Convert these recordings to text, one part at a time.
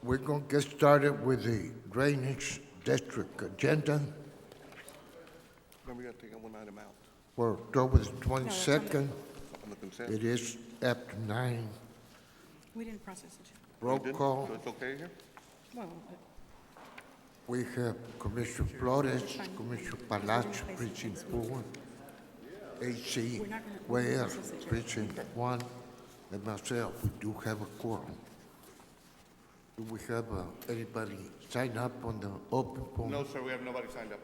We're going to get started with the drainage district agenda Then we got to take one item out for October the 22nd. on the consent. It is after 9. We didn't process it. Roll You did? call. So it's okay here? Well, We have Commissioner Flores, Commissioner Palacio, Precinct 4, AC Ware, Precinct 1, and myself. We do have a quorum. Do we have anybody sign up on the open forum? No, sir, we have nobody signed up.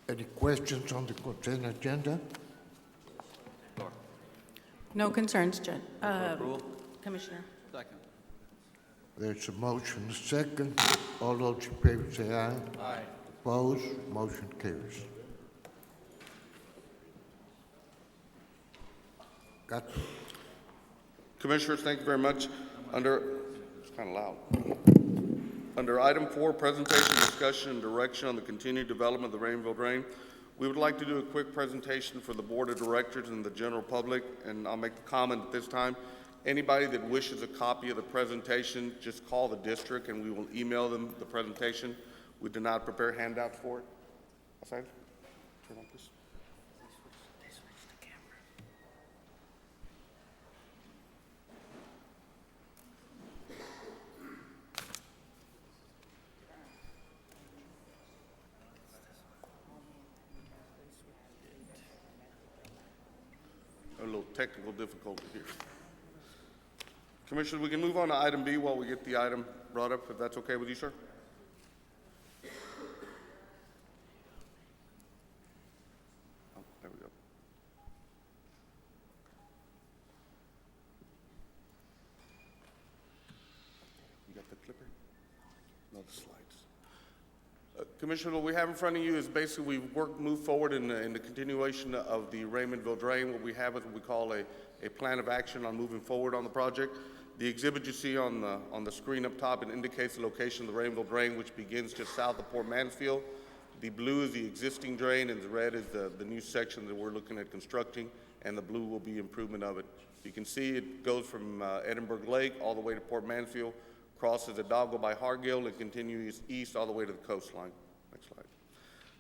Any questions on the consent agenda? no concerns, Commissioner. Second. There's a motion, a second. All those in favor say aye. Aye. Opposed? Motion carries. Got Commissioners, thank you very much. It's kind of loud. Under item 4, presentation, discussion, and direction on the continued development of the Rainville Drain, we would like to do a quick presentation for the Board of Directors and the general public, and I'll make the comment at this time. Anybody that wishes a copy of the presentation, just call the district and we will email them the presentation. We do not prepare handouts for it. Outside? Turn on, please. A little technical difficulty here. Commissioners, we can move on to item B while we get the item brought up, if that's okay with you, sir? Oh, there we go. You got the clipper? No, the slides. Commissioner, what we have in front of you is basically we've moved forward in the continuation of the Raymondville Drain. What we have is what we call a plan of action on moving forward on the project. The exhibit you see on the screen up top, it indicates the location of the Rainville Drain, which begins just south of Port Mansfield. The blue is the existing drain, and the red is the new section that we're looking at constructing, and the blue will be improvement of it. You can see it goes from Edinburgh Lake all the way to Port Mansfield, crosses Hidalgo by Hargill, and continues east all the way to the coastline. Next slide.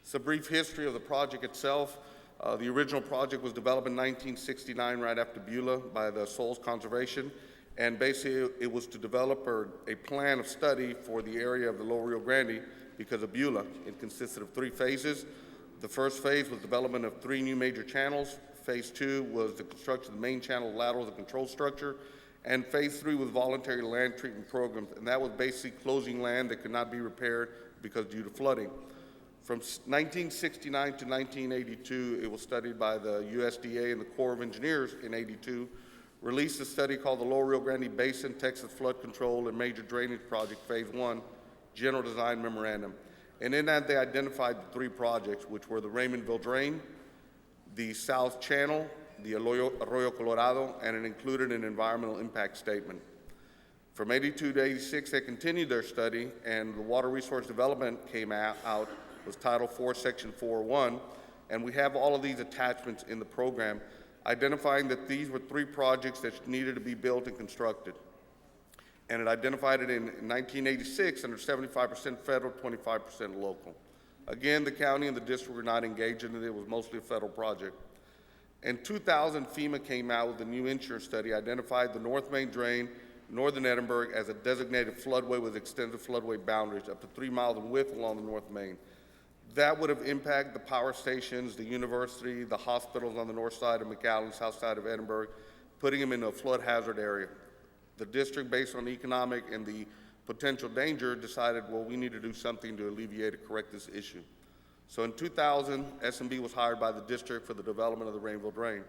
It's a brief history of the project itself. The original project was developed in 1969 right after Beulah by the Soils Conservation, and basically it was to develop a plan of study for the area of the Lower Rio Grande because of Beulah. It consisted of 3 phases. The first phase was development of 3 new major channels. Phase 2 was the construction of the main channel laterals and control structure, and phase 3 was voluntary land treatment programs, and that was basically closing land that could not be repaired because due to flooding. From 1969 to 1982, it was studied by the USDA and the Corps of Engineers in 82, released a study called the Lower Rio Grande Basin Texas Flood Control and Major Drainage Project Phase 1, General Design Memorandum. And in that, they identified the 3 projects, which were the Raymondville Drain, the South Channel, the Arroyo Colorado, and it included an environmental impact statement. From 82 to 86, they continued their study, and the Water Resource Development came out was Title 4, Section 4.1, and we have all of these attachments in the program, identifying that these were 3 projects that needed to be built and constructed. And it identified it in 1986 under 75% federal, 25% local. Again, the county and the district were not engaged in it. It was mostly a federal project. In 2000, FEMA came out with a new insurance study, identified the North Main Drain, northern Edinburgh, as a designated floodway with extensive floodway boundaries up to 3 miles in width along the North Main. That would have impacted the power stations, the university, the hospitals on the north side of McAllen, south side of Edinburgh, putting them in a flood hazard area. The district, based on the economic and the potential danger, decided, well, we need to do something to alleviate or correct this issue. So in 2000, S&B was hired by the district for the development of the Rainville Drain,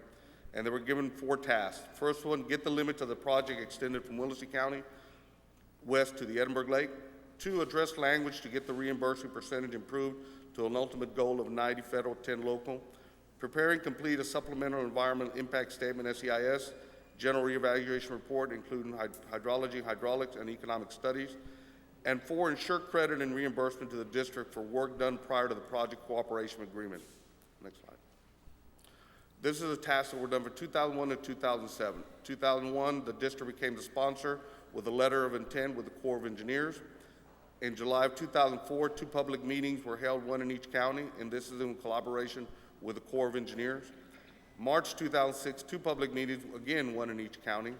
and they were given 4 tasks. First one, get the limits of the project extended from Willacy County west to the Edinburgh Lake. 2, address language to get the reimbursement percentage improved to an ultimate goal of 90 federal, 10 local. Prepare and complete a supplemental environmental impact statement, SEIS, general reevaluation report, including hydrology, hydraulics, and economic studies. And 4, ensure credit and reimbursement to the district for work done prior to the project cooperation agreement. Next slide. This is a task that were done for 2001 and 2007. 2001, the district became the sponsor with a letter of intent with the Corps of Engineers. In July of 2004, 2 public meetings were held, one in each county, and this is in collaboration with the Corps of Engineers. March 2006, 2 public meetings, again, one in each county.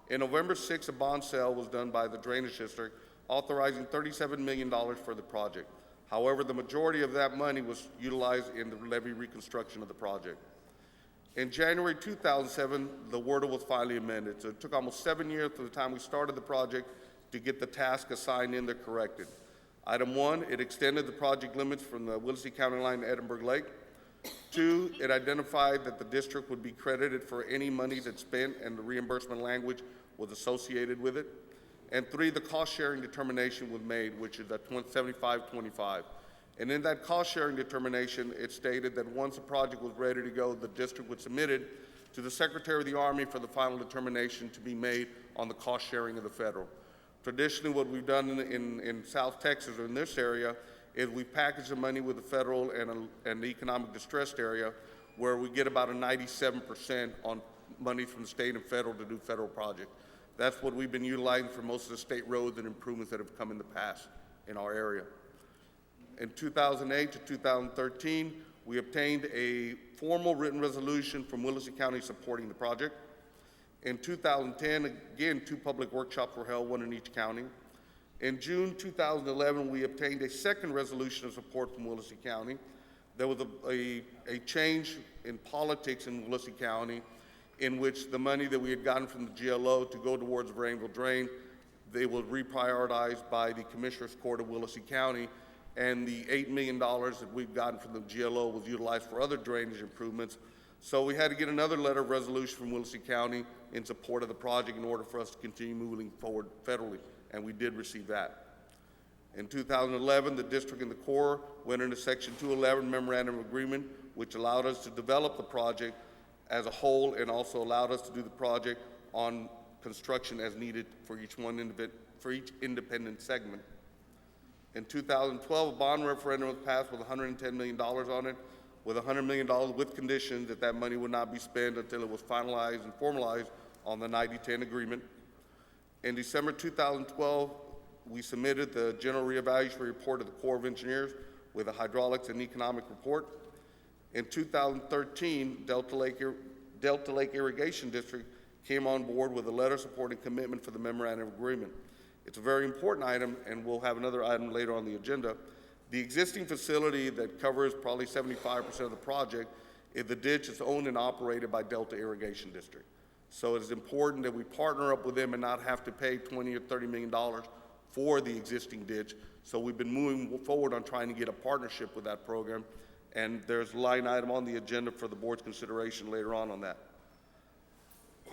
In November 6, a bond sale was done by the Drainage District, authorizing $37 million for the project. However, the majority of that money was utilized in the levee reconstruction of the project. In January 2007, the WRDA was finally amended. So it took almost 7 years from the time we started the project to get the task assigned in there corrected. Item 1, it extended the project limits from the Willacy County line to Edinburgh Lake. 2, it identified that the district would be credited for any monies it spent and the reimbursement language was associated with it. And 3, the cost-sharing determination was made, which is at 75-25. And in that cost-sharing determination, it stated that once the project was ready to go, the district would submit it to the Secretary of the Army for the final determination to be made on the cost-sharing of the federal. Traditionally, what we've done in South Texas or in this area is we package the money with the federal and the economic distressed area, where we get about a 97% on money from the state and federal to do federal projects. That's what we've been utilizing for most of the state roads and improvements that have come in the past in our area. In 2008 to 2013, we obtained a formal written resolution from Willacy County supporting the project. In 2010, again, 2 public workshops were held, one in each county. In June 2011, we obtained a second resolution of support from Willacy County. There was a change in politics in Willacy County in which the money that we had gotten from the GLO to go towards Rainville Drain, they were reprioritized by the Commissioner's Court of Willacy County, and the $8 million that we've gotten from the GLO was utilized for other drainage improvements. So we had to get another letter of resolution from Willacy County in support of the project in order for us to continue moving forward federally, and we did receive that. In 2011, the district and the Corps went into Section 211 Memorandum of Agreement, which allowed us to develop the project as a whole and also allowed us to do the project on construction as needed for each independent segment. In 2012, a bond referendum was passed with $110 million on it, with $100 million with conditions that that money would not be spent until it was finalized and formalized on the 90-10 agreement. In December 2012, we submitted the General Reevaluation Report to the Corps of Engineers with a hydraulics and economic report. In 2013, Delta Lake Irrigation District came on board with a letter supporting commitment for the memorandum of agreement. It's a very important item, and we'll have another item later on the agenda. The existing facility that covers probably 75% of the project is the ditch that's owned and operated by Delta Irrigation District. So it's important that we partner up with them and not have to pay $20 or $30 million for the existing ditch. So we've been moving forward on trying to get a partnership with that program, and there's a line item on the agenda for the board's consideration later on that.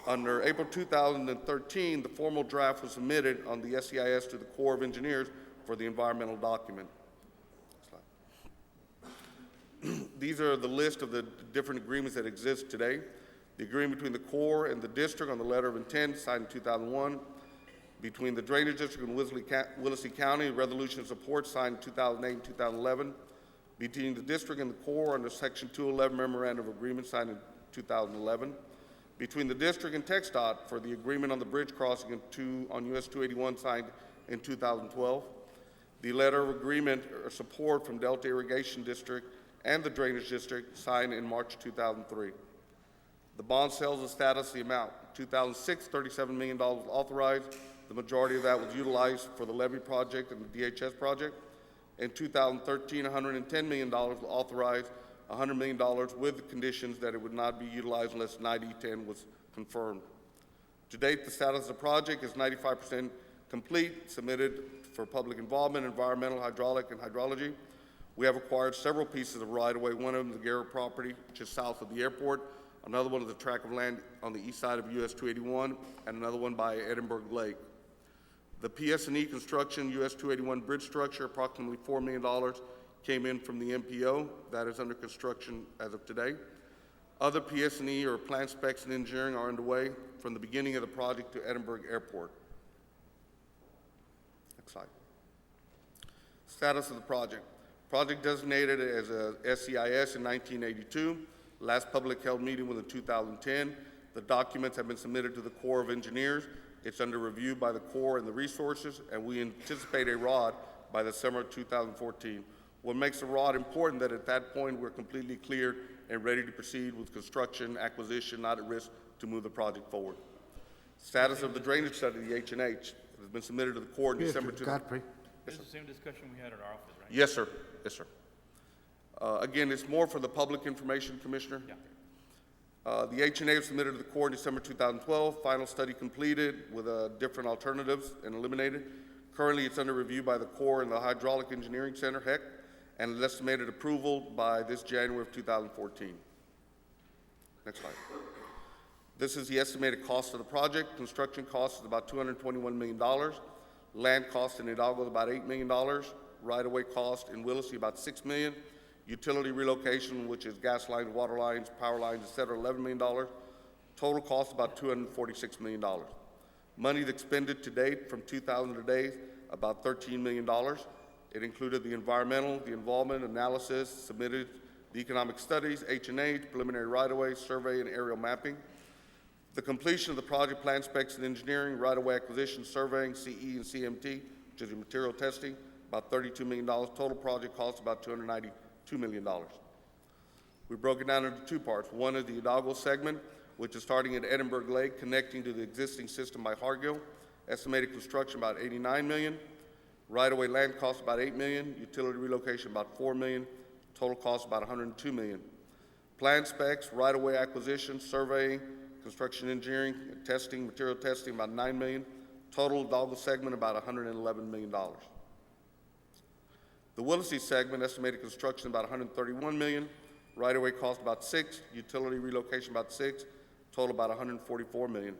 Under April 2013, the formal draft was submitted on the SEIS to the Corps of Engineers for the environmental document. These are the list of the different agreements that exist today. The agreement between the Corps and the district on the letter of intent signed in 2001. Between the Drainage District and Willacy County, resolution of support signed in 2008 and 2011. Between the district and the Corps under Section 211 Memorandum of Agreement signed in 2011. Between the district and TxDOT for the agreement on the bridge crossing on US 281 signed in 2012. The letter of agreement or support from Delta Irrigation District and the Drainage District signed in March 2003. The bond sales and status, the amount. 2006, $37 million was authorized. The majority of that was utilized for the levee project and the DHS project. In 2013, $110 million was authorized, $100 million with the conditions that it would not be utilized unless 90-10 was confirmed. To date, the status of the project is 95% complete, submitted for public involvement, environmental, hydraulic, and hydrology. We have acquired several pieces of right-of-way. One of them is the Garrett property, which is south of the airport. Another one is a tract of land on the east side of US 281, and another one by Edinburgh Lake. The PS&E construction US 281 bridge structure, approximately $4 million, came in from the MPO. That is under construction as of today. Other PS&E or plant specs and engineering are underway from the beginning of the project to Edinburgh Airport. Next slide. Status of the project. Project designated as a SEIS in 1982. Last public held meeting was in 2010. The documents have been submitted to the Corps of Engineers. It's under review by the Corps and the resources, and we anticipate a ROD by the summer of 2014. What makes the ROD important that at that point we're completely cleared and ready to proceed with construction, acquisition, not at risk to move the project forward. Status of the drainage study, the H&H, has been submitted to the Corps in December Mr. 2. Godfrey, This is the same discussion we had at our office, right? Yes, sir. Yes, sir. Again, it's more for the public information, Commissioner. Yeah. The H&A was submitted to the Corps in December 2012. Final study completed with different alternatives and eliminated. Currently, it's under review by the Corps and the Hydraulic Engineering Center, HEC, and an estimated approval by this January of 2014. Next slide. This is the estimated cost of the project. Construction cost is about $221 million. Land cost in Hidalgo is about $8 million. Right-of-way cost in Willacy about $6 million. Utility relocation, which is gas lines, water lines, power lines, et cetera, $11 million. Total cost about $246 million. Money expended to date from 2000 to date, about $13 million. It included the environmental, the involvement, analysis, submitted the economic studies, H&H, preliminary right-of-way, survey, and aerial mapping. The completion of the project plan specs and engineering, right-of-way acquisition, surveying, CE and CMT, which is your material testing, about $32 million. Total project cost about $292 million. We broke it down into two parts. One is the Hidalgo segment, which is starting at Edinburgh Lake, connecting to the existing system by Hargill. Estimated construction about $89 million. Right-of-way land cost about $8 million. Utility relocation about $4 million. Total cost about $102 million. Plan specs, right-of-way acquisition, surveying, construction engineering, testing, material testing about $9 million. Total Hidalgo segment about $111 million. The Willacy segment, estimated construction about $131 million. Right-of-way cost about $6 million. Utility relocation about $6 million. Total about $144 million.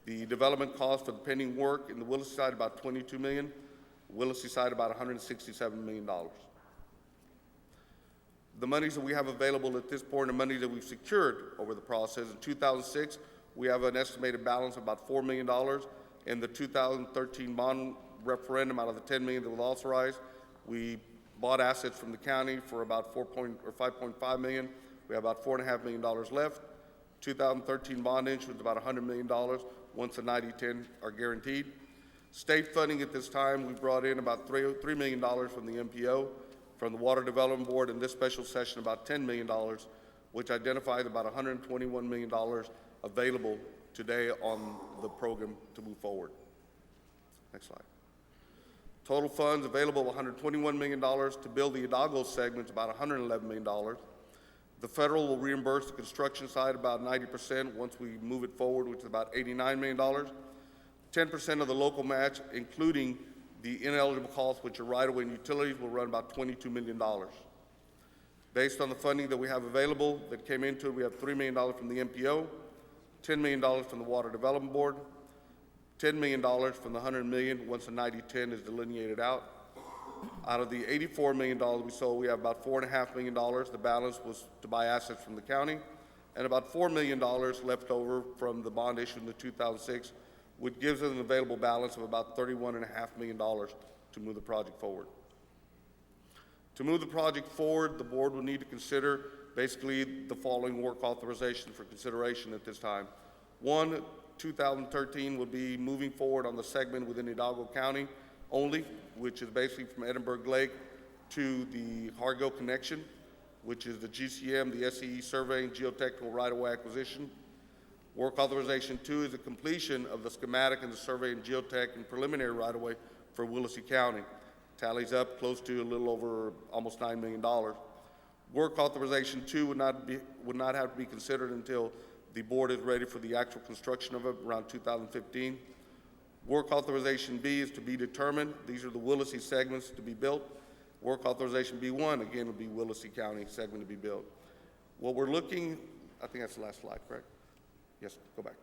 The development cost for the pending work in the Willacy side about $22 million. Willacy side about $167 million. The monies that we have available at this point are money that we've secured over the process. In 2006, we have an estimated balance of about $4 million. In the 2013 bond referendum, out of the $10 million that was authorized, we bought assets from the county for about $5.5 million. We have about $4.5 million left. 2013 bond issuance about $100 million once the 90-10 are guaranteed. State funding at this time, we brought in about $3 million from the MPO, from the Water Development Board, in this special session about $10 million, which identified about $121 million available today on the program to move forward. Next slide. Total funds available, $121 million. To build the Hidalgo segment, about $111 million. The federal will reimburse the construction side about 90% once we move it forward, which is about $89 million. 10% of the local match, including the ineligible costs, which are right-of-way and utilities, will run about $22 million. Based on the funding that we have available that came into it, we have $3 million from the MPO, $10 million from the Water Development Board, $10 million from the $100 million once the 90-10 is delineated out. Out of the $84 million we sold, we have about $4.5 million. The balance was to buy assets from the county, and about $4 million left over from the bond issue in the 2006, which gives us an available balance of about $31.5 million to move the project forward. To move the project forward, the board will need to consider basically the following work authorizations for consideration at this time. One, 2013 will be moving forward on the segment within Hidalgo County only, which is basically from Edinburgh Lake to the Hargill connection, which is the GCM, the SEE surveying, geotechnical right-of-way acquisition. Work authorization 2 is the completion of the schematic and the survey and geotech and preliminary right-of-way for Willacy County. Tallies up close to a little over almost $9 million. Work authorization 2 would not have to be considered until the board is ready for the actual construction of it around 2015. Work authorization B is to be determined. These are the Willacy segments to be built. Work authorization B1, again, will be Willacy County segment to be built. What we're looking, I think that's the last slide, correct? Yes, go back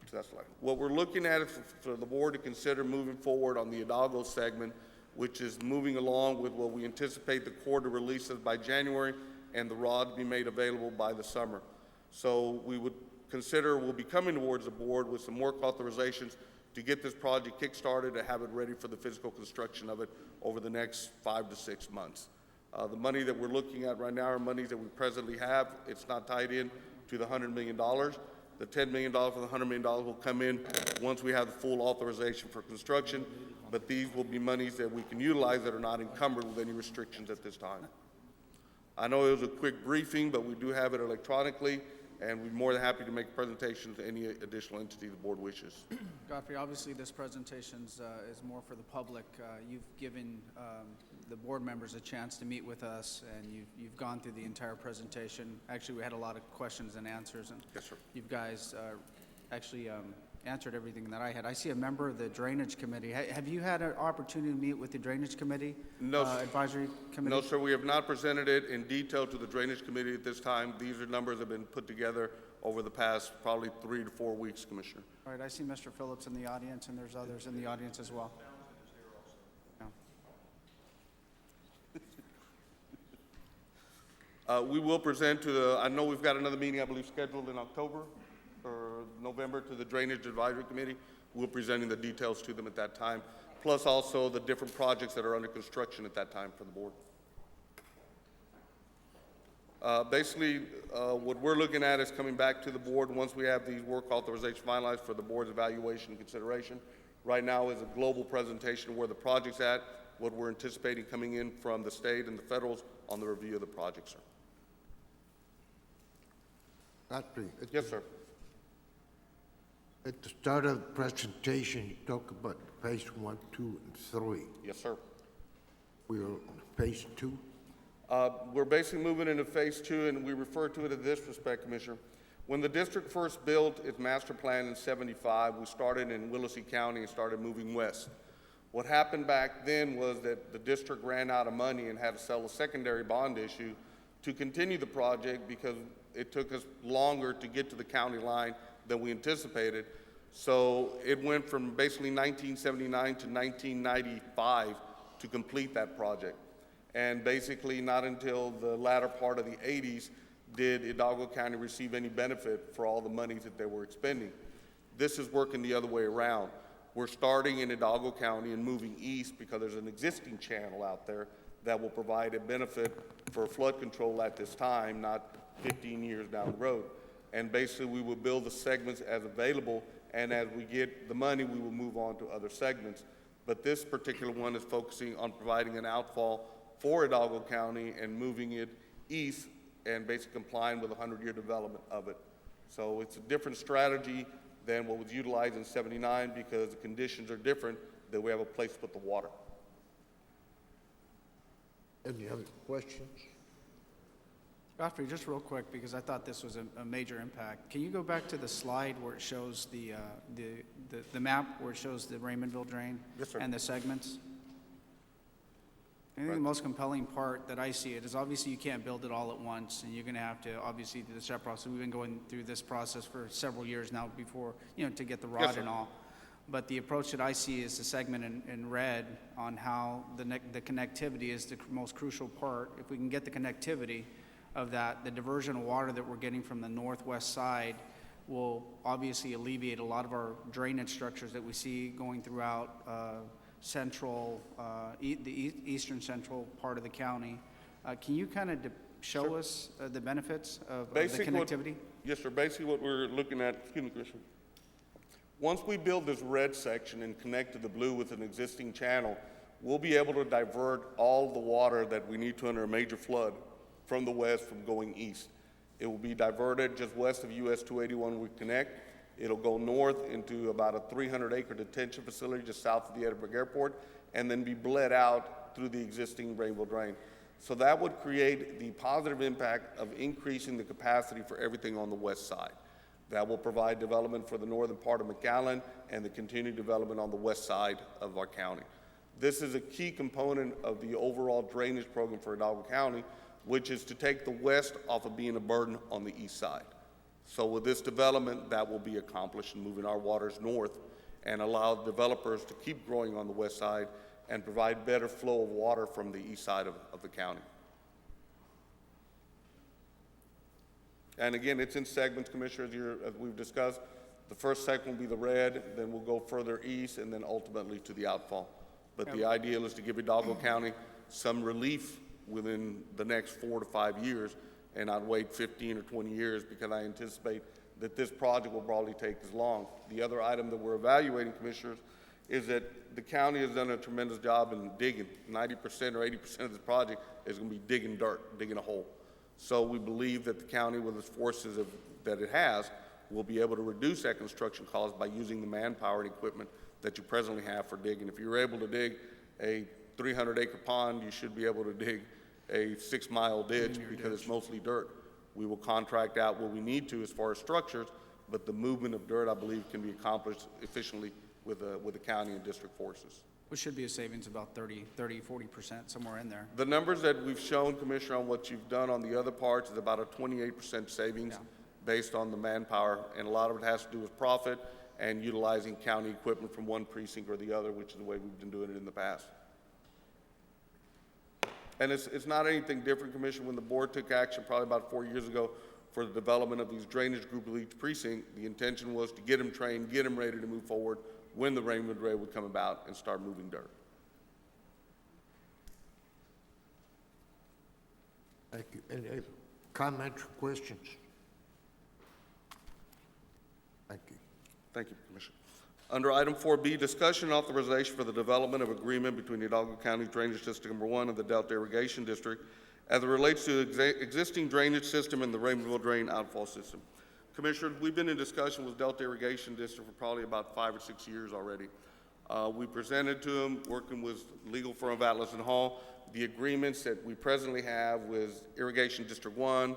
to that slide. What we're looking at is for the board to consider moving forward on the Hidalgo segment, which is moving along with what we anticipate the Corps to release by January and the ROD to be made available by the summer. So we would consider, we'll be coming towards the board with some work authorizations to get this project kick-started and have it ready for the physical construction of it over the next 5 to 6 months. The money that we're looking at right now are monies that we presently have. It's not tied in to the $100 million. The $10 million for the $100 million will come in once we have the full authorization for construction, but these will be monies that we can utilize that are not encumbered with any restrictions at this time. I know it was a quick briefing, but we do have it electronically, and we're more than happy to make presentations to any additional entity the board wishes. Godfrey, obviously this presentation is more for the public. You've given the board members a chance to meet with us, and you've gone through the entire presentation. Actually, we had a lot of questions and answers, and Yes, sir. you guys actually answered everything that I had. I see a member of the Drainage Committee. Have you had an opportunity to meet with the Drainage Committee? No, sir. Advisory Committee? No, sir, we have not presented it in detail to the Drainage Committee at this time. These are numbers that have been put together over the past probably 3 to 4 weeks, Commissioner. All right, I see Mr. Phillips in the audience, and there's others in the audience as well. Yeah. We will present to the, I know we've got another meeting, I believe, scheduled in October or November to the Drainage Advisory Committee. We're presenting the details to them at that time, plus also the different projects that are under construction at that time for the board. Basically, what we're looking at is coming back to the board once we have these work authorizations finalized for the board's evaluation and consideration. Right now is a global presentation of where the project's at, what we're anticipating coming in from the state and the federals on the review of the project, sir. Godfrey, Yes, sir. at the start of the presentation, you talk about phase 1, 2, and 3. Yes, sir. We're on phase 2. We're basically moving into phase 2, and we refer to it in this respect, Commissioner. When the district first built its master plan in '75, we started in Willacy County and started moving west. What happened back then was that the district ran out of money and had to sell a secondary bond issue to continue the project because it took us longer to get to the county line than we anticipated. So it went from basically 1979 to 1995 to complete that project. And basically not until the latter part of the 80s did Hidalgo County receive any benefit for all the monies that they were expending. This is working the other way around. We're starting in Hidalgo County and moving east because there's an existing channel out there that will provide a benefit for flood control at this time, not 15 years down the road. And basically we will build the segments as available, and as we get the money, we will move on to other segments. But this particular one is focusing on providing an outfall for Hidalgo County and moving it east and basically complying with a 100-year development of it. So it's a different strategy than what was utilized in '79 because the conditions are different, that we have a place to put the water. Any other questions? Godfrey, just real quick, because I thought this was a major impact. Can you go back to the slide where it shows the map, where it shows the Raymondville drain? Yes, sir. And the segments? I think the most compelling part that I see it is obviously you can't build it all at once, and you're going to have to obviously do the step process. We've been going through this process for several years now before, to get the Yes, rod sir. and all. But the approach that I see is the segment in red on how the connectivity is the most crucial part. If we can get the connectivity of that, the diversion of water that we're getting from the northwest side will obviously alleviate a lot of our drainage structures that we see going throughout central, the eastern central part of the county. Can you kind of show us the benefits of the connectivity? Yes, sir. Basically what we're looking at, excuse me, Commissioner. Once we build this red section and connect to the blue with an existing channel, we'll be able to divert all the water that we need to under a major flood from the west from going east. It will be diverted just west of US 281 we connect. It'll go north into about a 300-acre detention facility just south of the Edinburgh Airport, and then be bled out through the existing Rainbow Drain. So that would create the positive impact of increasing the capacity for everything on the west side. That will provide development for the northern part of McAllen and the continued development on the west side of our county. This is a key component of the overall drainage program for Hidalgo County, which is to take the west off of being a burden on the east side. So with this development, that will be accomplished in moving our waters north and allow developers to keep growing on the west side and provide better flow of water from the east side of the county. And again, it's in segments, Commissioners, as we've discussed. The first segment will be the red, then we'll go further east, and then ultimately to the outfall. But the ideal is to give Hidalgo County some relief within the next 4 to 5 years and not wait 15 or 20 years, because I anticipate that this project will probably take as long. The other item that we're evaluating, Commissioners, is that the county has done a tremendous job in digging. 90% or 80% of this project is going to be digging dirt, digging a hole. So we believe that the county, with its forces that it has, will be able to reduce that construction cost by using the manpower and equipment that you presently have for digging. If you're able to dig a 300-acre pond, you should be able to dig a 6-mile ditch because it's mostly dirt. We will contract out what we need to as far as structures, but the movement of dirt, I believe, can be accomplished efficiently with the county and district forces. Which should be a savings of about 40%, somewhere in there. The numbers that we've shown, Commissioner, on what you've done on the other parts is about a 28% savings based on the manpower, and a lot of it has to do with profit and utilizing county equipment from one precinct or the other, which is the way we've been doing it in the past. And it's not anything different, Commissioner. When the board took action probably about 4 years ago for the development of these drainage group of each precinct, the intention was to get them trained, get them ready to move forward when the Raymond Ray would come about and start moving dirt. Thank you. Any comments or questions? Thank you. Thank you, Commissioner. Under item 4B, discussion and authorization for the development of agreement between Hidalgo County Drainage District Number 1 and the Delta Irrigation District as it relates to existing drainage system and the Raymondville Drain Outfall System. Commissioner, we've been in discussion with Delta Irrigation District for probably about 5 or 6 years already. We presented to them, working with legal firm of Atlas and Hall, the agreements that we presently have with Irrigation District 1,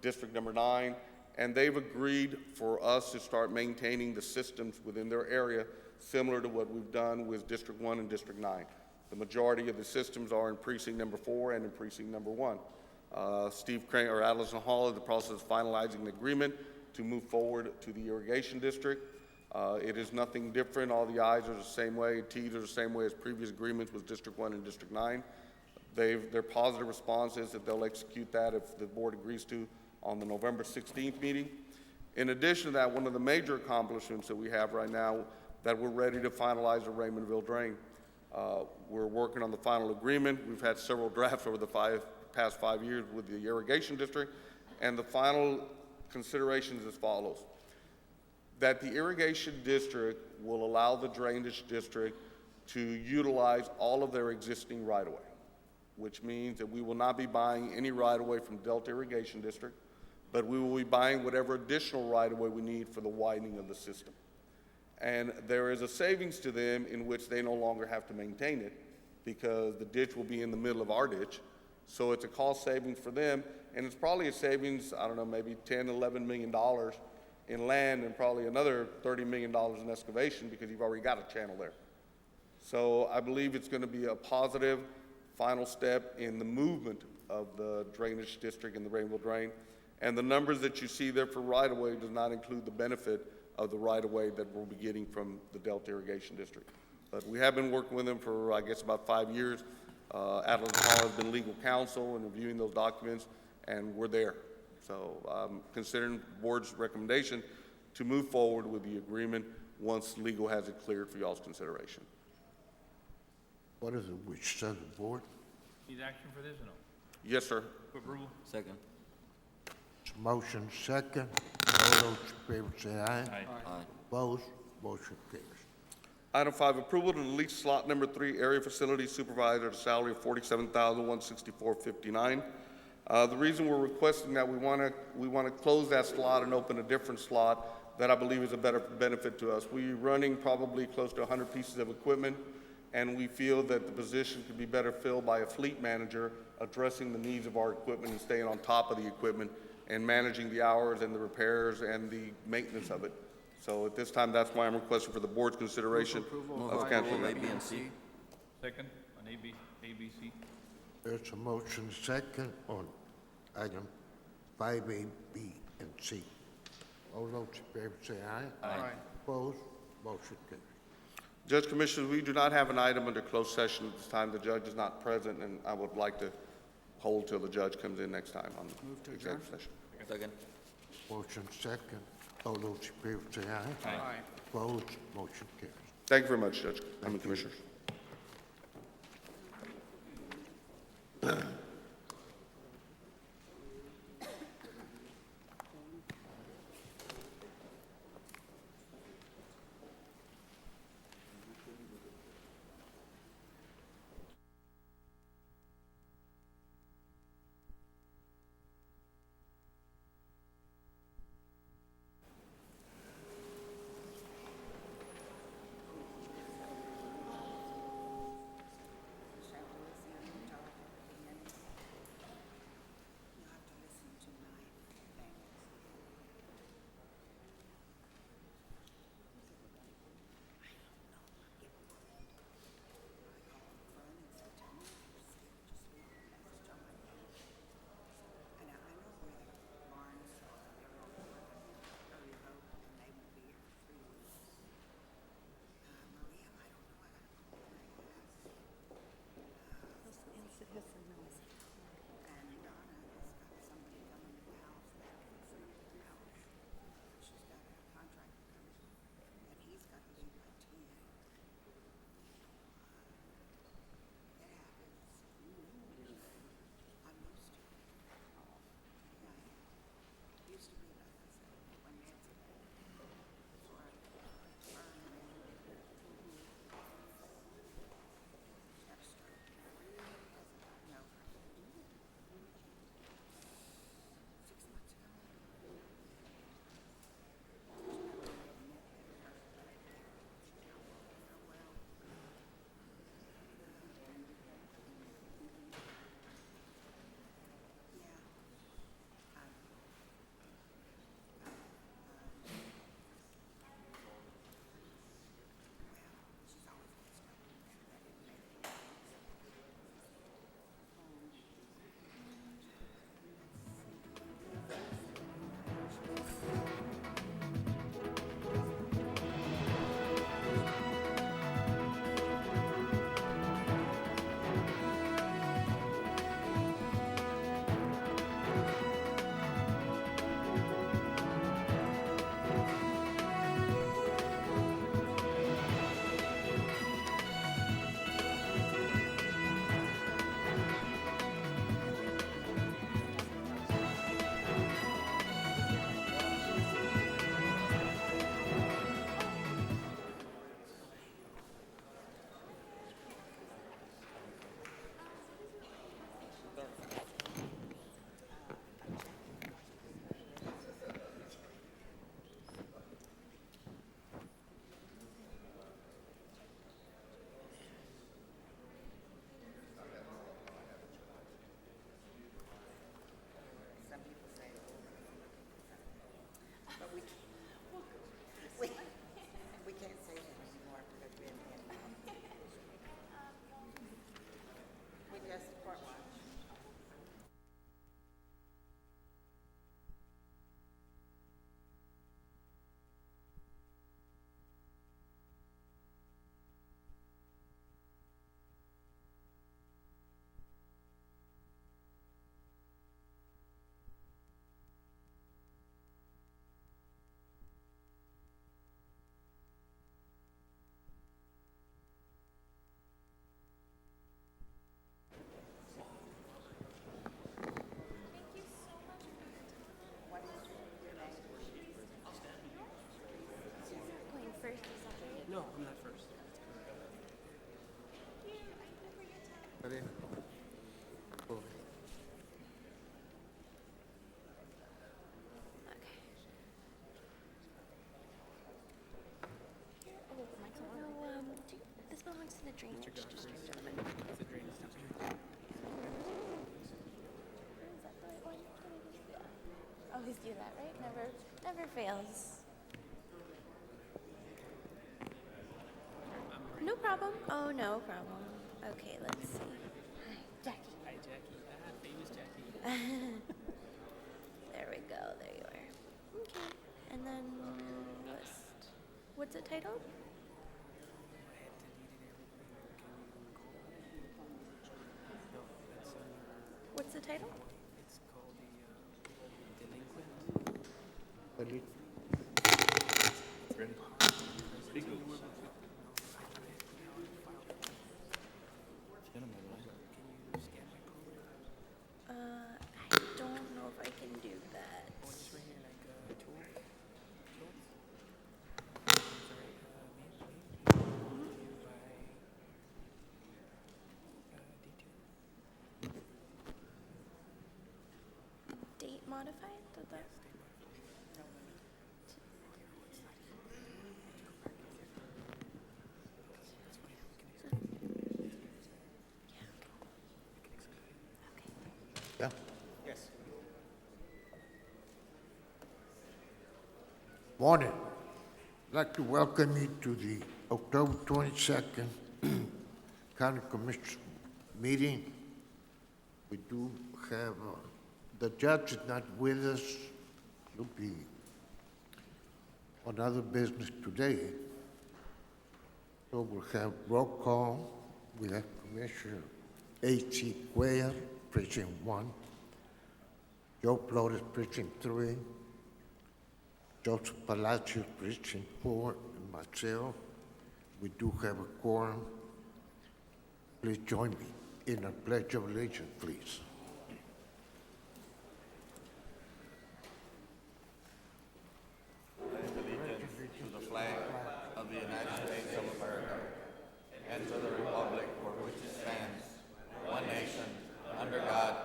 District Number 9, and they've agreed for us to start maintaining the systems within their area, similar to what we've done with District 1 and District 9. The majority of the systems are in Precinct Number 4 and in Precinct Number 1. Steve Crane, or Atlas and Hall, is in the process of finalizing an agreement to move forward to the irrigation district. It is nothing different. All the I's are the same way, T's are the same way as previous agreements with District 1 and District 9. Their positive response is that they'll execute that if the board agrees to on the November 16th meeting. In addition to that, one of the major accomplishments that we have right now, that we're ready to finalize the Raymondville Drain. We're working on the final agreement. We've had several drafts over the past 5 years with the irrigation district, and the final consideration is as follows: that the irrigation district will allow the drainage district to utilize all of their existing right-of-way, which means that we will not be buying any right-of-way from Delta Irrigation District, but we will be buying whatever additional right-of-way we need for the widening of the system. And there is a savings to them in which they no longer have to maintain it, because the ditch will be in the middle of our ditch. So it's a cost savings for them, and it's probably a savings, I don't know, maybe $10, $11 million in land, and probably another $30 million in excavation, because you've already got a channel there. So I believe it's going to be a positive final step in the movement of the drainage district and the Rainbow Drain. And the numbers that you see there for right-of-way does not include the benefit of the right-of-way that we'll be getting from the Delta Irrigation District. But we have been working with them for, I guess, about 5 years. Atlas Hall has been legal counsel in reviewing those documents, and we're there. So I'm considering the board's recommendation to move forward with the agreement once legal has it cleared for y'all's consideration. What is it, which says the board? Need action for this or no? Yes, sir. For approval? Second. Motion second. All those in favor say aye. Aye. Aye. Opposed? Motion carries. Item 5, approval to delete slot number 3, area facility supervisor, at a salary of $47,164.59. The reason we're requesting that, we want to close that slot and open a different slot that I believe is a better benefit to us. We're running probably close to 100 pieces of equipment, and we feel that the position could be better filled by a fleet manager addressing the needs of our equipment and staying on top of the equipment and managing the hours and the repairs and the maintenance of it. So at this time, that's why I'm requesting for the board's consideration Approval of of canceling A, that. B, and C. Second on A, B, C. There's a motion second on item 5A, B, and C. All those in favor say aye. Aye. Opposed? Motion carries. Judge, Commissioners, we do not have an item under closed session at this time. The judge is not present, and I would like to hold till the judge comes in next time on Move to the adjourn. executive session. Second. Motion second. All those in favor say aye. Aye. Opposed? Motion carries. Thank you very much, Judge. Commissioners. This belongs to the drainage district, gentlemen. Is that the right one? Yeah. Always do that, right? Never fails. No problem. Oh, no problem. Okay, let's see. Hi, Jackie. Hi, Jackie. Famous Jackie. There we go. There you are. Okay. And then list. What's it titled? What's the title? It's called the Delinquent. I don't know if I can do that. Oh, it's right here, like tool. Date modified? Did that? Yeah? Yes. Morning. I'd like to welcome you to the October 22nd County Commissioners meeting. We do have, the judge is not with us. He'll be on other business today. So we'll have roll call. We have Commissioner H.C. Cuellar, Precinct 1, Joe Flores, Precinct 3, Joseph Palacios, Precinct 4, and myself. We do have a quorum. Please join me in a pledge of allegiance, please. To the flag of the United States of America and to the republic for which it stands, one nation, under God,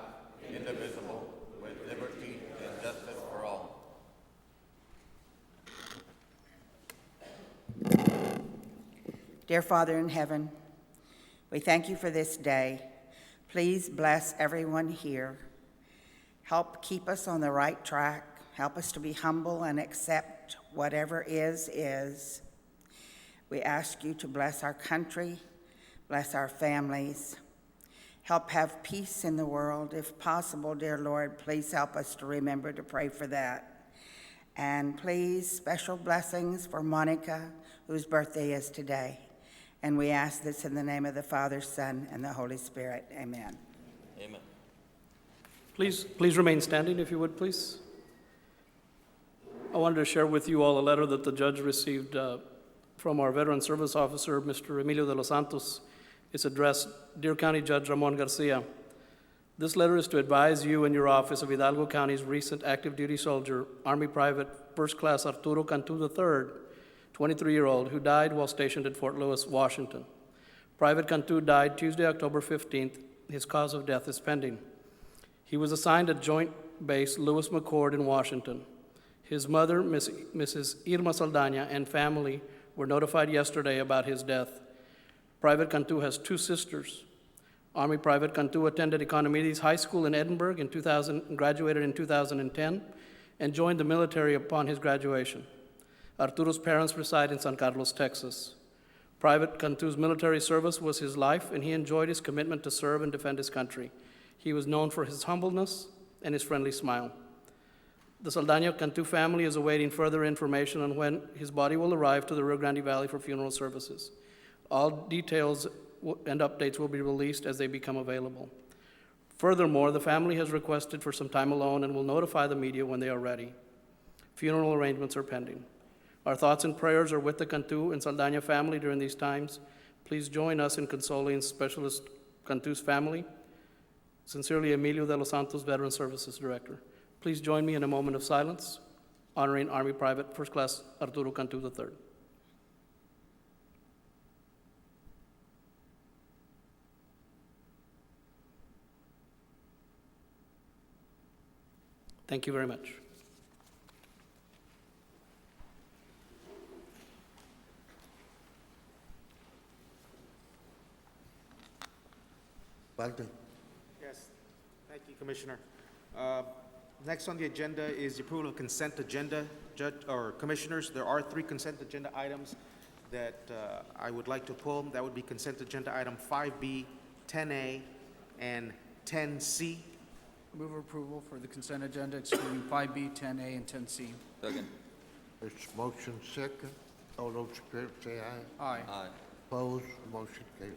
indivisible, with liberty and justice for all. Dear Father in heaven, we thank you for this day. Please bless everyone here. Help keep us on the right track. Help us to be humble and accept whatever is. We ask you to bless our country, bless our families. Help have peace in the world. If possible, dear Lord, please help us to remember to pray for that. And please, special blessings for Monica, whose birthday is today. And we ask this in the name of the Father, Son, and the Holy Spirit. Amen. Amen. Please remain standing, if you would, please. I wanted to share with you all a letter that the judge received from our veteran service officer, Mr. Emilio de los Santos. It's addressed, Dear County Judge Ramon Garcia. This letter is to advise you and your office of Hidalgo County's recent active duty soldier, Army Private First Class Arturo Cantu III, 23-year-old, who died while stationed at Fort Lewis, Washington. Private Cantu died Tuesday, October 15th. His cause of death is pending. He was assigned at Joint Base Lewis McChord in Washington. His mother, Mrs. Irma Saldaña, and family were notified yesterday about his death. Private Cantu has two sisters. Army Private Cantu attended Economides High School in Edinburgh in 2000, graduated in 2010, and joined the military upon his graduation. Arturo's parents reside in San Carlos, Texas. Private Cantu's military service was his life, and he enjoyed his commitment to serve and defend his country. He was known for his humbleness and his friendly smile. The Saldaña Cantu family is awaiting further information on when his body will arrive to the Rio Grande Valley for funeral services. All details and updates will be released as they become available. Furthermore, the family has requested for some time alone and will notify the media when they are ready. Funeral arrangements are pending. Our thoughts and prayers are with the Cantu and Saldaña family during these times. Please join us in consoling Specialist Cantu's family. Sincerely, Emilio de los Santos, Veteran Services Director. Please join me in a moment of silence, honoring Army Private First Class Arturo Cantu III. Thank you very much. Balde. Yes, thank you, Commissioner. Next on the agenda is the approval of consent agenda. Judge, or Commissioners, there are 3 consent agenda items that I would like to pull. That would be consent agenda item 5B, 10A, and 10C. Move approval for the consent agenda excluding 5B, 10A, and 10C. Second. There's motion second. All those in favor say aye. Aye. Aye. Opposed, motion carries.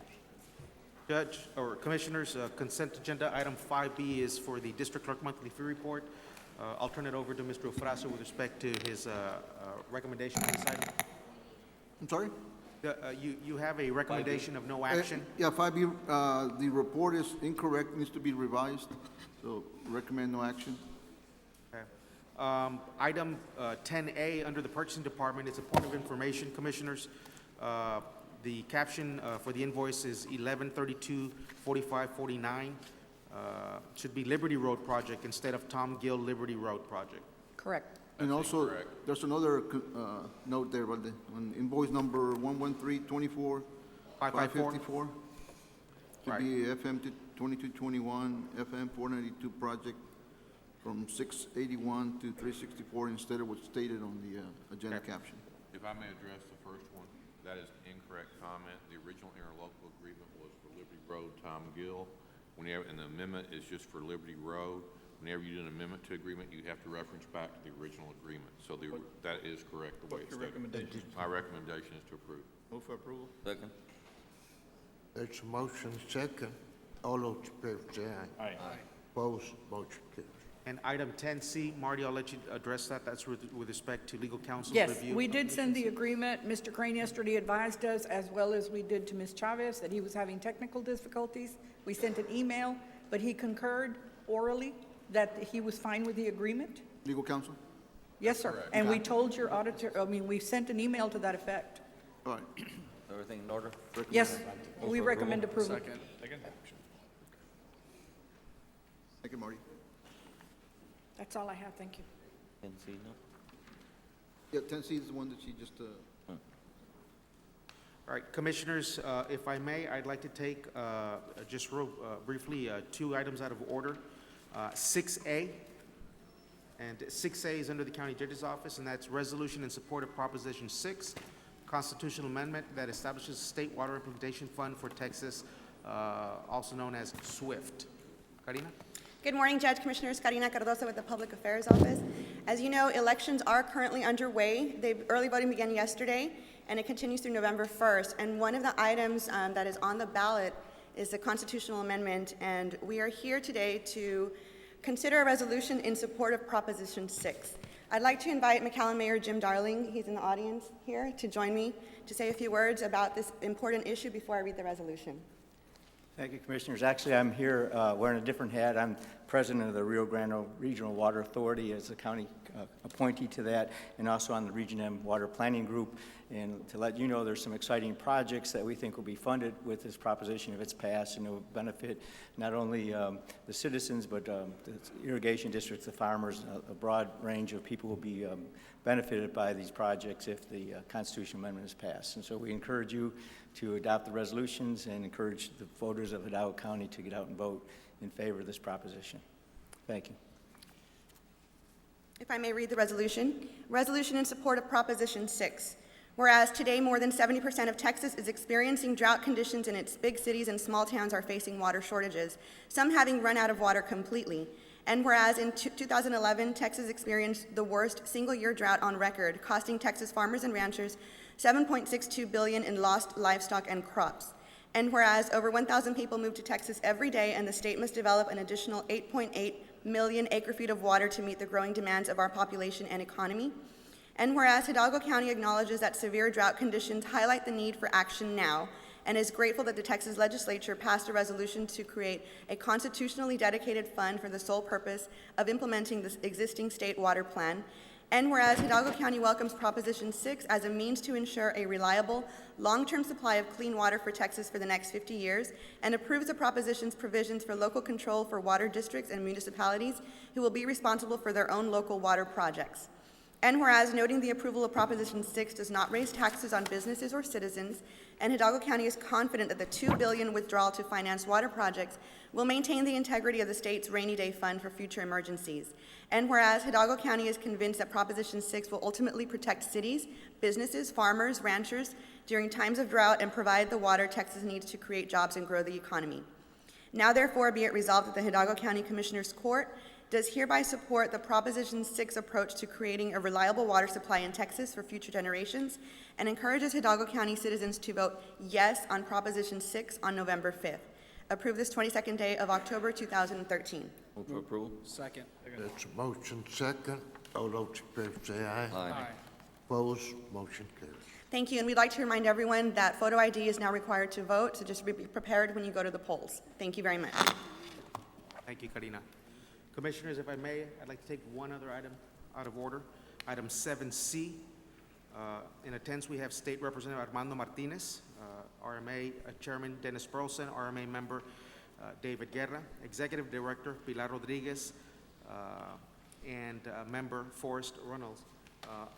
Judge, or Commissioners, consent agenda item 5B is for the District Clerk Monthly Fee Report. I'll turn it over to Mr. Ofraso with respect to his recommendation on this item. I'm sorry? You have a recommendation of no action. Yeah, 5B, the report is incorrect, needs to be revised, so recommend no action. Okay. Item 10A, under the Purchasing Department, is a point of information, Commissioners. The caption for the invoice is 1132-4549. Should be Liberty Road Project instead of Tom Gill Liberty Road Project. Correct. And also, there's another note there, Valde, on invoice number 11324. 554. Should be FM 2221, FM 492 project from 681 to 364 instead of what's stated on the agenda caption. If I may address the first one, that is an incorrect comment. The original interlocal agreement was for Liberty Road, Tom Gill. Whenever, and the amendment is just for Liberty Road. Whenever you do an amendment to agreement, you have to reference back to the original agreement. So that is correct the way it's stated. My recommendation is to approve. Move for approval. Second. There's a motion second. All those in favor say aye. Aye. Opposed, motion carries. And item 10C, Marty, I'll let you address that. That's with respect to legal counsel's Yes, review. we did send the agreement. Mr. Crane yesterday advised us, as well as we did to Ms. Chavez, that he was having technical difficulties. We sent an email, but he concurred orally that he was fine with the agreement. Legal counsel? Yes, sir. And we told your auditor, we sent an email to that effect. All right. Everything in order? Yes, we recommend approval. Second. Thank you, Marty. That's all I have, thank you. 10C, no? Yeah, 10C is the one that she just, All right, Commissioners, if I may, I'd like to take just real briefly 2 items out of order. 6A, and 6A is under the County Judge's Office, and that's resolution in support of Proposition 6, constitutional amendment that establishes a state water implementation fund for Texas, also known as SWIFT. Karina? Good morning, Judge, Commissioners. Karina Cardoso with the Public Affairs Office. As you know, elections are currently underway. Early voting began yesterday, and it continues through November 1st. And one of the items that is on the ballot is the constitutional amendment, and we are here today to consider a resolution in support of Proposition 6. I'd like to invite McAllen Mayor Jim Darling, he's in the audience here, to join me to say a few words about this important issue before I read the resolution. Thank you, Commissioners. Actually, I'm here wearing a different hat. I'm president of the Rio Grande Regional Water Authority as a county appointee to that, and also on the Region M Water Planning Group. And to let you know, there's some exciting projects that we think will be funded with this proposition if it's passed, and it will benefit not only the citizens, but the irrigation districts, the farmers, a broad range of people will be benefited by these projects if the constitutional amendment is passed. And so we encourage you to adopt the resolutions and encourage the voters of Hidalgo County to get out and vote in favor of this proposition. Thank you. If I may read the resolution. Resolution in support of Proposition 6. Whereas today more than 70% of Texas is experiencing drought conditions and its big cities and small towns are facing water shortages, some having run out of water completely. And whereas in 2011, Texas experienced the worst single-year drought on record, costing Texas farmers and ranchers $7.62 billion in lost livestock and crops. And whereas over 1,000 people move to Texas every day and the state must develop an additional 8.8 million acre-feet of water to meet the growing demands of our population and economy. And whereas Hidalgo County acknowledges that severe drought conditions highlight the need for action now, and is grateful that the Texas legislature passed a resolution to create a constitutionally dedicated fund for the sole purpose of implementing the existing state water plan. And whereas Hidalgo County welcomes Proposition 6 as a means to ensure a reliable, long-term supply of clean water for Texas for the next 50 years, and approves the proposition's provisions for local control for water districts and municipalities who will be responsible for their own local water projects. And whereas noting the approval of Proposition 6 does not raise taxes on businesses or citizens, and Hidalgo County is confident that the $2 billion withdrawal to finance water projects will maintain the integrity of the state's rainy day fund for future emergencies. And whereas Hidalgo County is convinced that Proposition 6 will ultimately protect cities, businesses, farmers, ranchers during times of drought and provide the water Texas needs to create jobs and grow the economy. Now therefore be it resolved that the Hidalgo County Commissioners Court does hereby support the Proposition 6 approach to creating a reliable water supply in Texas for future generations and encourages Hidalgo County citizens to vote yes on Proposition 6 on November 5th. Approve this 22nd day of October 2013. Move for approval. Second. There's a motion second. All those in favor say aye. Aye. Opposed? Motion carries. Thank you, and we'd like to remind everyone that photo ID is now required to vote, so just be prepared when you go to the polls. Thank you very much. Thank you, Karina. Commissioners, if I may, I'd like to take one other item out of order. Item 7C. In attendance, we have State Representative Armando Martinez, RMA Chairman Dennis Burleson, RMA Member David Guerra, Executive Director Pilar Rodriguez, and Member Forrest Reynolds.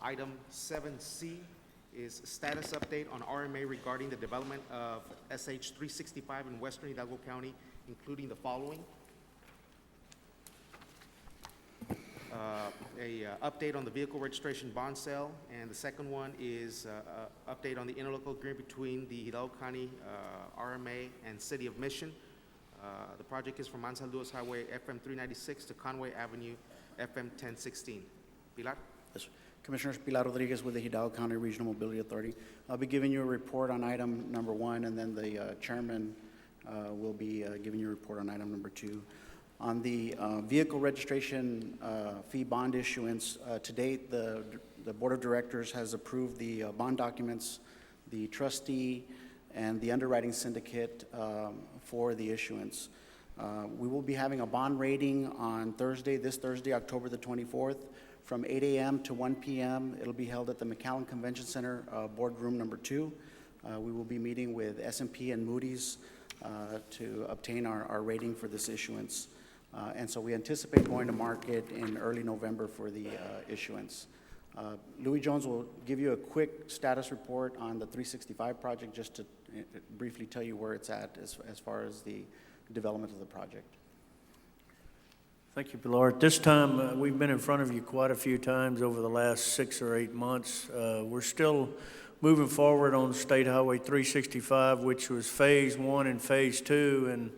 Item 7C is status update on RMA regarding the development of SH 365 in Western Hidalgo County, including the following. Update on the vehicle registration bond sale, and the second one is update on the interlocal agreement between the Hidalgo County RMA and City of Mission. The project is from Manzan Lewis Highway FM 396 to Conway Avenue FM 1016. Pilar? Yes. Commissioners, Pilar Rodriguez with the Hidalgo County Regional Mobility Authority. I'll be giving you a report on item number 1, and then the chairman will be giving you a report on item number 2. On the vehicle registration fee bond issuance, to date, the Board of Directors has approved the bond documents, the trustee, and the underwriting syndicate for the issuance. We will be having a bond rating on this Thursday, October the 24th, from 8 a.m. to 1 p.m. It'll be held at the McAllen Convention Center, boardroom number 2. We will be meeting with S&P and Moody's to obtain our rating for this issuance. And so we anticipate going to market in early November for the issuance. Louis Jones will give you a quick status report on the 365 project, just to briefly tell you where it's at as far as the development of the project. Thank you, Pilar. At this time, we've been in front of you quite a few times over the last 6 or 8 months. We're still moving forward on State Highway 365, which was Phase 1 and Phase 2, and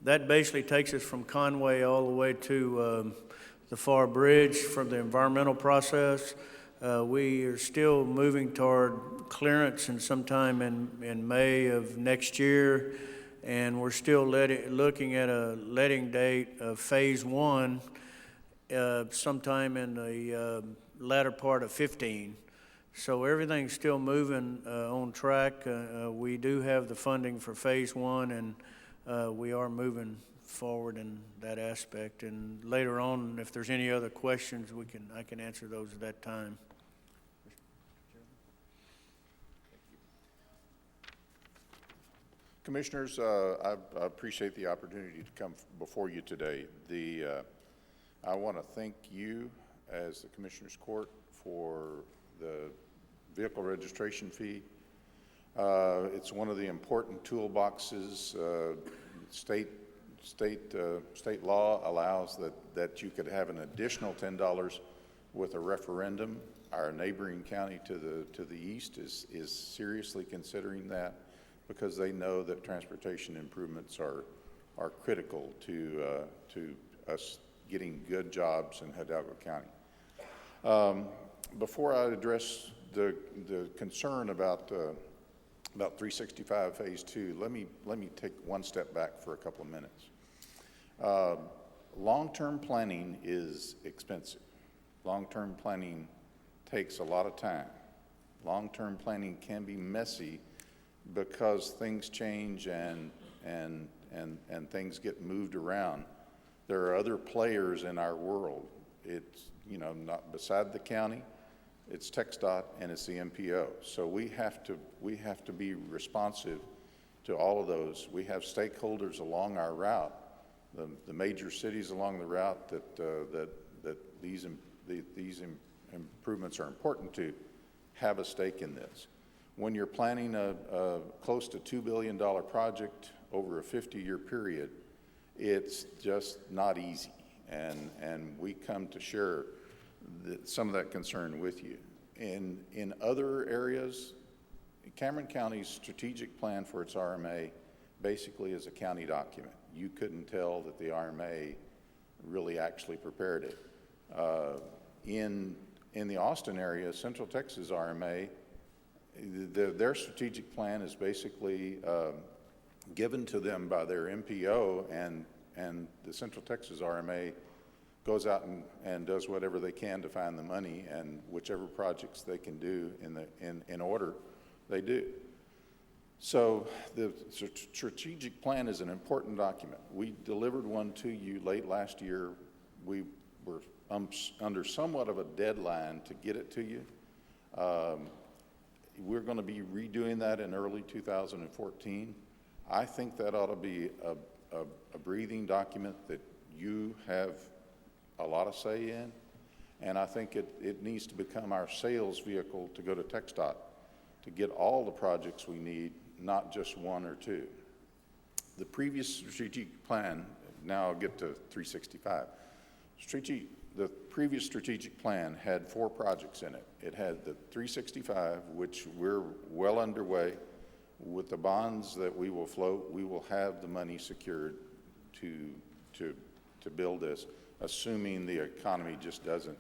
that basically takes us from Conway all the way to the Far Bridge for the environmental process. We are still moving toward clearance and sometime in May of next year, and we're still looking at a letting date of Phase 1 sometime in the latter part of 15. So everything's still moving on track. We do have the funding for Phase 1, and we are moving forward in that aspect. And later on, if there's any other questions, I can answer those at that time. Commissioners, I appreciate the opportunity to come before you today. I want to thank you as the Commissioners Court for the vehicle registration fee. It's one of the important toolboxes. State law allows that you could have an additional $10 with a referendum. Our neighboring county to the east is seriously considering that, because they know that transportation improvements are critical to us getting good jobs in Hidalgo County. Before I address the concern about 365 Phase 2, let me take one step back for a couple of minutes. Long-term planning is expensive. Long-term planning takes a lot of time. Long-term planning can be messy because things change and things get moved around. There are other players in our world. it's, you know, not beside the county, it's TxDOT and it's the MPO. So we have to be responsive to all of those. We have stakeholders along our route, the major cities along the route that these improvements are important to have a stake in this. When you're planning a close to $2 billion project over a 50-year period, it's just not easy. And we come to share some of that concern with you. In other areas, Cameron County's strategic plan for its RMA basically is a county document. You couldn't tell that the RMA really actually prepared it. In the Austin area, Central Texas RMA, their strategic plan is basically given to them by their MPO, and the Central Texas RMA goes out and does whatever they can to find the money, and whichever projects they can do in order, they do. So the strategic plan is an important document. We delivered one to you late last year. We were under somewhat of a deadline to get it to you. We're going to be redoing that in early 2014. I think that ought to be a breathing document that you have a lot of say in, and I think it needs to become our sales vehicle to go to TxDOT to get all the projects we need, not just one or two. The previous strategic plan, now I'll get to 365. The previous strategic plan had 4 projects in it. It had the 365, which we're well underway. With the bonds that we will float, we will have the money secured to build this, assuming the economy just doesn't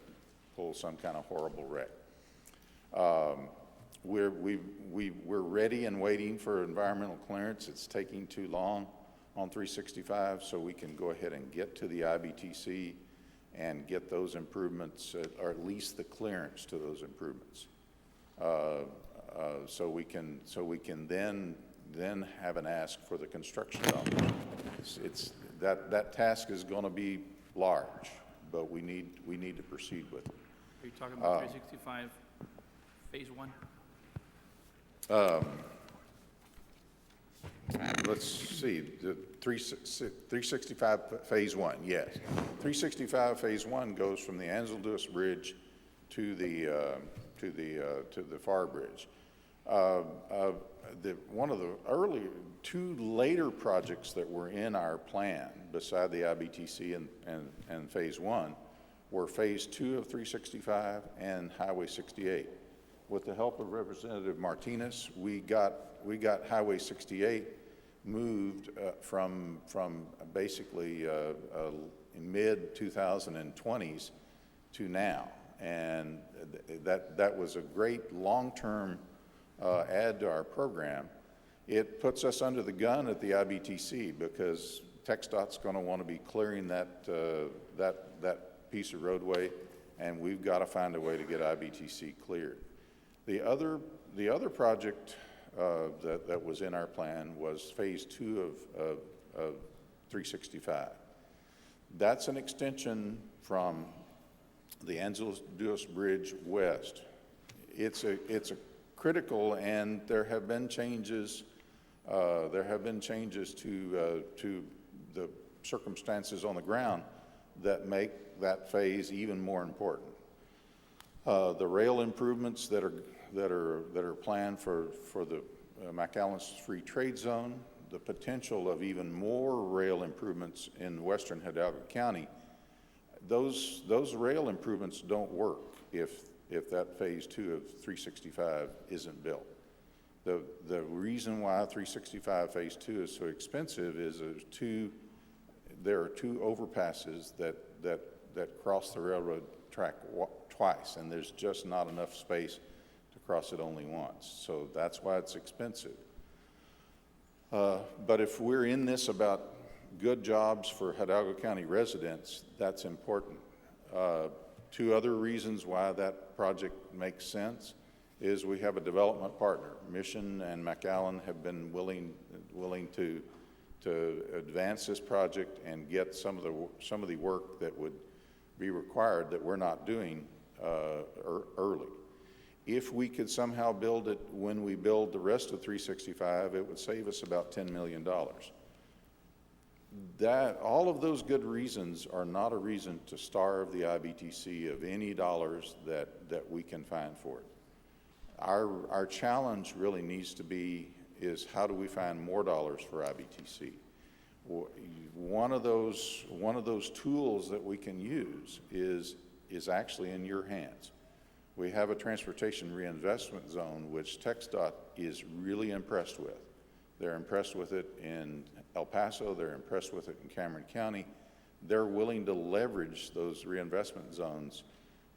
pull some kind of horrible wreck. We're ready and waiting for environmental clearance. It's taking too long on 365, so we can go ahead and get to the IBTC and get those improvements, or at least the clearance to those improvements. So we can then have an ask for the construction dollars. That task is going to be large, but we need to proceed with it. Are you talking about 365 phase 1? Let's see, the 365 phase 1, yes. 365 phase 1 goes from the Ansel Lewis Bridge to the Far Bridge. One of the two later projects that were in our plan beside the IBTC and phase 1 were phase 2 of 365 and Highway 68. With the help of Representative Martinez, we got Highway 68 moved from basically mid-2020s to now. And that was a great long-term add to our program. It puts us under the gun at the IBTC because TxDOT's going to want to be clearing that piece of roadway, and we've got to find a way to get IBTC cleared. The other project that was in our plan was phase 2 of 365. That's an extension from the Ansel Lewis Bridge west. It's a critical, and there have been changes. There have been changes to the circumstances on the ground that make that phase even more important. The rail improvements that are planned for the McAllen's Free Trade Zone, the potential of even more rail improvements in western Hidalgo County. Those rail improvements don't work if that phase 2 of 365 isn't built. The reason why 365 phase 2 is so expensive is there are two overpasses that cross the railroad track twice, and there's just not enough space to cross it only once. So that's why it's expensive. But if we're in this about good jobs for Hidalgo County residents, that's important. 2 other reasons why that project makes sense is we have a development partner. Mission and McAllen have been willing to advance this project and get some of the work that be required that we're not doing early. If we could somehow build it when we build the rest of 365, it would save us about $10 million. All of those good reasons are not a reason to starve the IBTC of any dollars that we can find for it. Our challenge really needs to be is how do we find more dollars for IBTC? One of those tools that we can use is actually in your hands. We have a transportation reinvestment zone, which TxDOT is really impressed with. They're impressed with it in El Paso. They're impressed with it in Cameron County. They're willing to leverage those reinvestment zones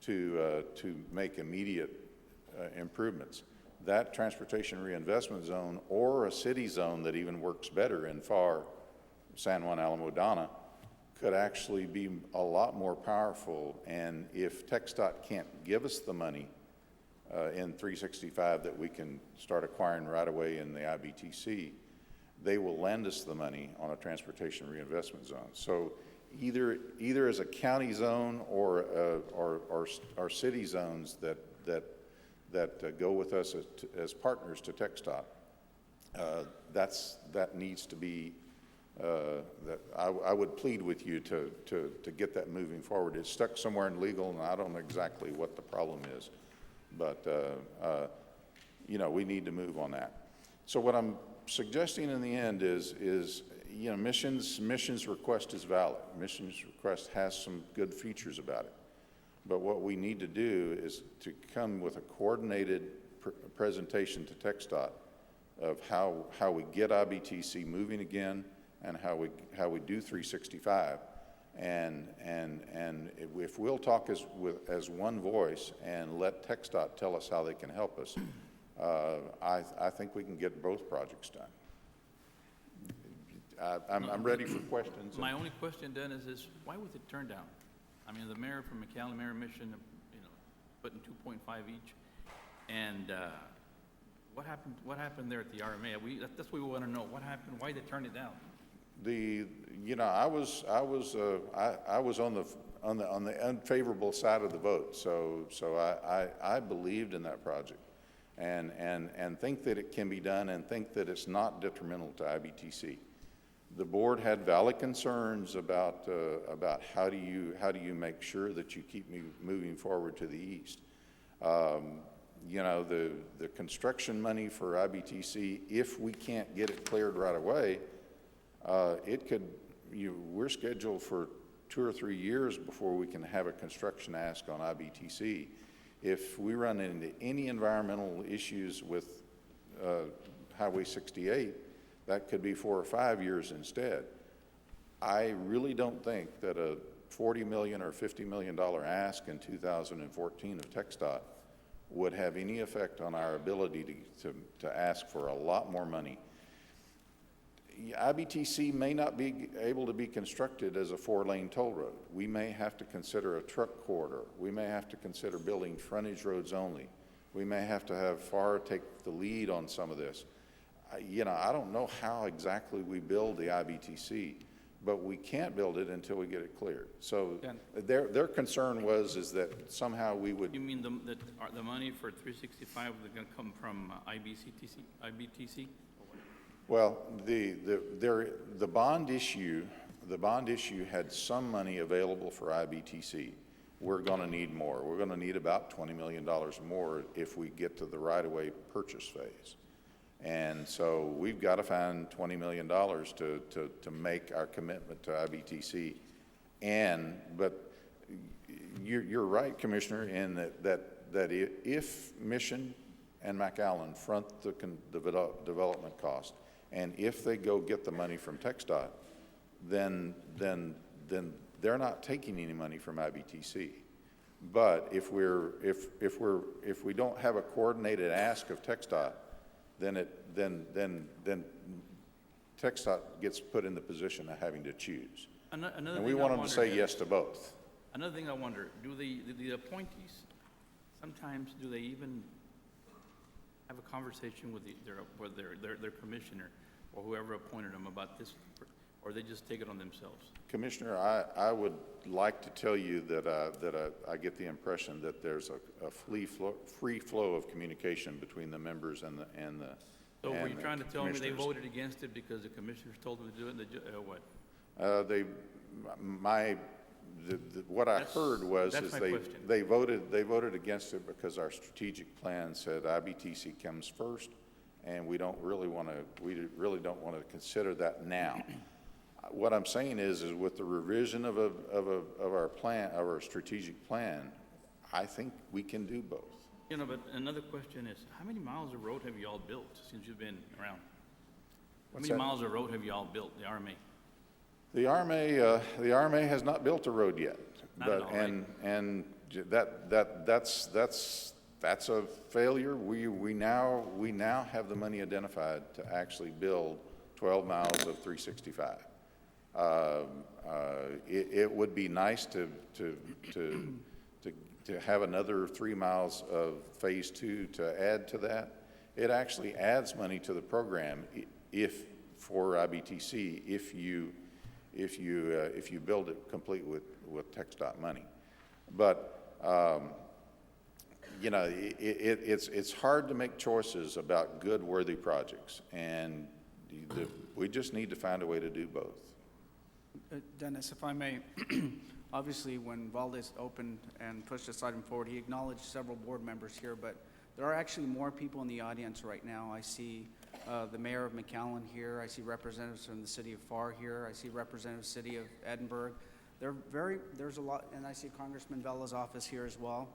to make immediate improvements. That transportation reinvestment zone, or a city zone that even works better in FAR, San Juan Alamodana, could actually be a lot more powerful. And if TxDOT can't give us the money in 365 that we can start acquiring right away in the IBTC, they will lend us the money on a transportation reinvestment zone. So either as a county zone or city zones that go with us as partners to TxDOT, that needs to be. That I would plead with you to get that moving forward. It's stuck somewhere in legal, and I don't know exactly what the problem is, but you know, we need to move on that. So what I'm suggesting in the end is you know, Mission's request is valid. Mission's request has some good features about it, but what we need to do is to come with a coordinated presentation to TxDOT of how we get IBTC moving again, and how we do 365, and if we'll talk as one voice and let TxDOT tell us how they can help us, I think we can get both projects done. I'm ready for questions. My only question then is why was it turned down? I mean, the mayor from McAllen, Mayor Mission, you know, putting 2.5 each, and what happened there at the RMA? That's what we want to know. What happened? Why they turned it down? You know, I was on the unfavorable side of the vote, so I believed in that project, and think that it can be done, and think that it's not detrimental to IBTC. The board had valid concerns about how do you make sure that you keep moving forward to the east. You know, the construction money for IBTC, if we can't get it cleared right away, we're scheduled for 2 or 3 years before we can have a construction ask on IBTC. If we run into any environmental issues with Highway 68, that could be 4 or 5 years instead. I really don't think that a $40 million or $50 million ask in 2014 of TxDOT would have any effect on our ability to ask for a lot more money. IBTC may not be able to be constructed as a 4-lane toll road. We may have to consider a truck corridor. We may have to consider building frontage roads only. We may have to have FAR take the lead on some of this. You know, I don't know how exactly we build the IBTC, but we can't build it until we get it cleared. So their concern is that somehow we would. You mean the money for 365 is going to come from IBTC? Well, the bond issue had some money available for IBTC. We're going to need more. We're going to need about $20 million more if we get to the right-of-way purchase phase. And so we've got to find $20 million to make our commitment to IBTC. But you're right, Commissioner, in that if Mission and McAllen front the development cost, and if they go get the money from TxDOT, then they're not taking any money from IBTC. But if we don't have a coordinated ask of TxDOT, then TxDOT gets put in the position of having to choose. And we want them to say yes to both. Another thing I wonder, do the appointees, sometimes do they even have a conversation with their commissioner or whoever appointed them about this or they just take it on themselves? Commissioner, I would like to tell you that I get the impression that there's a free flow of communication between the members and the So were you the trying to tell me they commissioners. voted against it because the commissioners told them to do it, and what? What I heard was that's is my they question. voted against it because our strategic plan said IBTC comes first, and we really don't want to consider that now. What I'm saying is with the revision of our strategic plan, I think we can do both. You know, but another question is, how many miles of road have you all built since you've been around? What's How many that? miles of road have you all built, the RMA? The RMA has not built a road yet, Not at all, right? and that's a failure. We now have the money identified to actually build 12 miles of 365. It would be nice to have another 3 miles of phase 2 to add to that. It actually adds money to the program for IBTC if you build it complete with TxDOT money. But you know, it's hard to make choices about good, worthy projects, and we just need to find a way to do both. Dennis, if I may, obviously when Valdez opened and pushed this item forward, he acknowledged several board members here, but there are actually more people in the audience right now. I see the mayor of McAllen here. I see representatives from the city of FAR here. I see representatives of the city of Edinburgh. There's a lot, and I see Congressman Vella's office here as well.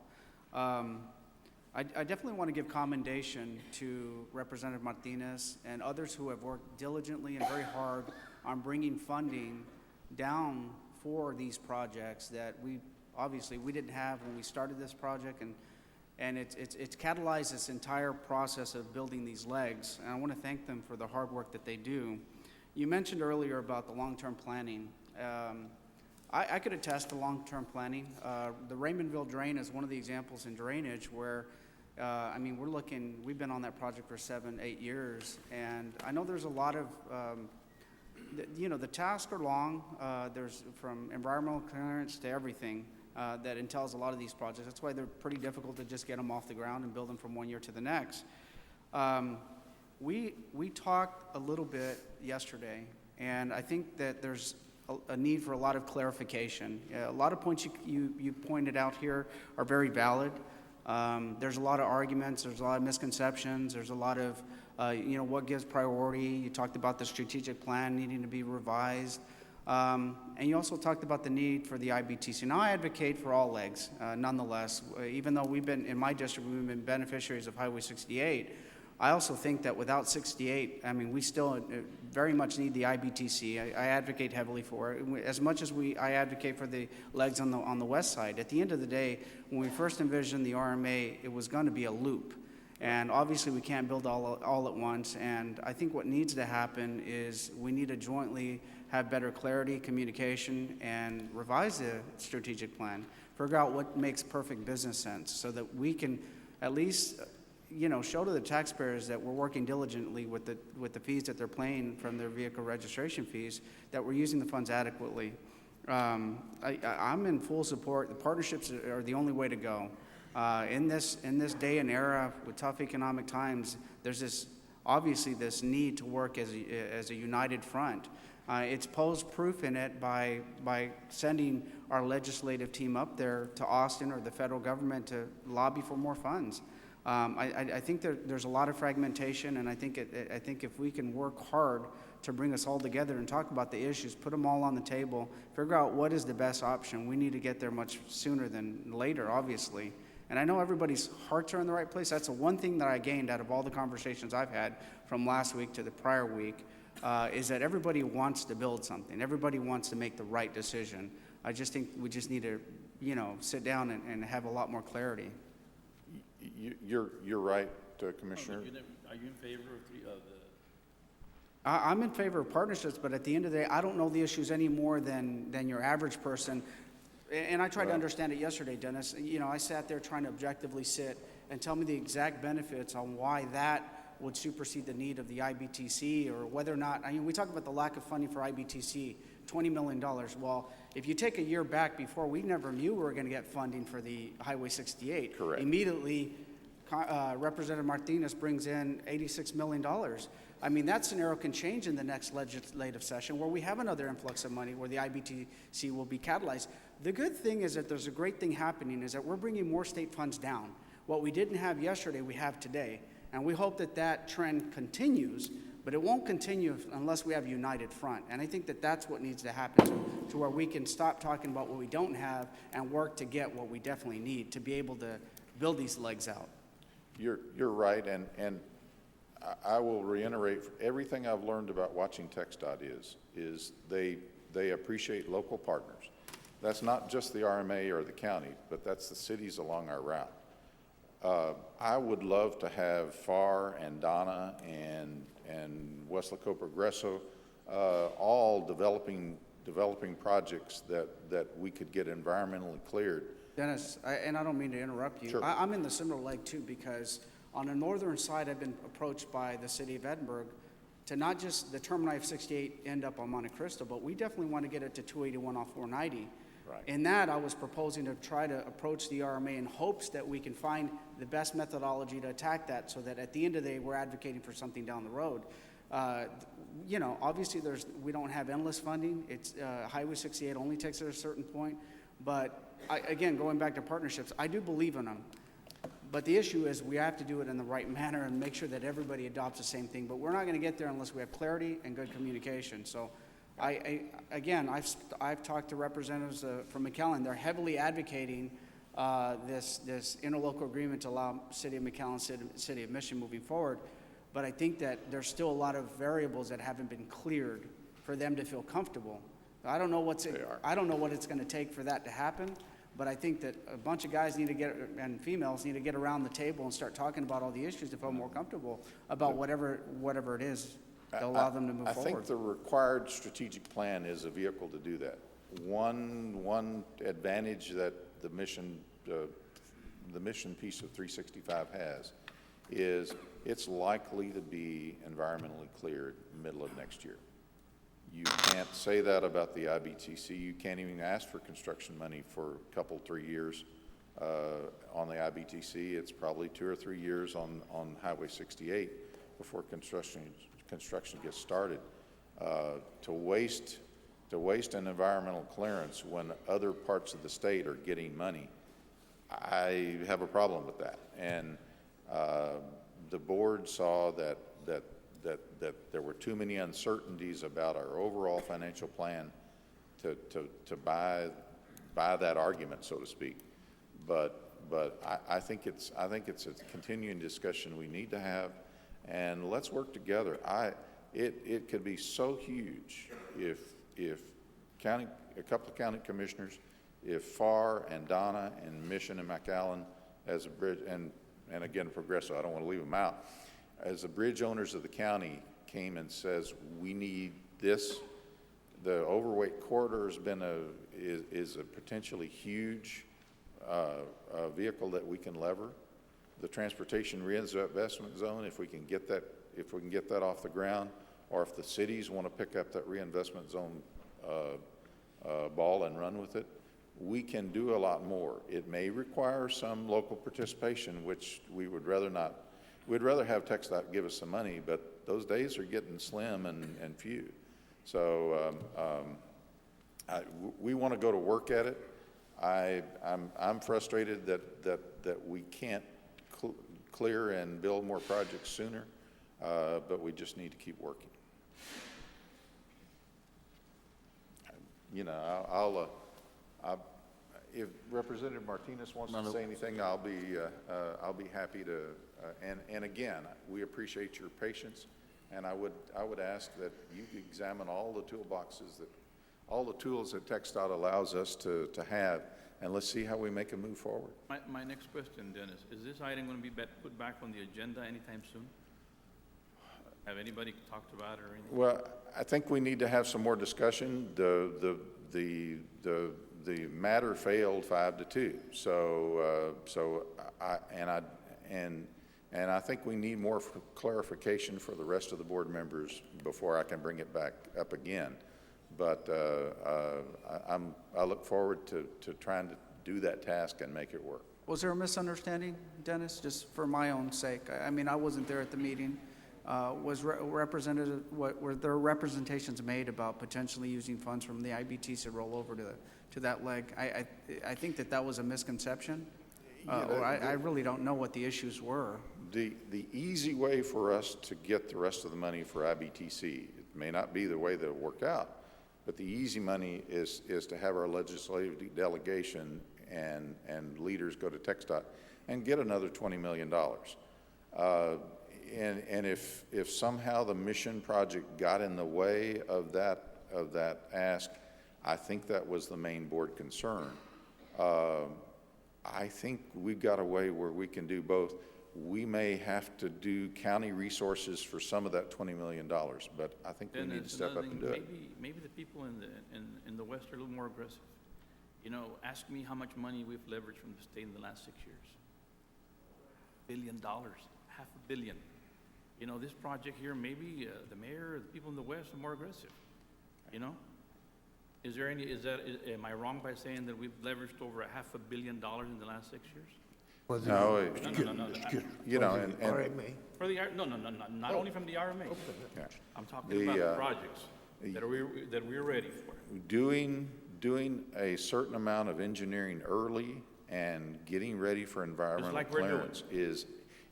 I definitely want to give commendation to Representative Martinez and others who have worked diligently and very hard on bringing funding down for these projects that we didn't have when we started this project, and it's catalyzed this entire process of building these legs, and I want to thank them for the hard work that they do. You mentioned earlier about the long-term planning. I could attest to long-term planning. The Raymondville drain is one of the examples in drainage where, we've been on that project for 7-8 years, and I know there's a lot of, the tasks are long. There's from environmental clearance to everything that entails a lot of these projects. That's why they're pretty difficult to just get them off the ground and build them from one year to the next. We talked a little bit yesterday, and I think that there's a need for a lot of clarification. A lot of points you pointed out here are very valid. There's a lot of arguments, there's a lot of misconceptions, there's a lot of, what gives priority. You talked about the strategic plan needing to be revised. And you also talked about the need for the IBTC. Now, I advocate for all legs, nonetheless. Even though in my district, we've been beneficiaries of Highway 68, I also think that without 68, we still very much need the IBTC. I advocate heavily for it. As much as I advocate for the legs on the west side, at the end of the day, when we first envisioned the RMA, it was going to be a loop. And obviously, we can't build all at once. And I think what needs to happen is we need to jointly have better clarity, communication, and revise the strategic plan. Figure out what makes perfect business sense so that we can at least show to the taxpayers that we're working diligently with the fees that they're paying from their vehicle registration fees, that we're using the funds adequately. I'm in full support. The partnerships are the only way to go. In this day and era with tough economic times, there's obviously this need to work as a united front. It's posed proof in it by sending our legislative team up there to Austin or the federal government to lobby for more funds. I think there's a lot of fragmentation, and I think if we can work hard to bring us all together and talk about the issues, put them all on the table, figure out what is the best option. We need to get there much sooner than later, obviously. And I know everybody's hearts are in the right place. That's the one thing that I gained out of all the conversations I've had from last week to the prior week, is that everybody wants to build something. Everybody wants to make the right decision. I just think we just need to, sit down and have a lot more clarity. You're right, Commissioner. Are you in favor of the? I'm in favor of partnerships, but at the end of the day, I don't know the issues any more than your average person. And I tried to understand it yesterday, Dennis. I sat there trying to objectively sit and tell me the exact benefits on why that would supersede the need of the IBTC, or whether or not, I mean, we talk about the lack of funding for IBTC, $20 million. Well, if you take a year back before, we never knew we were going to get funding for the Highway 68. Correct. Immediately, Representative Martinez brings in $86 million. I mean, that scenario can change in the next legislative session where we have another influx of money where the IBTC will be catalyzed. The good thing is that there's a great thing happening is that we're bringing more state funds down. What we didn't have yesterday, we have today. And we hope that that trend continues, but it won't continue unless we have a united front. And I think that that's what needs to happen to where we can stop talking about what we don't have and work to get what we definitely need to be able to build these legs out. You're right, and I will reiterate, everything I've learned about watching TxDOT is they appreciate local partners. That's not just the RMA or the county, but that's the cities along our route. I would love to have FAR and Donna and Weslaco Progreso all developing projects that we could get environmentally cleared. Dennis, and I don't mean to interrupt you. Sure. I'm in the similar leg too, because on the northern side, I've been approached by the city of Edinburgh to not just the Termini of 68 end up on Monte Cristo, but we definitely want to get it to 281 off 490. Right. In that, I was proposing to try to approach the RMA in hopes that we can find the best methodology to attack that so that at the end of the day, we're advocating for something down the road. You know, obviously we don't have endless funding. It's Highway 68 only takes it at a certain point. But again, going back to partnerships, I do believe in them. But the issue is we have to do it in the right manner and make sure that everybody adopts the same thing. But we're not going to get there unless we have clarity and good communication. So again, I've talked to representatives from McAllen. They're heavily advocating this interlocal agreement to allow City of McAllen, City of Mission moving forward. But I think that there's still a lot of variables that haven't been cleared for them to feel comfortable. I don't know what it's going to take for that to happen, but I think that a bunch of guys and females need to get around the table and start talking about all the issues to feel more comfortable about whatever it is to allow them to move forward. I think the required strategic plan is a vehicle to do that. One advantage that the mission piece of 365 has is it's likely to be environmentally cleared middle of next year. You can't say that about the IBTC. You can't even ask for construction money for a couple, 3 years on the IBTC. It's probably 2 or 3 years on Highway 68 before construction gets started. To waste an environmental clearance when other parts of the state are getting money, I have a problem with that. And the board saw that there were too many uncertainties about our overall financial plan to buy that argument, so to speak. But I think it's a continuing discussion we need to have, and let's work together. It could be so huge if a couple of county commissioners, if FAR and Donna and Mission and McAllen as a bridge, and again Progresso, I don't want to leave them out, as the bridge owners of the county came and says, we need this. The overweight corridor is a potentially huge vehicle that we can lever. The transportation reinvestment zone, if we can get that off the ground, or if the cities want to pick up that reinvestment zone ball and run with it, we can do a lot more. It may require some local participation, which we would rather not. We'd rather have TxDOT give us some money, but those days are getting slim and few. So we want to go to work at it. I'm frustrated that we can't clear and build more projects sooner, but we just need to keep working. You know, if Representative Martinez wants to say anything, I'll be happy to. And again, we appreciate your patience, and I would ask that you examine all the toolboxes all the tools that TxDOT allows us to have, and let's see how we make a move forward. My next question, Dennis, is this item going to be put back on the agenda anytime soon? Have anybody talked about it or anything? Well, I think we need to have some more discussion. The matter failed 5-2. So And I think we need more clarification for the rest of the board members before I can bring it back up again. But I look forward to trying to do that task and make it work. Was there a misunderstanding, Dennis, just for my own sake? I mean, I wasn't there at the meeting. Were there representations made about potentially using funds from the IBTs to roll over to that leg? I think that was a misconception. I really don't know what the issues were. The easy way for us to get the rest of the money for IBTC, it may not be the way that it worked out, but the easy money is to have our legislative delegation and leaders go to TxDOT and get another $20 million. And if somehow the mission project got in the way of that ask, I think that was the main board concern. I think we've got a way where we can do both. We may have to do county resources for some of that $20 million, but I think we need to step up and do it. Maybe the people in the West are a little more aggressive. You know, ask me how much money we've leveraged from the state in the last 6 years. $1 billion, $500 million. You know, this project here, maybe the mayor or the people in the West are more aggressive. You know? Am I wrong by saying that we've leveraged over $500 million in the last 6 years? Well, No. You know, and RMA. For the, no, not only from the RMA. Yeah. I'm talking about the projects that we're ready for. Doing a certain amount of engineering early and getting ready for environmental like we're doing. clearance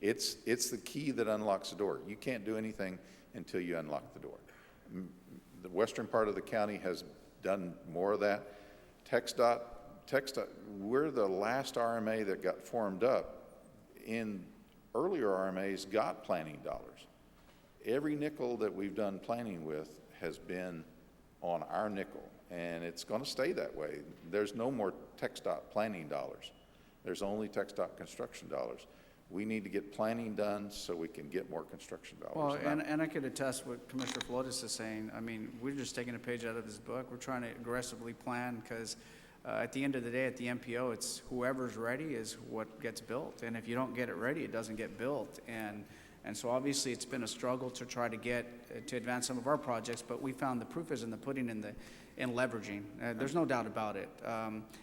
it's the key that unlocks the door. You can't do anything until you unlock the door. The western part of the county has done more of that. TxDOT, we're the last RMA that got formed up. In earlier RMAs got planning dollars. Every nickel that we've done planning with has been on our nickel, and it's going to stay that way. There's no more TxDOT planning dollars. There's only TxDOT construction dollars. We need to get planning done so we can get more construction dollars. Well, and I could attest what Commissioner Flores is saying. I mean, we're just taking a page out of his book. We're trying to aggressively plan because at the end of the day, at the MPO, it's whoever's ready is what gets built. And if you don't get it ready, it doesn't get built. And so obviously it's been a struggle to try to advance some of our projects, but we found the proof is in the pudding in leveraging. There's no doubt about it.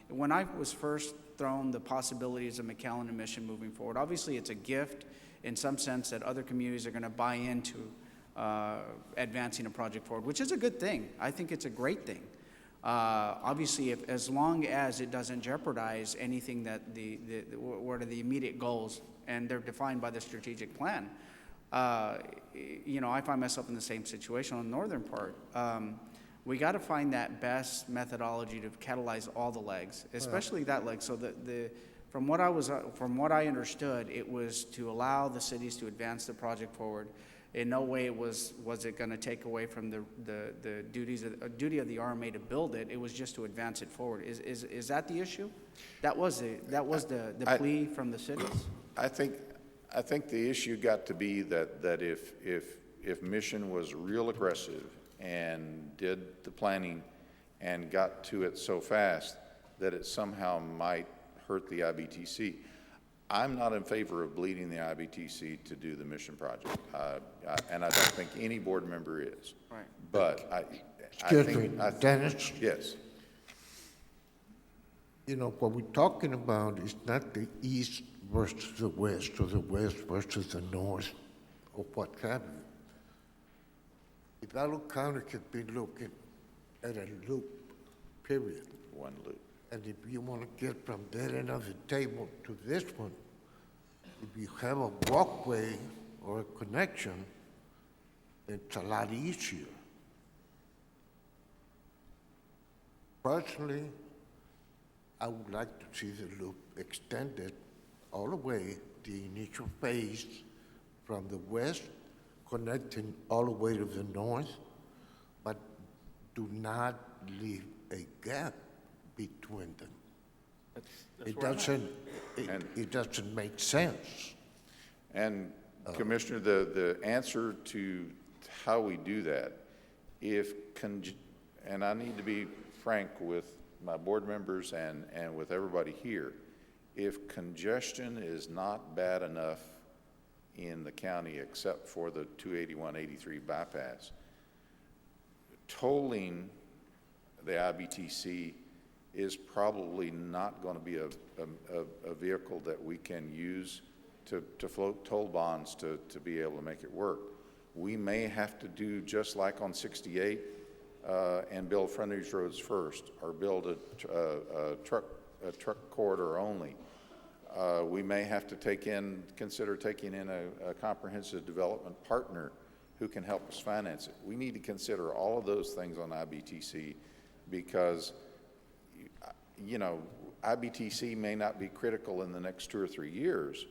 When I was first thrown the possibilities of McAllen and Mission moving forward, obviously it's a gift in some sense that other communities are going to buy into advancing a project forward, which is a good thing. I think it's a great thing. Obviously, as long as it doesn't jeopardize anything that what are the immediate goals, and they're defined by the strategic plan. You know, I find myself in the same situation on the northern part. We got to find that best methodology to catalyze all the legs, especially that leg. So from what I understood, it was to allow the cities to advance the project forward. In no way was it going to take away from the duty of the RMA to build it. It was just to advance it forward. Is that the issue? That was the plea from the cities. I think the issue got to be that if Mission was real aggressive and did the planning and got to it so fast that it somehow might hurt the IBTC. I'm not in favor of bleeding the IBTC to do the Mission project, and I don't think any board member is. Right. But Excuse me, Dennis? Yes. You know, what we're talking about is not the east versus the west or the west versus the north or what have you. Hidalgo County could be looking at a loop, period. One loop. And if you want to get from that end of the table to this one, if you have a walkway or a connection, it's a lot easier. Personally, I would like to see the loop extended all the way, the initial phase from the west, connecting all the way to the north, but do not leave a gap between them. It doesn't make sense. And Commissioner, the answer to how we do that, and I need to be frank with my board members and with everybody here, if congestion is not bad enough in the county except for the 281-83 bypass. Tolling the IBTC is probably not going to be a vehicle that we can use to float toll bonds to be able to make it work. We may have to do just like on 68 and build frontage roads first, or build a truck corridor only. We may have to consider taking in a comprehensive development partner who can help us finance it. We need to consider all of those things on IBTC because, you know, IBTC may not be critical in the next 2 or 3 years,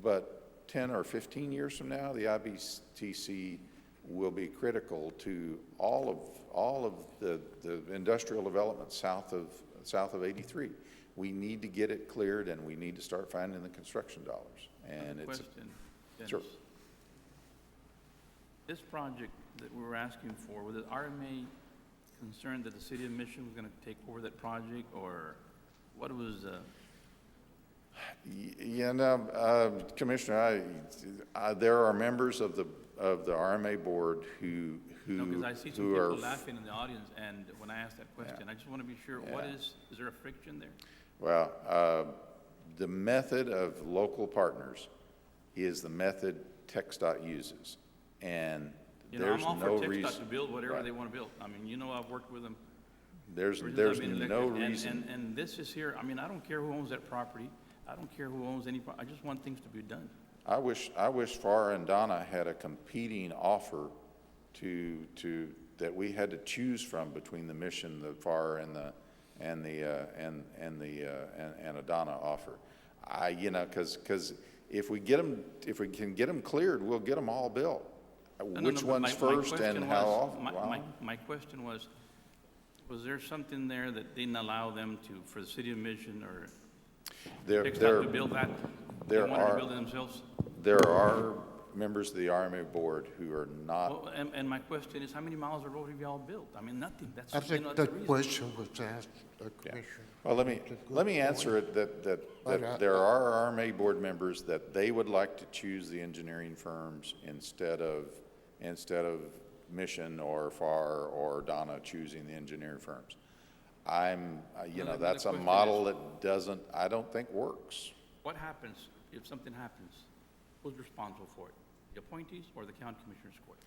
but 10 or 15 years from now, the IBTC will be critical to all of the industrial development south of 83. We need to get it cleared, and we need to start finding the construction dollars. And it's Question, Dennis. sure. This project that we were asking for, was the RMA concerned that the city of Mission was going to take over that project, or what was? Yeah, no, Commissioner, there are members of the RMA board who No, because I see some who people are laughing in the audience, and when I asked that question, I just want to be sure, what is there a friction there? Well, the method of local partners is the method TxDOT uses, and You know, there's I'm all no for reason. TxDOT to build whatever Right. they want to build. I mean, you know, I've worked with them. There's ever since there's I've been no elected. reason. And this is here, I mean, I don't care who owns that property. I don't care who owns I just want things to be done. I wish FAR and Donna had a competing offer that we had to choose from between the Mission, the FAR, and a Donna offer. You know, because if we can get them cleared, we'll get them all built. Which but one's first and how often? Wow. My question was there something there that didn't allow them to, for the city of Mission or TxDOT to build that? They wanted to build it themselves? There are members of the RMA board who are not. Well, and my question is, how many miles of road have y'all built? I mean, nothing. That's I you know, think that's the that reason. question was asked, Commissioner. Well, let me answer it that there are RMA board members that they would like to choose the engineering firms instead of Mission or FAR or Donna choosing the engineering firms. You know, that's a model that I don't think works. What happens if something happens? Who's responsible for it? The appointees or the county commissioners court?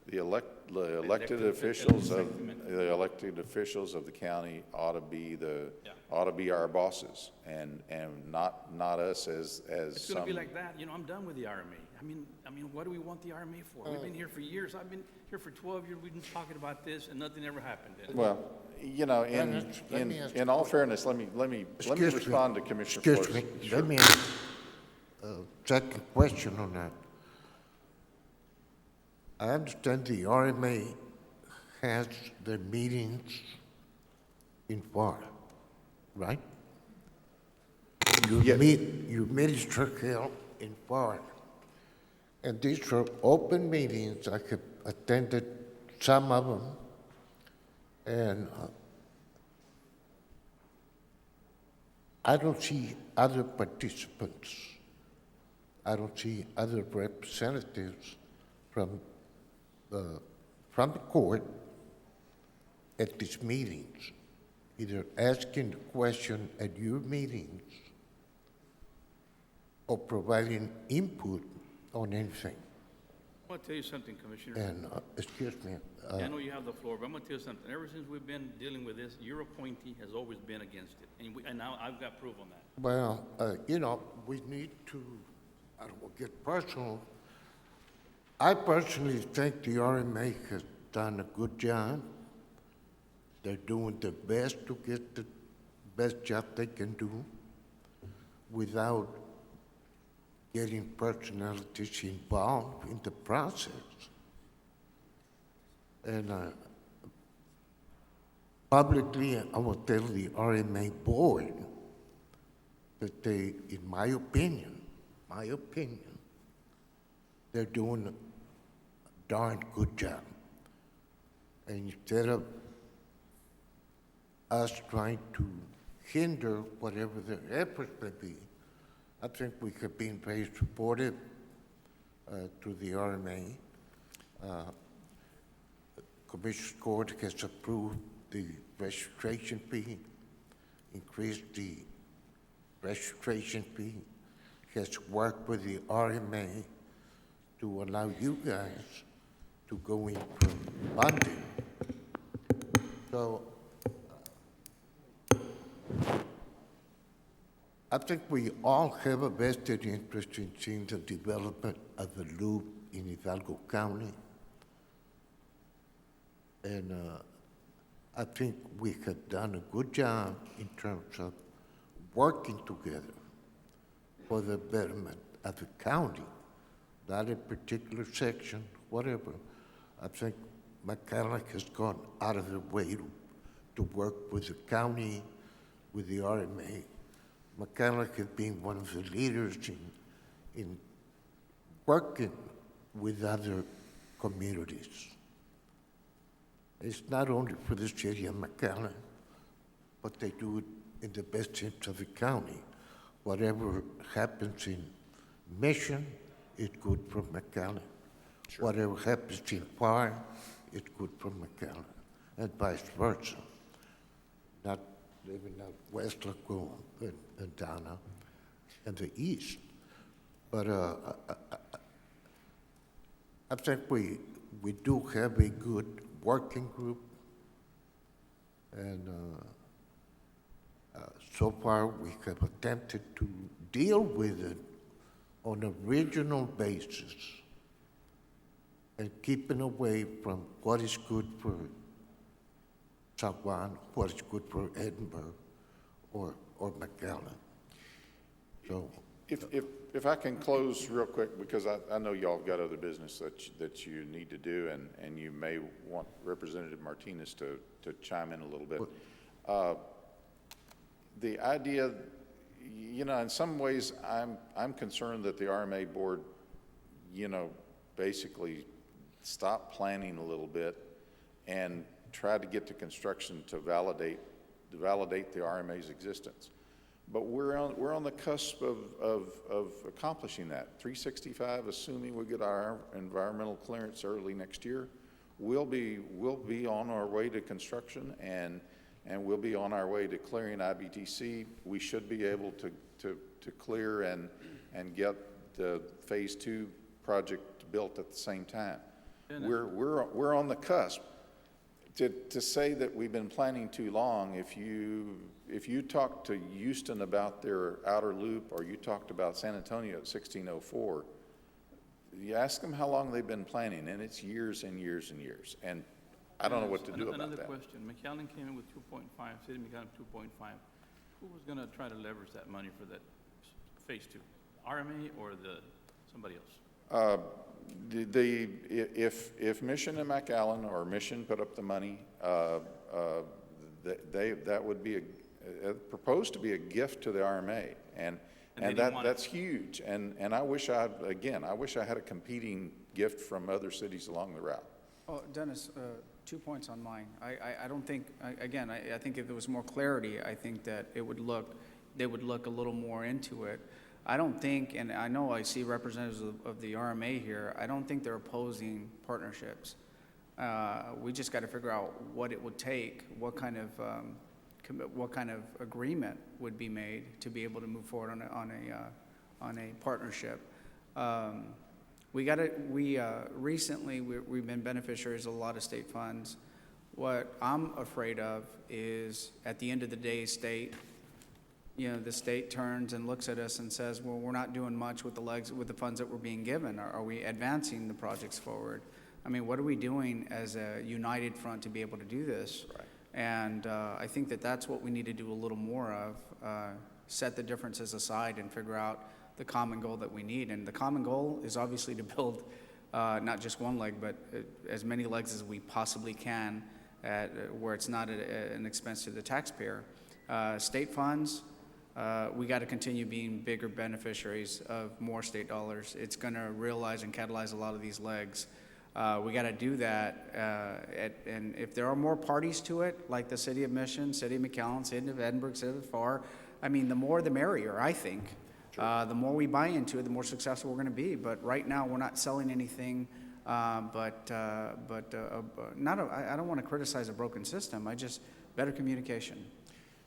The elected officials of the county ought to be our bosses, and not us as It's some. going to be like that. You know, I'm done with the RMA. I mean, what do we want the RMA for? We've been here for years. I've been here for 12 years. We've been talking about this, and nothing ever happened. Well, you know, in all fairness, let me respond to Commissioner Flores. Excuse me, Sure. let me ask a second question on that. I understand the RMA has their meetings in FAR, right? You meet in Struck Hill in FAR. And these are open meetings. I have attended some of them. And I don't see other participants. I don't see other representatives from the court at these meetings, either asking the question at your meetings or providing input on anything. I want to tell you something, Commissioner. And, excuse me. I know you have the floor, but I'm going to tell you something. Ever since we've been dealing with this, your appointee has always been against it. And now I've got proof on that. Well, you know, we need to, I don't want to get personal. I personally think the RMA has done a good job. They're doing their best to get the best job they can do without getting personalities involved in the process. And publicly, I will tell the RMA board that they, in my opinion, they're doing a darn good job. And instead of us trying to hinder whatever their efforts may be, I think we could be very supportive to the RMA. Commissioner Court has approved the registration fee, increased the registration fee, has worked with the RMA to allow you guys to go in for bonding. So I think we all have a vested interest in seeing the development of the loop in Hidalgo County. And I think we have done a good job in terms of working together for the betterment of the county, not a particular section, whatever. I think McAllen has gone out of their way to work with the county, with the RMA. McAllen has been one of the leaders in working with other communities. It's not only for the city of McAllen, but they do it in the best interest of the county. Whatever happens in Mission is good for McAllen. Sure. Whatever happens in Parr is good for McAllen, and vice versa. Not living out West Lagoon and Donna and the east. But I think we do have a good working group, and so far we have attempted to deal with it on a regional basis and keeping away from what is good for San Juan, what is good for Edinburgh or McAllen. So, If I can close real quick, because I know y'all have got other business that you need to do, and you may want Representative Martinez to chime in a little bit. The idea, you know, in some ways, I'm concerned that the RMA board, you know, basically stopped planning a little bit and tried to get to construction to validate the RMA's existence. But we're on the cusp of accomplishing that. 365, assuming we get our environmental clearance early next year, we'll be on our way to construction, and we'll be on our way to clearing IBTC. We should be able to clear and get the phase 2 project built at the same time. We're on the cusp. To say that we've been planning too long, if you talk to Houston about their outer loop, or you talked about San Antonio at 1604, you ask them how long they've been planning, and it's years and years and years. And I don't know what to do about that. Another question. McAllen came in with 2.5, City of McAllen 2.5. Who was going to try to leverage that money for that phase 2? RMA or somebody else? If Mission and McAllen, or Mission put up the money, that would be proposed to be a gift to the RMA, and that's huge. And I wish I had a competing gift from other cities along the route. Oh, Dennis, 2 points on mine. I don't think, again, I think if there was more clarity, I think that they would look a little more into it. I don't think, and I know I see representatives of the RMA here, I don't think they're opposing partnerships. We just got to figure out what it would take, what kind of agreement would be made to be able to move forward on a partnership. Recently we've been beneficiaries of a lot of state funds. What I'm afraid of is, at the end of the day, the state turns and looks at us and says, well, we're not doing much with the funds that we're being given. Are we advancing the projects forward? I mean, what are we doing as a united front to be able to do this? Right. And I think that's what we need to do a little more of, set the differences aside and figure out the common goal that we need. And the common goal is obviously to build not just one leg, but as many legs as we possibly can, where it's not an expense to the taxpayer. State funds, we got to continue being bigger beneficiaries of more state dollars. It's going to realize and catalyze a lot of these legs. We got to do that, and if there are more parties to it, like the City of Mission, City of McAllen, City of Edinburgh, City of FAR, I mean, the more the merrier, I think. the more we buy into it, the more successful we're going to be. But right now, we're not selling anything. I don't want to criticize a broken system. Better communication,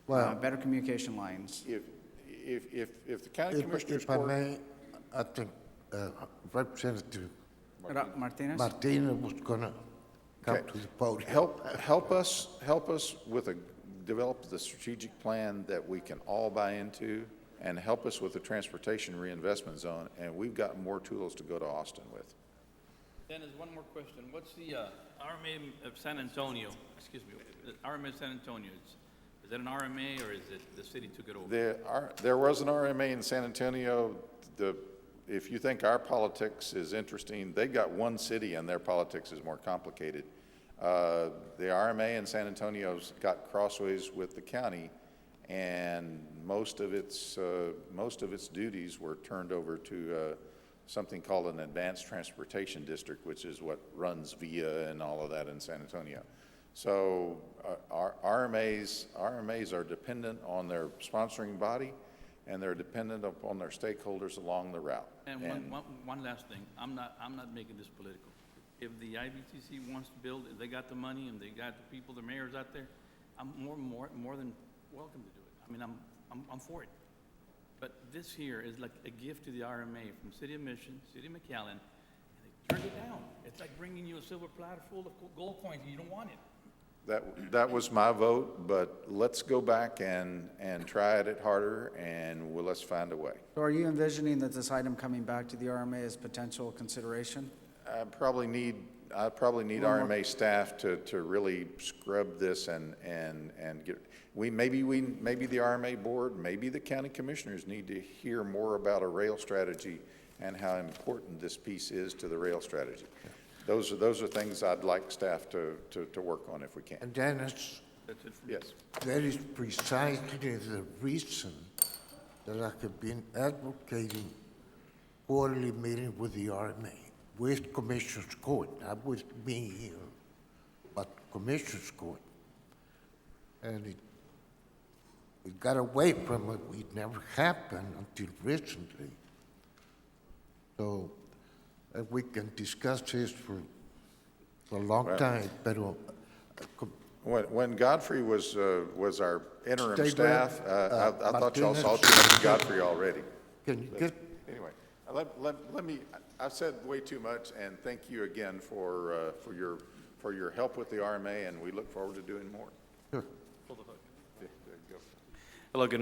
better communication lines. If the county commissioners If I court. may, I think Representative Martinez? Martinez was gonna come to the podium. Help us develop the strategic plan that we can all buy into, and help us with the transportation reinvestment zone, and we've got more tools to go to Austin with. Dennis, one more question. What's the RMA of San Antonio, excuse me, the RMA of San Antonio, is that an RMA or is it the city took it over? There was an RMA in San Antonio. If you think our politics is interesting, they got one city and their politics is more complicated. The RMA in San Antonio's got crossways with the county, and most of its duties were turned over to something called an advanced transportation district, which is what runs VIA and all of that in San Antonio. So our RMAs are dependent on their sponsoring body, and they're dependent upon their stakeholders along the route. And one last thing, I'm not making this political. If the IBTC wants to build, if they got the money and they got the people, the mayors out there, I'm more than welcome to do it. I mean, I'm for it. But this here is like a gift to the RMA from City of Mission, City of McAllen, and they turned it down. It's like bringing you a silver platter full of gold coins and you don't want it. That was my vote, but let's go back and try it harder, and let's find a way. So are you envisioning that this item coming back to the RMA is potential consideration? I probably need RMA staff to really scrub this and get, maybe the RMA board, maybe the county commissioners need to hear more about a rail strategy and how important this piece is to the rail strategy. Those are things I'd like staff to work on if we can. And Dennis, yes, that is precisely the reason that I have been advocating quarterly meeting with the RMA, with Commissioners Court, not with me here, but Commissioners Court. And it got away from it. It never happened until recently. So we can discuss this for a long time, but when Godfrey was our interim Stay staff, I thought y'all saw too much of Godfrey already. Can you get? Anyway, let me. I've said way too much, and thank you again for your help with the RMA, and we look forward to doing more. Sure. Hello, good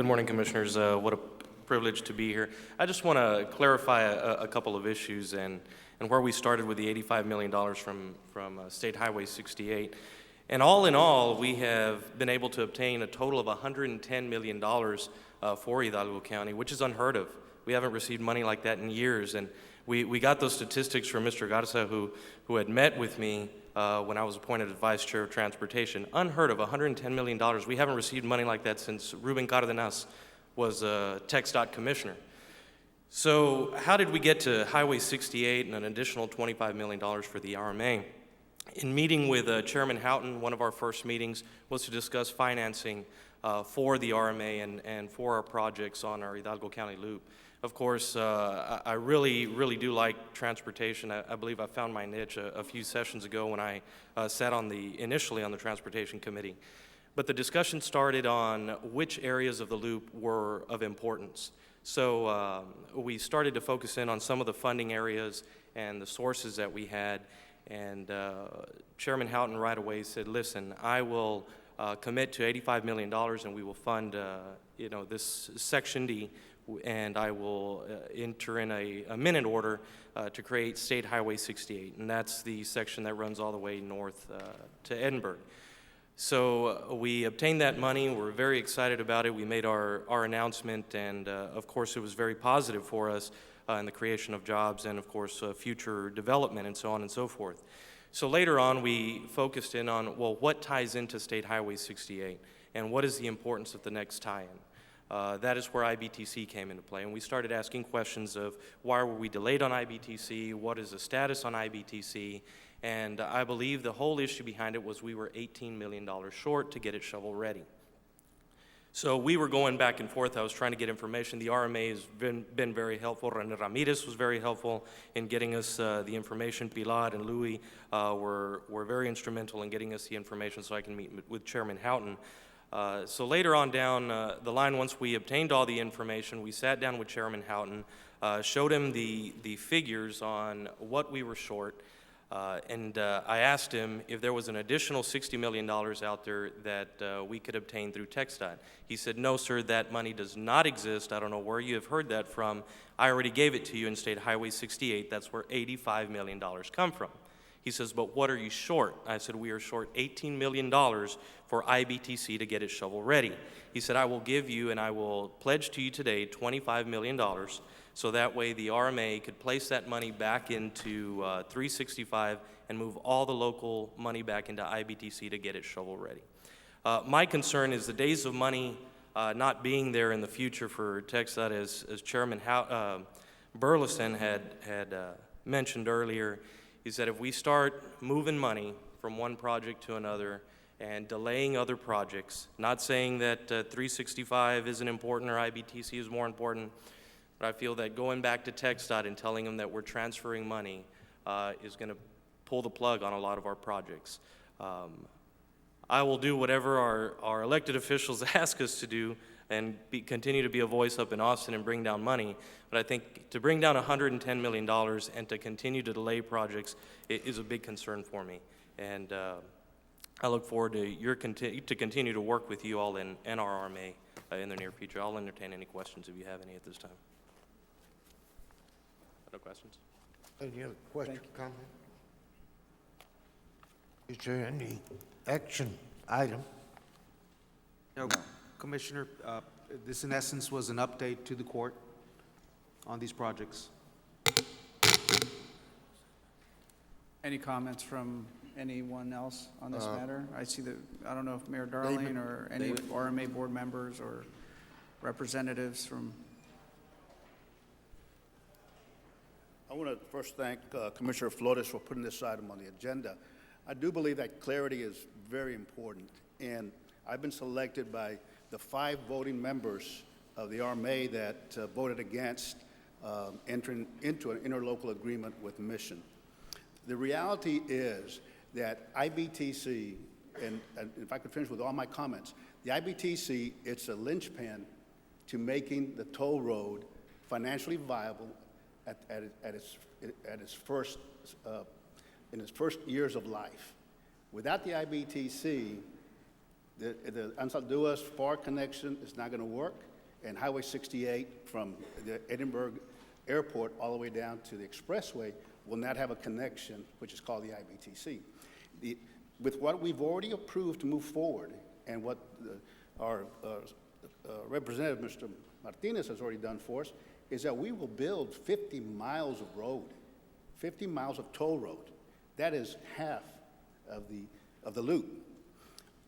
morning, Commissioners. What a privilege to be here. I just want to clarify a couple of issues and where we started with the $85 million from State Highway 68. And all in all, we have been able to obtain a total of $110 million for Hidalgo County, which is unheard of. We haven't received money like that in years. And we got those statistics from Mr. Garza, who had met with me when I was appointed as Vice Chair of Transportation. Unheard of, $110 million. We haven't received money like that since Ruben Cardenas was TxDOT Commissioner. So how did we get to Highway 68 and an additional $25 million for the RMA? In meeting with Chairman Houghton, one of our first meetings was to discuss financing for the RMA and for our projects on our Hidalgo County Loop. Of course, I really do like transportation. I believe I found my niche a few sessions ago when I sat initially on the Transportation Committee. But the discussion started on which areas of the loop were of importance. So we started to focus in on some of the funding areas and the sources that we had. And Chairman Houghton right away said, listen, I will commit to $85 million and we will fund this Section D, and I will enter in a minute order to create State Highway 68. And that's the section that runs all the way north to Edinburgh. So we obtained that money. We're very excited about it. We made our announcement, and of course it was very positive for us in the creation of jobs and of course future development and so on and so forth. So later on we focused in on, well, what ties into State Highway 68 and what is the importance of the next tie-in? That is where IBTC came into play, and we started asking questions of why were we delayed on IBTC, what is the status on IBTC, and I believe the whole issue behind it was we were $18 million short to get it shovel ready. So we were going back and forth. I was trying to get information. The RMA has been very helpful. René Ramirez was very helpful in getting us the information. Pilar and Louis were very instrumental in getting us the information so I can meet with Chairman Houghton. So later on down the line, once we obtained all the information, we sat down with Chairman Houghton, showed him the figures on what we were short, and I asked him if there was an additional $60 million out there that we could obtain through TxDOT. He said, no, sir, that money does not exist. I don't know where you have heard that from. I already gave it to you in State Highway 68. That's where $85 million come from. He says, but what are you short? I said, we are short $18 million for IBTC to get it shovel ready. He said, I will give you and I will pledge to you today $25 million so that way the RMA could place that money back into 365 and move all the local money back into IBTC to get it shovel ready. My concern is the days of money not being there in the future for TxDOT, as Chairman Burleson had mentioned earlier. He said if we start moving money from one project to another and delaying other projects, not saying that 365 isn't important or IBTC is more important, but I feel that going back to TxDOT and telling them that we're transferring money is going to pull the plug on a lot of our projects. I will do whatever our elected officials ask us to do and continue to be a voice up in Austin and bring down money. But I think to bring down $110 million and to continue to delay projects is a big concern for me. And I look forward to continue to work with you all and our RMA in the near future. I'll entertain any questions if you have any at this time. No questions? Any other question, comment? Is there any action item? No, Commissioner, this in essence was an update to the court on these projects. Any comments from anyone else on this matter? I see that, I don't know if Mayor Darling or any RMA board members or representatives from. I want to first thank Commissioner Flores for putting this item on the agenda. I do believe that clarity is very important, and I've been selected by the 5 voting members of the RMA that voted against entering into an interlocal agreement with Mission. The reality is that IBTC, and if I could finish with all my comments, the IBTC, it's a linchpin to making the toll road financially viable at its first in its first years of life. Without the IBTC, the Ansalduas FAR connection is not going to work, and Highway 68 from the Edinburgh Airport all the way down to the expressway will not have a connection, which is called the IBTC. With what we've already approved to move forward, and what our Representative, Mr. Martinez, has already done for us, is that we will build 50 miles of road, 50 miles of toll road. That is half of the loop.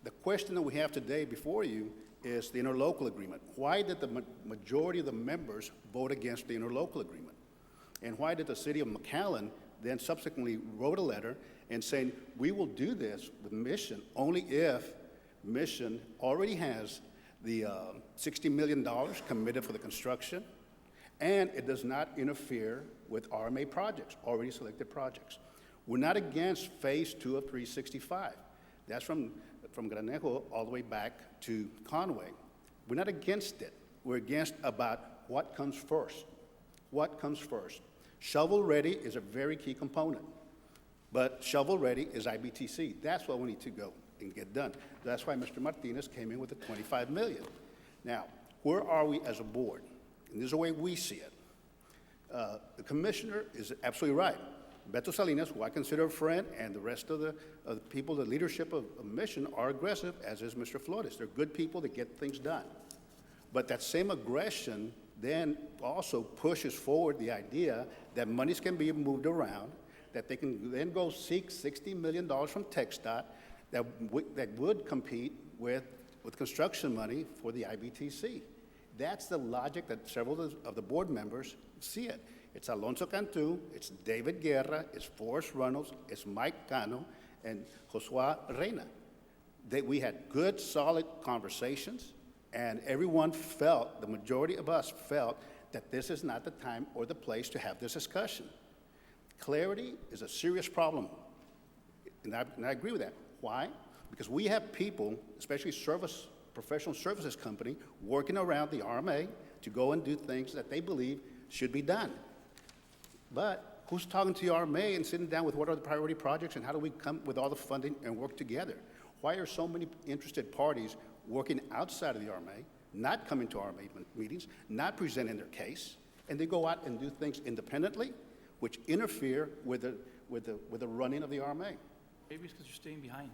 The question that we have today before you is the interlocal agreement. Why did the majority of the members vote against the interlocal agreement? And why did the city of McAllen then subsequently wrote a letter and saying, we will do this with Mission only if Mission already has the $60 million committed for the construction, and it does not interfere with RMA projects, already selected projects. We're not against phase 2 of 365. That's from Granejo all the way back to Conway. We're not against it. We're against about what comes first. What comes first? Shovel ready is a very key component, but shovel ready is IBTC. That's what we need to go and get done. That's why Mr. Martinez came in with the $25 million. Now, where are we as a board? And this is the way we see it. The commissioner is absolutely right. Beto Salinas, who I consider a friend, and the rest of the people, the leadership of Mission, are aggressive, as is Mr. Flores. They're good people that get things done. But that same aggression then also pushes forward the idea that monies can be moved around, that they can then go seek $60 million from TxDOT that would compete with construction money for the IBTC. That's the logic that several of the board members see it. It's Alonso Cantu, it's David Guerra, it's Forrest Reynolds, it's Mike Cano, and Josua Reina. We had good, solid conversations. And everyone felt, the majority of us felt, that this is not the time or the place to have this discussion. Clarity is a serious problem, and I agree with that. Why? Because we have people, especially professional services company, working around the RMA to go and do things that they believe should be done. But who's talking to the RMA and sitting down with what are the priority projects and how do we come with all the funding and work together? Why are so many interested parties working outside of the RMA, not coming to RMA meetings, not presenting their case, and they go out and do things independently, which interfere with the running of the RMA? Maybe it's because you're staying behind.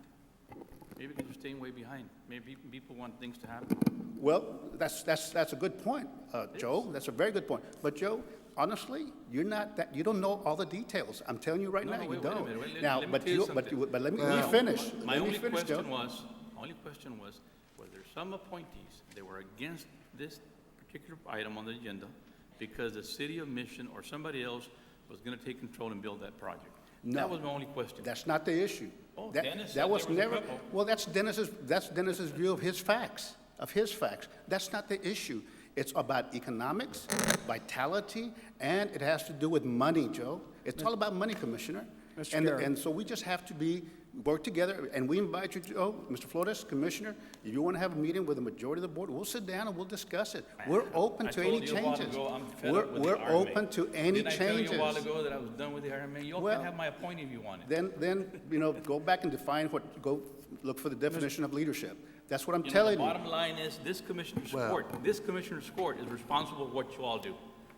Maybe because you're staying way behind. Maybe people want things to happen. Well, that's a good point, Joe. That's a very good point. But Joe, honestly, you don't know all the details. I'm telling you right now, you don't. Wait a minute. Now, let me tell you something. but let me finish. My Let me only finish, Joe. question was, were there some appointees that were against this particular item on the agenda because the city of Mission or somebody else was going to take control and build that project? No. That was my only question. That's not the issue. Oh, Dennis said That was there was a never, couple. well, that's Dennis's view of his facts, That's not the issue. It's about economics, vitality, and it has to do with money, Joe. It's all about money, Commissioner. And so we just have to work together, and we invite you, Joe, Mr. Flores, Commissioner, if you want to have a meeting with the majority of the board, we'll sit down and we'll discuss it. We're open to any changes. We're open to any changes. Didn't I tell you a while ago that I was done with the RMA? You all can have my appointee if you want it. Then go back and define go look for the definition of leadership. That's what I'm telling you. The bottom line is, this commissioner's court is responsible for what you all do.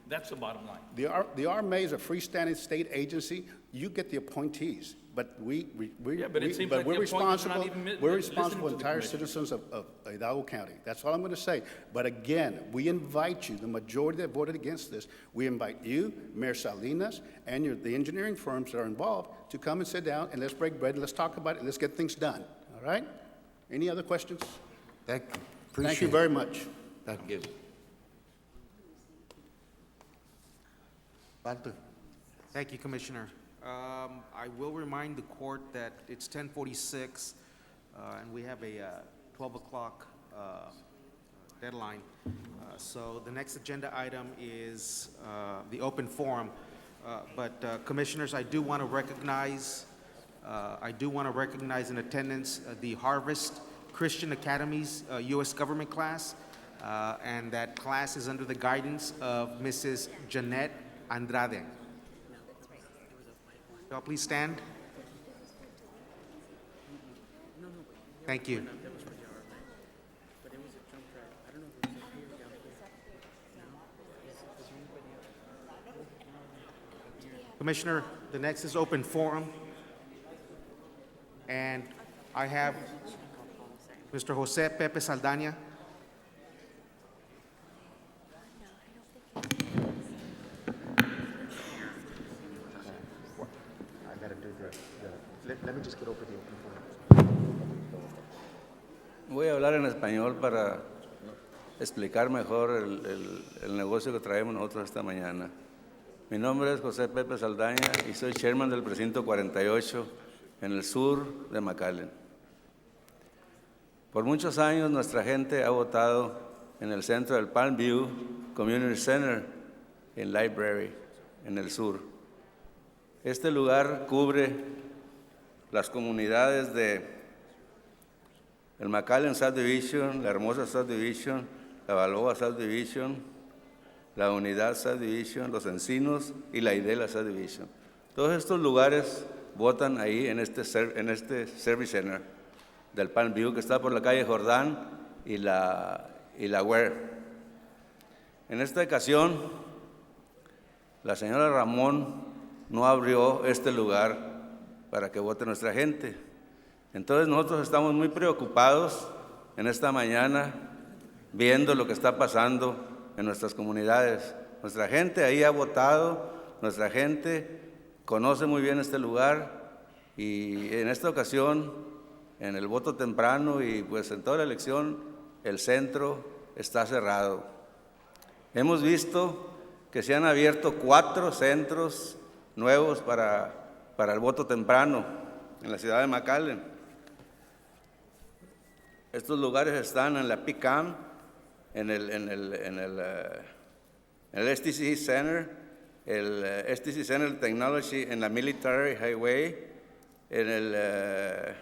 That's the bottom line. The RMA is a freestanding state agency. You get the appointees, but we're responsible. We're responsible entire citizens of Hidalgo County. That's all I'm going to say. But again, we invite you, the majority that voted against this, we invite you, Mayor Salinas, and the engineering firms that are involved to come and sit down and let's break bread and let's talk about it and let's get things done. All right? Any other questions? Thank you. Thank you very much. Thank you. Thank you, Commissioner. I will remind the court that it's 10:46, and we have a 12 o'clock deadline. So the next agenda item is the open forum. But Commissioners, I do want to recognize in attendance the Harvest Christian Academy's U.S. government class, and that class is under the guidance of Mrs. Jeanette Andrade. Y'all please stand. Thank you. Commissioner, the next is open forum. And I have Mr. Jose Pepe Saldaña. Let me just get over the open forum. Voy a hablar en español para explicar mejor el negocio que traemos nosotros esta mañana. Mi nombre es José Pepe Saldaña y soy chairman del precinto 48 en el sur de McAllen. Por muchos años nuestra gente ha votado en el centro del Palm View Community Center en Library, en el sur. Este lugar cubre las comunidades de el McAllen Subdivision, la Hermosa Subdivision, la Balboa Subdivision, la Unidad Subdivision, Los Encinos y la Idela Subdivision. Todos estos lugares votan ahí en este Service Center del Palm View, que está por la calle Jordán y la Ware. En esta ocasión, la señora Ramón no abrió este lugar para que vote nuestra gente. Entonces nosotros estamos muy preocupados en esta mañana viendo lo que está pasando en nuestras comunidades. Nuestra gente ahí ha votado, nuestra gente conoce muy bien este lugar y en esta ocasión, en el voto temprano y pues en toda la elección, el centro está cerrado. Hemos visto que se han abierto 4 centros nuevos para el voto temprano en la ciudad de McAllen. Estos lugares están en la PICAM, en el STC Center, el STC Center Technology en la Military Highway, en el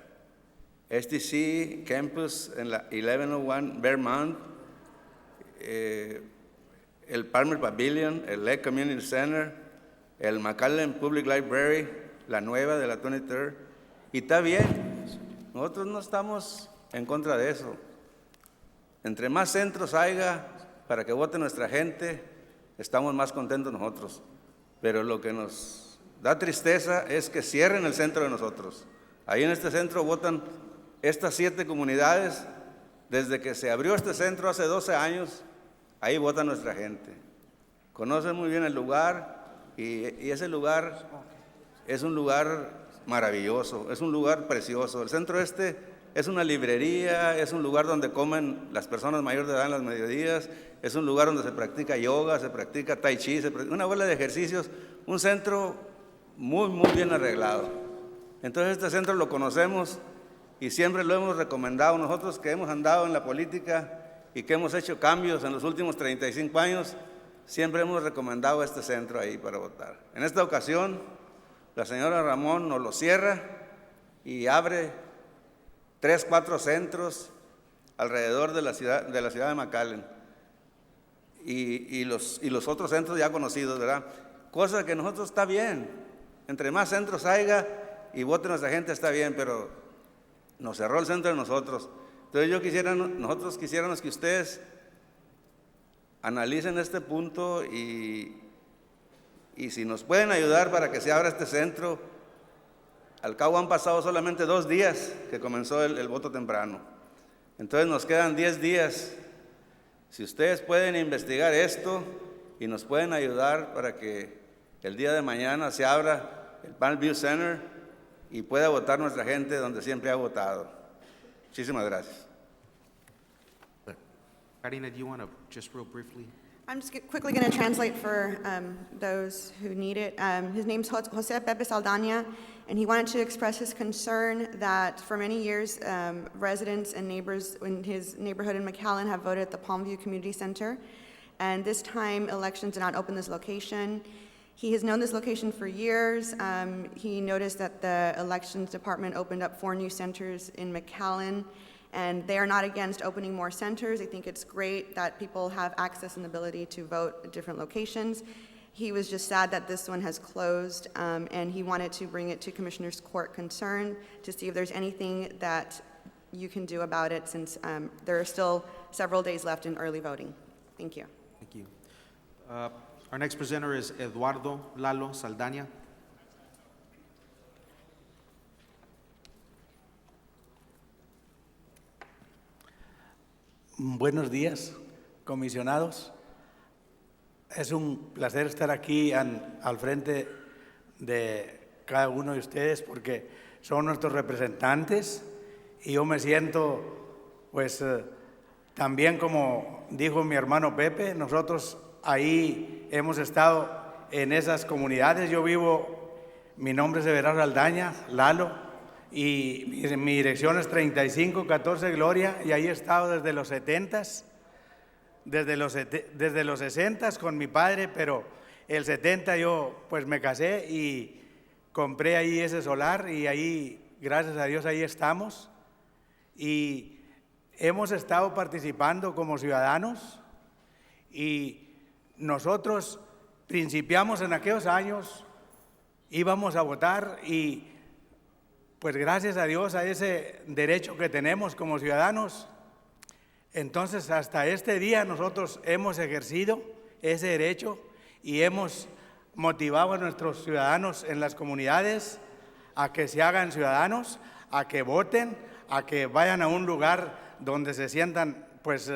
STC Campus en la 1101 Vermont, el Palmer Pavilion, el Lake Community Center, el McAllen Public Library, la nueva de la 23rd, y está bien, nosotros no estamos en contra de eso. Entre más centros haya para que vote nuestra gente, estamos más contentos nosotros. Pero lo que nos da tristeza es que cierren el centro de nosotros. Ahí en este centro votan estas 7 comunidades. Desde que se abrió este centro hace 12 años, ahí vota nuestra gente. Conocen muy bien el lugar y ese lugar es un lugar maravilloso, es un lugar precioso. El centro es una librería, es un lugar donde comen las personas mayores de edad en las mediodías, es un lugar donde se practica yoga, se practica tai chi, una bola de ejercicios, un centro muy, muy bien arreglado. Entonces este centro lo conocemos y siempre lo hemos recomendado. Nosotros que hemos andado en la política y que hemos hecho cambios en los últimos 35 años, siempre hemos recomendado este centro ahí para votar. En esta ocasión, la señora Ramón nos lo cierra y abre 3, 4 centros alrededor de la ciudad de McAllen y los otros centros ya conocidos, ¿verdad? Cosa que nosotros está bien, entre más centros haya y vote nuestra gente está bien, pero nos cerró el centro de nosotros. Entonces nosotros quisiéramos que ustedes analicen este punto y si nos pueden ayudar para que se abra este centro. Al cabo han pasado solamente 2 días que comenzó el voto temprano. Entonces nos quedan 10 días. Si ustedes pueden investigar esto y nos pueden ayudar para que el día de mañana se abra el Palmview Center y pueda votar nuestra gente donde siempre ha votado. Muchísimas gracias. Karina, do you want to just real briefly? I'm just quickly going to translate for those who need it. His name's Jose Pepe Saldaña, and he wanted to express his concern that for many years, residents and neighbors in his neighborhood in McAllen have voted at the Palmview Community Center, and this time elections did not open this location. He has known this location for years. He noticed that the elections department opened up 4 new centers in McAllen, and they are not against opening more centers. They think it's great that people have access and ability to vote at different locations. He was just sad that this one has closed, and he wanted to bring it to Commissioner's Court concern to see if there's anything that you can do about it, since there are still several days left in early voting. Thank you. Thank you. Our next presenter is Eduardo Lalo Saldaña. Buenos días, comisionados. Es un placer estar aquí al frente de cada uno de ustedes porque son nuestros representantes y yo me siento, pues, también como dijo mi hermano Pepe, nosotros ahí hemos estado en esas comunidades. Yo vivo, mi nombre es Everardo Saldaña, Lalo, y mi dirección es 3514 Gloria, y ahí he estado desde los 70s, desde los 60s con mi padre, pero el 70 yo pues me casé y compré ahí ese solar y ahí, gracias a Dios, ahí estamos. Y hemos estado participando como ciudadanos y nosotros principiamos en aquellos años, íbamos a votar y pues gracias a Dios a ese derecho que tenemos como ciudadanos, entonces hasta este día nosotros hemos ejercido ese derecho y hemos motivado a nuestros ciudadanos en las comunidades a que se hagan ciudadanos, a que voten, a que vayan a un lugar donde se sientan pues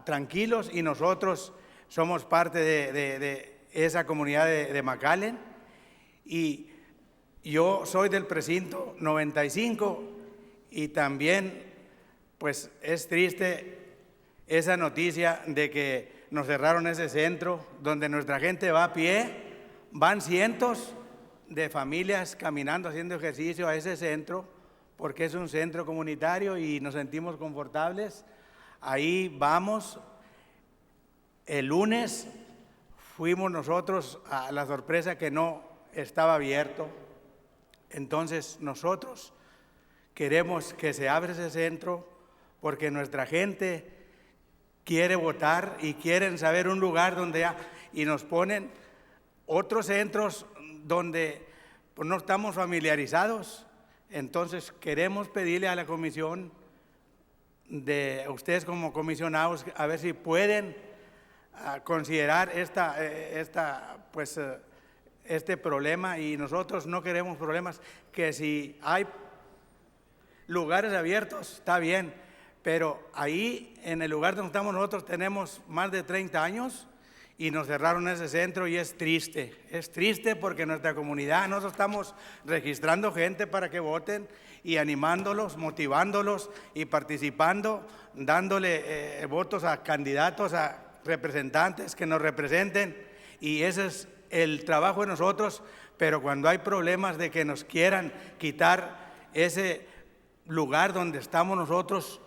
tranquilos, y nosotros somos parte de esa comunidad de McAllen. Y yo soy del precinto 95 y también pues es triste esa noticia de que nos cerraron ese centro donde nuestra gente va a pie, van cientos de familias caminando, haciendo ejercicio a ese centro porque es un centro comunitario y nos sentimos confortables. Ahí vamos. El lunes fuimos nosotros a la sorpresa que no estaba abierto. Entonces nosotros queremos que se abra ese centro porque nuestra gente quiere votar y quieren saber un lugar donde y nos ponen otros centros donde pues, no estamos familiarizados. Entonces queremos pedirle a la comisión de ustedes como comisionados a ver si pueden considerar este problema, y nosotros no queremos problemas, que si hay lugares abiertos está bien, pero ahí en el lugar donde estamos nosotros tenemos más de 30 años y nos cerraron ese centro y es triste porque nuestra comunidad, nosotros estamos registrando gente para que voten y animándolos, motivándolos y participando, dándole votos a candidatos, a representantes que nos representen, y ese es el trabajo de nosotros. Pero cuando hay problemas de que nos quieran quitar ese lugar donde estamos nosotros,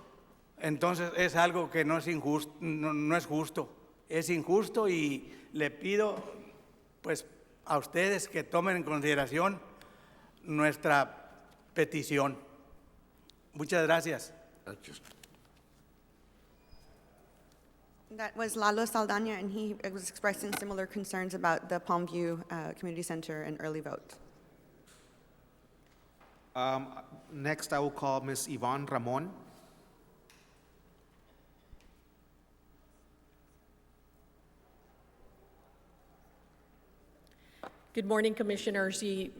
entonces es algo que no es injusto, no es justo, es injusto, y le pido pues a ustedes que tomen en consideración nuestra petición. Muchas gracias. That was Lalo Saldaña, and he was expressing similar concerns about the Palmview Community Center and early vote. Next, I will call Ms. Yvonne Ramon. Good morning, Commissioners. Y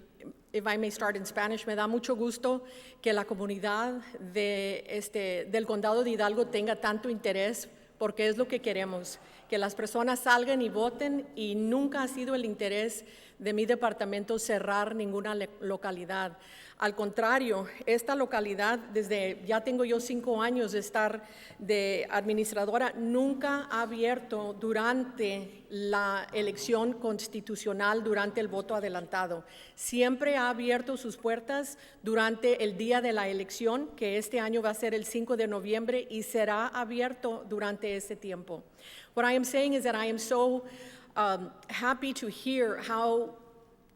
if I may start in Spanish, me da mucho gusto que la comunidad del condado de Hidalgo tenga tanto interés, porque es lo que queremos, que las personas salgan y voten, y nunca ha sido el interés de mi departamento cerrar ninguna localidad. Al contrario, esta localidad, ya tengo yo 5 años de estar de administradora, nunca ha abierto durante la elección constitucional, durante el voto adelantado. Siempre ha abierto sus puertas durante el día de la elección, que este año va a ser el 5 de noviembre, y será abierto durante ese tiempo. What I am saying is that I am so happy to hear how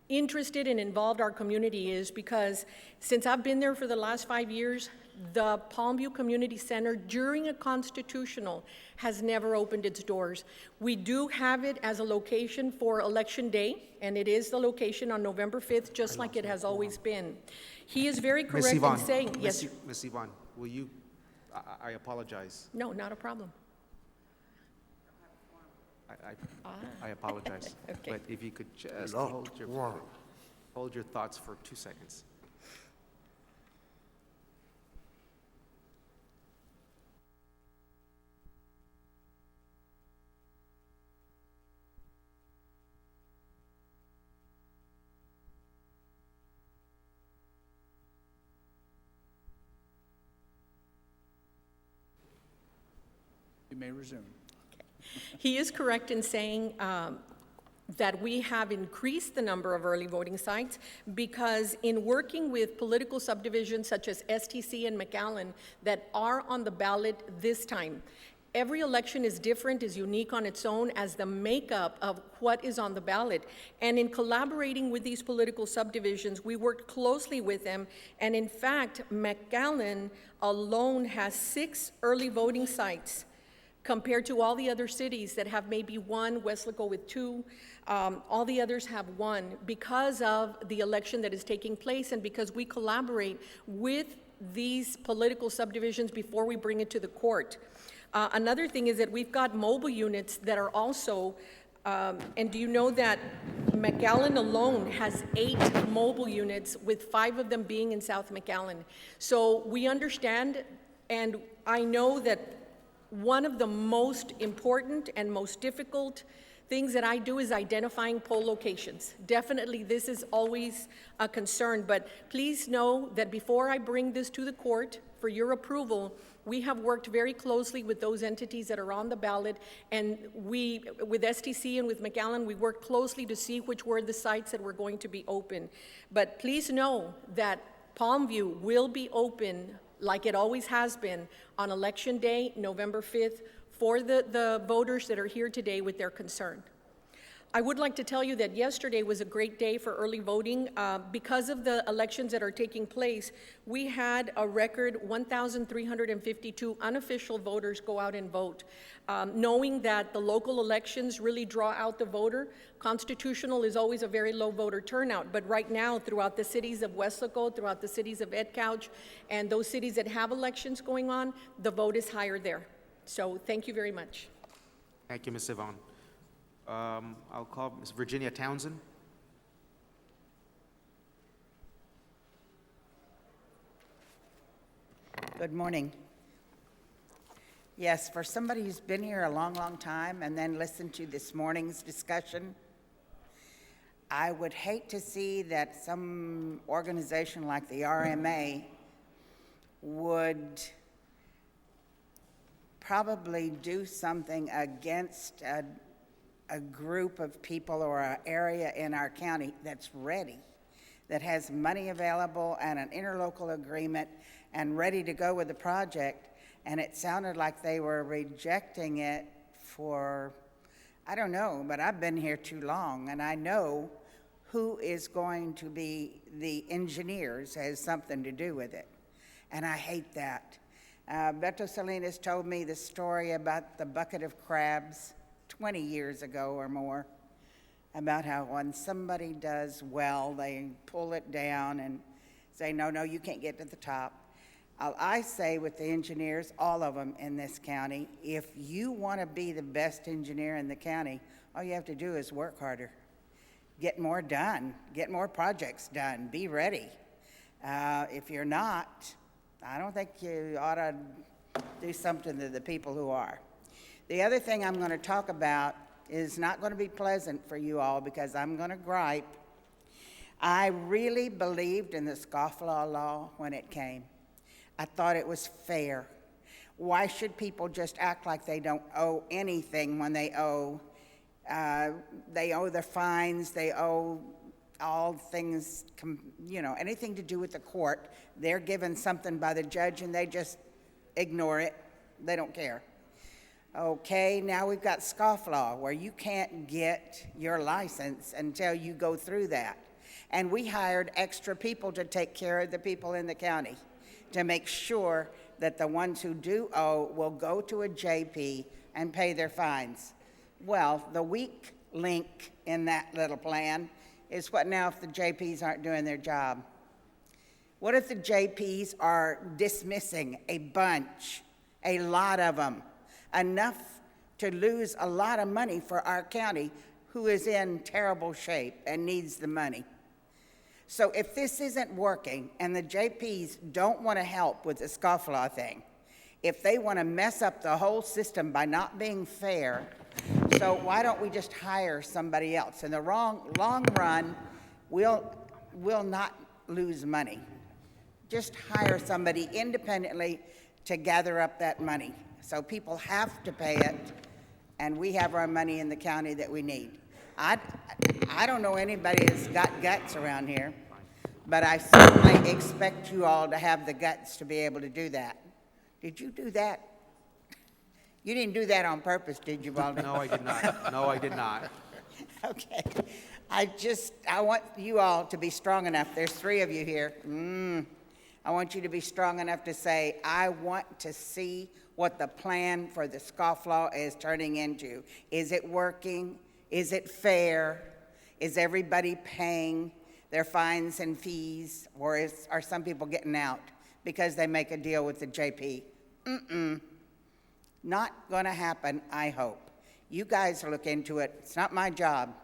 interested and involved our community is, because since I've been there for the last 5 years, the Palmview Community Center during a constitutional has never opened its doors. We do have it as a location for Election Day, and it is the location on November 5th, just like it has always been. He is very correct in saying, yes. Ms. Yvonne, will you, I apologize. No, not a problem. I apologize. Okay. But if you could just Wow. hold your thoughts for 2 seconds. You may resume. He is correct in saying that we have increased the number of early voting sites, because in working with political subdivisions such as STC and McAllen that are on the ballot this time, every election is different, is unique on its own as the makeup of what is on the ballot. And in collaborating with these political subdivisions, we worked closely with them. And in fact, McAllen alone has 6 early voting sites, compared to all the other cities that have maybe 1, Westlaco with 2, all the others have 1, because of the election that is taking place and because we collaborate with these political subdivisions before we bring it to the court. Another thing is that we've got mobile units that are also, and do you know that McAllen alone has 8 mobile units, with 5 of them being in South McAllen. So we understand, and I know that one of the most important and most difficult things that I do is identifying poll locations. Definitely, this is always a concern, but please know that before I bring this to the court for your approval, we have worked very closely with those entities that are on the ballot, and we, with STC and with McAllen, we worked closely to see which were the sites that were going to be open. But please know that Palmview will be open like it always has been, on Election Day, November 5th, for the voters that are here today with their concern. I would like to tell you that yesterday was a great day for early voting. Because of the elections that are taking place, we had a record 1,352 unofficial voters go out and vote. Knowing that the local elections really draw out the voter, constitutional is always a very low voter turnout. But right now, throughout the cities of Weslaco, throughout the cities of Edcouch, and those cities that have elections going on, the vote is higher there. So thank you very much. Thank you, Ms. Yvonne. I'll call Ms. Virginia Townsend. Good morning. Yes, for somebody who's been here a long, long time and then listened to this morning's discussion, I would hate to see that some organization like the RMA would probably do something against a group of people or an area in our county that's ready, that has money available and an interlocal agreement and ready to go with the project. And it sounded like they were rejecting it for, I don't know, but I've been here too long and I know who is going to be the engineers has something to do with it. And I hate that. Beto Salinas told me the story about the bucket of crabs 20 years ago or more, about how when somebody does well, they pull it down and say, no, no, you can't get to the top. I say with the engineers, all of them in this county, if you want to be the best engineer in the county, all you have to do is work harder. Get more done, get more projects done, be ready. If you're not, I don't think you ought to do something to the people who are. The other thing I'm going to talk about is not going to be pleasant for you all because I'm going to gripe. I really believed in the scofflaw law when it came. I thought it was fair. Why should people just act like they don't owe anything when they owe their fines, they owe all things, anything to do with the court. They're given something by the judge and they just ignore it. They don't care. Okay, now we've got scofflaw where you can't get your license until you go through that. And we hired extra people to take care of the people in the county to make sure that the ones who do owe will go to a JP and pay their fines. Well, the weak link in that little plan is what now if the JPs aren't doing their job? What if the JPs are dismissing a bunch, a lot of them, enough to lose a lot of money for our county who is in terrible shape and needs the money? So if this isn't working and the JPs don't want to help with the scofflaw thing, if they want to mess up the whole system by not being fair, so why don't we just hire somebody else? In the long run, we'll not lose money. Just hire somebody independently to gather up that money. So people have to pay it, and we have our money in the county that we need. I don't know anybody that's got guts around here, but I certainly expect you all to have the guts to be able to do that. Did you do that? You didn't do that on purpose, did you, Baldy? No, I did not. No, I did not. Okay. I want you all to be strong enough. There's 3 of you here. I want you to be strong enough to say, I want to see what the plan for the scofflaw is turning into. Is it working? Is it fair? Is everybody paying their fines and fees? Or are some people getting out because they make a deal with the JP? Not going to happen, I hope. You guys look into it. It's not my job.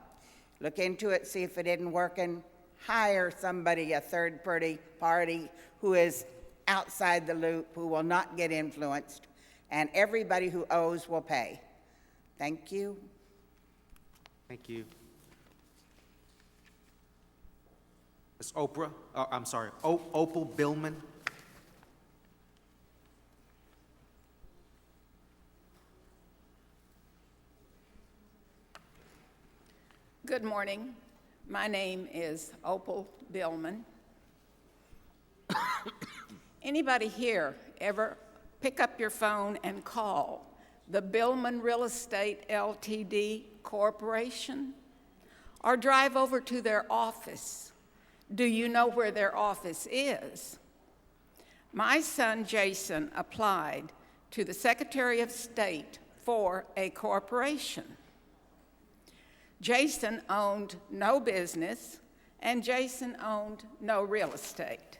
Look into it, see if it isn't working. Hire somebody, a third party who is outside the loop, who will not get influenced, and everybody who owes will pay. Thank you. Thank you. Ms. Opal Billman. Good morning. My name is Opal Billman. Anybody here ever pick up your phone and call the Billman Real Estate LTD Corporation? Or drive over to their office? Do you know where their office is? My son Jason applied to the Secretary of State for a corporation. Jason owned no business, and Jason owned no real estate.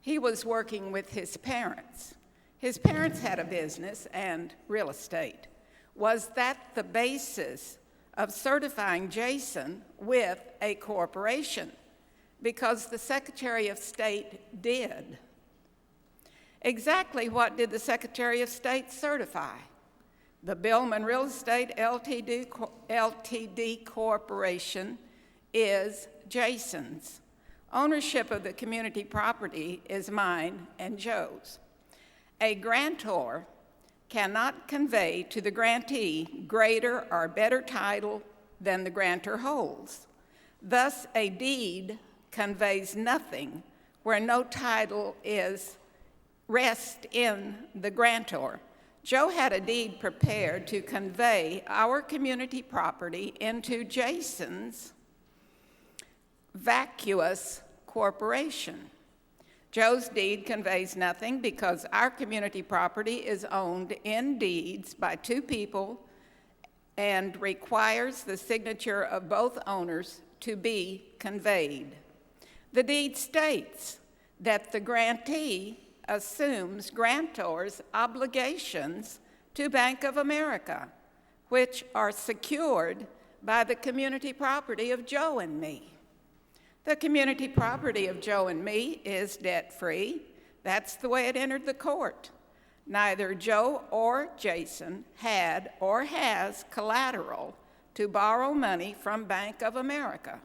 He was working with his parents. His parents had a business and real estate. Was that the basis of certifying Jason with a corporation? Because the Secretary of State did. Exactly what did the Secretary of State certify? The Billman Real Estate LTD Corporation is Jason's. Ownership of the community property is mine and Joe's. A grantor cannot convey to the grantee greater or better title than the grantor holds. Thus, a deed conveys nothing where no title rests in the grantor. Joe had a deed prepared to convey our community property into Jason's vacuous corporation. Joe's deed conveys nothing because our community property is owned in deeds by two people and requires the signature of both owners to be conveyed. The deed states that the grantee assumes grantor's obligations to Bank of America, which are secured by the community property of Joe and me. The community property of Joe and me is debt-free. That's the way it entered the court. Neither Joe or Jason had or has collateral to borrow money from Bank of America.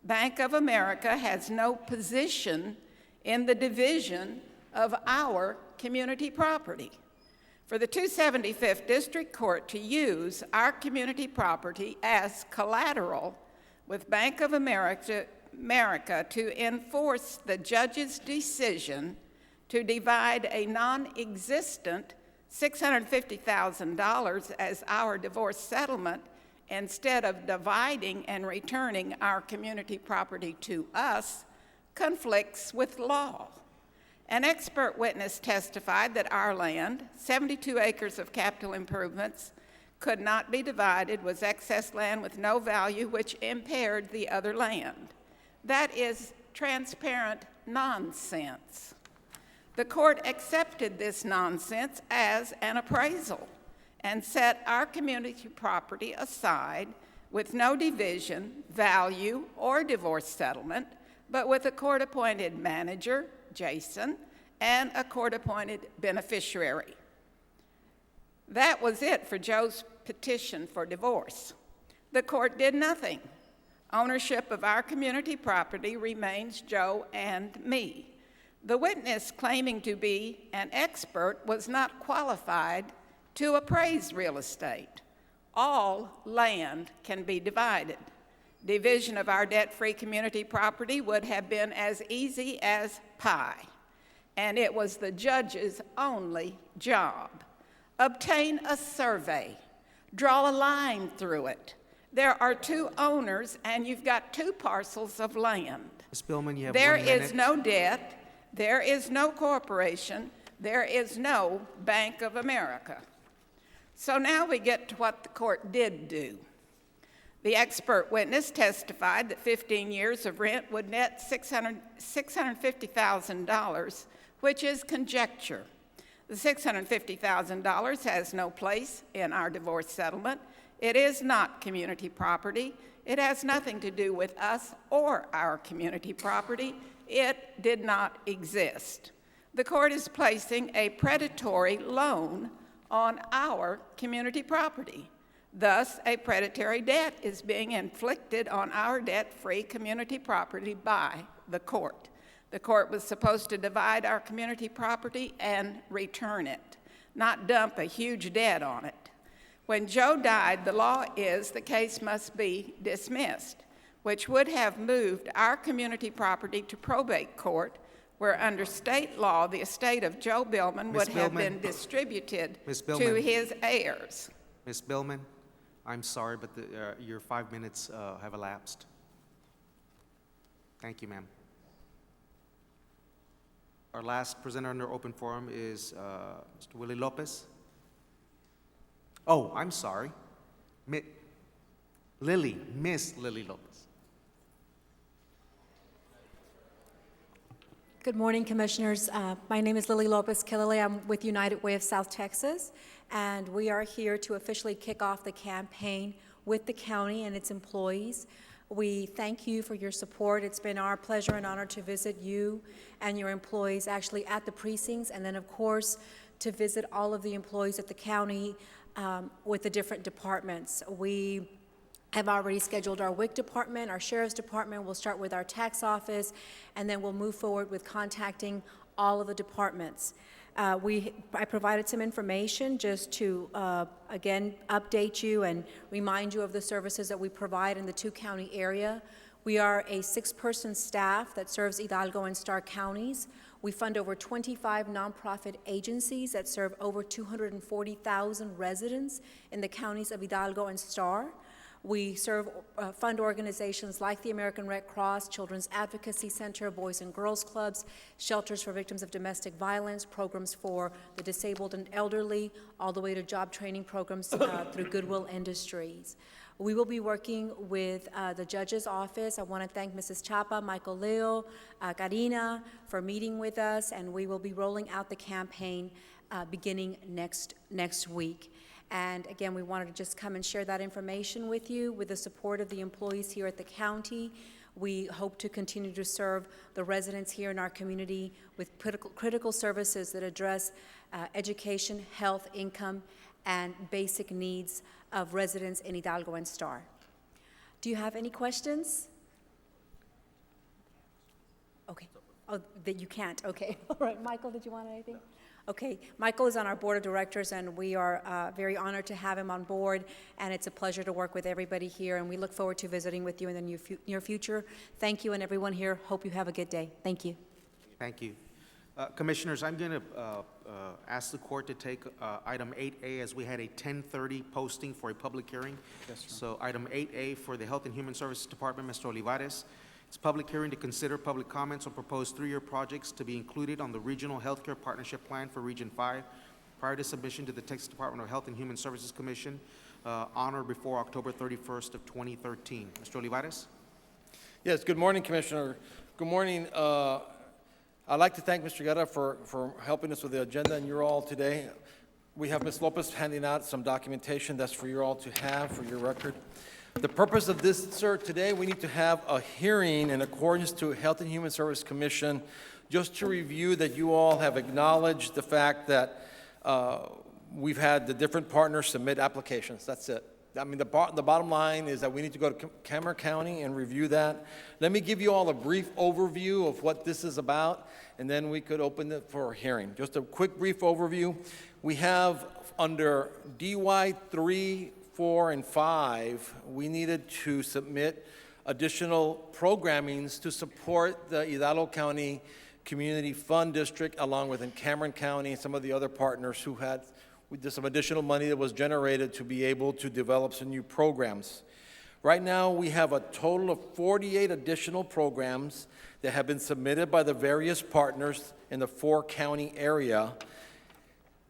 Bank of America has no position in the division of our community property. For the 275th District Court to use our community property as collateral with Bank of America to enforce the judge's decision to divide a non-existent $650,000 as our divorce settlement instead of dividing and returning our community property to us conflicts with law. An expert witness testified that our land, 72 acres of capital improvements, could not be divided, was excess land with no value, which impaired the other land. That is transparent nonsense. The court accepted this nonsense as an appraisal and set our community property aside with no division, value, or divorce settlement, but with a court-appointed manager, Jason, and a court-appointed beneficiary. That was it for Joe's petition for divorce. The court did nothing. Ownership of our community property remains Joe and me. The witness claiming to be an expert was not qualified to appraise real estate. All land can be divided. Division of our debt-free community property would have been as easy as pie, and it was the judge's only job. Obtain a survey, draw a line through it. There are two owners, and you've got two parcels of land. Ms. Billman, you have There 1 minute. is no debt, there is no corporation, there is no Bank of America. So now we get to what the court did do. The expert witness testified that 15 years of rent would net $650,000, which is conjecture. The $650,000 has no place in our divorce settlement. It is not community property. It has nothing to do with us or our community property. It did not exist. The court is placing a predatory loan on our community property. Thus, a predatory debt is being inflicted on our debt-free community property by the court. The court was supposed to divide our community property and return it, not dump a huge debt on it. When Joe died, the law is the case must be dismissed, which would have moved our community property to probate court, where under state law, the estate of Joe Billman Ms. would have Billman. been distributed Ms. to Billman. his heirs. Ms. Billman, I'm sorry, but your 5 minutes have elapsed. Thank you, ma'am. Our last presenter under open forum is Mr. Willie Lopez. Oh, I'm sorry. Miss Lily Lopez. Good morning, Commissioners. My name is Lily Lopez Killalay. I'm with United Way of South Texas, and we are here to officially kick off the campaign with the county and its employees. We thank you for your support. It's been our pleasure and honor to visit you and your employees actually at the precincts, and then, of course, to visit all of the employees at the county with the different departments. We have already scheduled our WIC department, our sheriff's department. We'll start with our tax office, and then we'll move forward with contacting all of the departments. I provided some information just to, again, update you and remind you of the services that we provide in the two-county area. We are a 6-person staff that serves Hidalgo and Starr counties. We fund over 25 nonprofit agencies that serve over 240,000 residents in the counties of Hidalgo and Starr. We fund organizations like the American Red Cross, Children's Advocacy Center, Boys and Girls Clubs, shelters for victims of domestic violence, programs for the disabled and elderly, all the way to job training programs through Goodwill Industries. We will be working with the judge's office. I want to thank Mrs. Chapa, Michael Leo, Karina for meeting with us, and we will be rolling out the campaign beginning next week. And again, we wanted to just come and share that information with you with the support of the employees here at the county. We hope to continue to serve the residents here in our community with critical services that address education, health, income, and basic needs of residents in Hidalgo and Starr. Do you have any questions? Okay. Oh, that you can't. Okay. All right. Michael, did you want anything? Okay, Michael is on our board of directors, and we are very honored to have him on board, and it's a pleasure to work with everybody here, and we look forward to visiting with you in the near future. Thank you, and everyone here, hope you have a good day. Thank you. Thank you. Commissioners, I'm going to ask the court to take item 8A, as we had a 10:30 posting for a public hearing. Yes, sir. So item 8A for the Health and Human Services Department, Mr. Olivares. It's a public hearing to consider public comments on proposed 3-year projects to be included on the Regional Healthcare Partnership Plan for Region 5 prior to submission to the Texas Department of Health and Human Services Commission on or before October 31st of 2013. Mr. Olivares? Yes, good morning, Commissioner. Good morning. I'd like to thank Mr. Guerra for helping us with the agenda and you all today. We have Ms. Lopez handing out some documentation that's for you all to have for your record. The purpose of this, sir, today we need to have a hearing in accordance to Health and Human Service Commission just to review that you all have acknowledged the fact that we've had the different partners submit applications. That's it. I mean, the bottom line is that we need to go to Cameron County and review that. Let me give you all a brief overview of what this is about, and then we could open it for a hearing. Just a quick brief overview. We have under DY 3, 4, and 5, we needed to submit additional programmings to support the Hidalgo County Community Fund District, along with in Cameron County and some of the other partners who had some additional money that was generated to be able to develop some new programs. Right now, we have a total of 48 additional programs that have been submitted by the various partners in the 4-county area.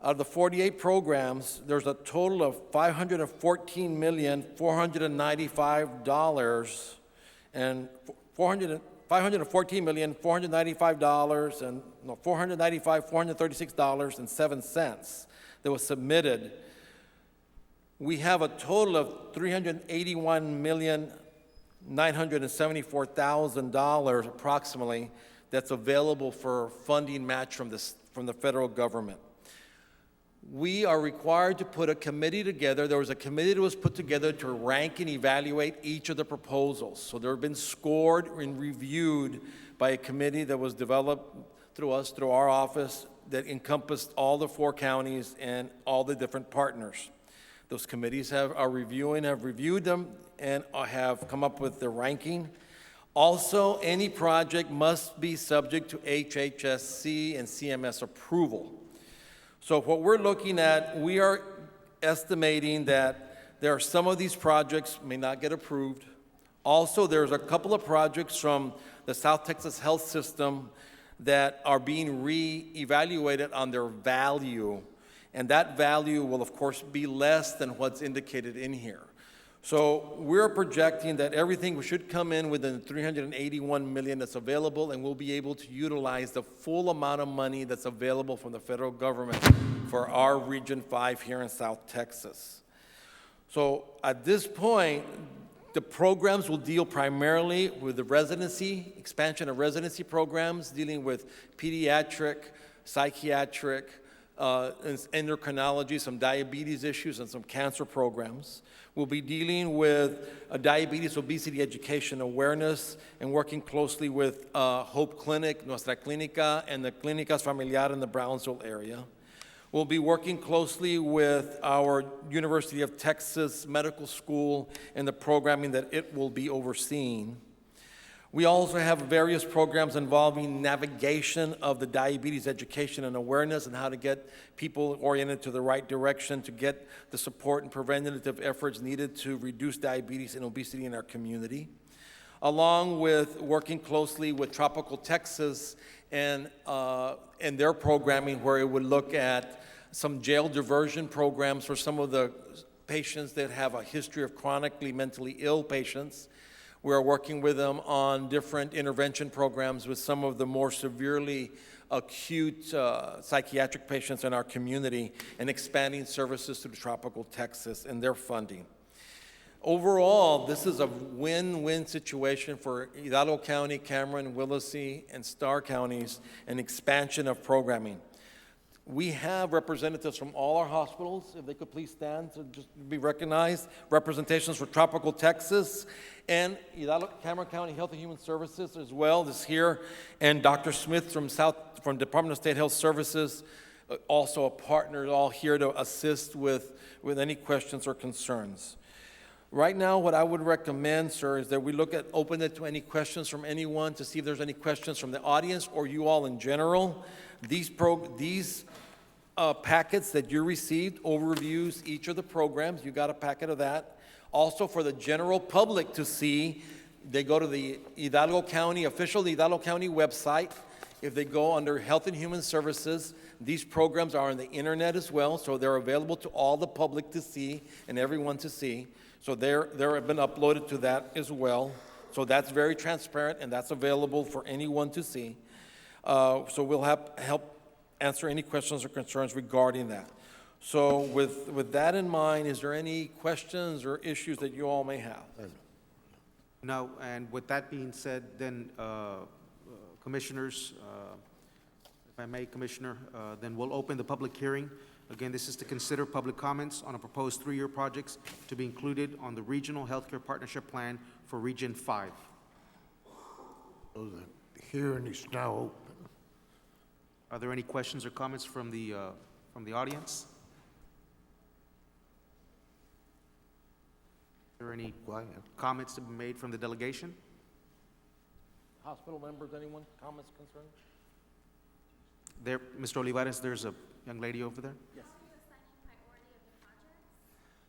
Out of the 48 programs, there's a total of $514,495 and $436.07 that was submitted. We have a total of $381,974,000 approximately that's available for funding match from the federal government. We are required to put a committee together. There was a committee that was put together to rank and evaluate each of the proposals. So they've been scored and reviewed by a committee that was developed through us, through our office, that encompassed all the 4 counties and all the different partners. Those committees have reviewed them and have come up with the ranking. Also, any project must be subject to HHSC and CMS approval. So what we're looking at, we are estimating that there are some of these projects may not get approved. Also, there's a couple of projects from the South Texas Health System that are being re-evaluated on their value, and that value will, of course, be less than what's indicated in here. So we're projecting that everything should come in within $381 million that's available, and we'll be able to utilize the full amount of money that's available from the federal government for our Region 5 here in South Texas. So at this point, the programs will deal primarily with the residency, expansion of residency programs, dealing with pediatric, psychiatric, endocrinology, some diabetes issues, and some cancer programs. We'll be dealing with diabetes, obesity education awareness, and working closely with Hope Clinic, Nuestra Clínica, and the Clínicas Familiar in the Brownsville area. We'll be working closely with our University of Texas Medical School and the programming that it will be overseeing. We also have various programs involving navigation of the diabetes education and awareness and how to get people oriented to the right direction to get the support and preventative efforts needed to reduce diabetes and obesity in our community, along with working closely with Tropical Texas and their programming, where it would look at some jail diversion programs for some of the patients that have a history of chronically mentally ill patients. We are working with them on different intervention programs with some of the more severely acute psychiatric patients in our community, and expanding services through Tropical Texas and their funding. Overall, this is a win-win situation for Hidalgo County, Cameron, Willacy, and Starr counties, an expansion of programming. We have representatives from all our hospitals, if they could please stand to just be recognized, representations for Tropical Texas, and Hidalgo, Cameron County Health and Human Services as well is here, and Dr. Smith from Department of State Health Services, also a partner, all here to assist with any questions or concerns. Right now, what I would recommend, sir, is that we open it to any questions from anyone, to see if there's any questions from the audience or you all in general. These packets that you received overviews each of the programs. You got a packet of that. Also, for the general public to see, they go to the Hidalgo County, official Hidalgo County website. If they go under Health and Human Services, these programs are on the internet as well, so they're available to all the public to see and everyone to see. So they're been uploaded to that as well. So that's very transparent, and that's available for anyone to see. So we'll help answer any questions or concerns regarding that. So with that in mind, is there any questions or issues that you all may have? No, and with that being said, then, commissioners, if I may, Commissioner, then we'll open the public hearing. Again, this is to consider public comments on a proposed 3-year projects to be included on the Regional Healthcare Partnership Plan for Region 5. So the hearing is now open. Are there any questions or comments from the audience? Are there any comments to be made from the delegation? Hospital members, anyone, comments, concerns? There, Mr. Olivares, there's a young lady over there. Yes.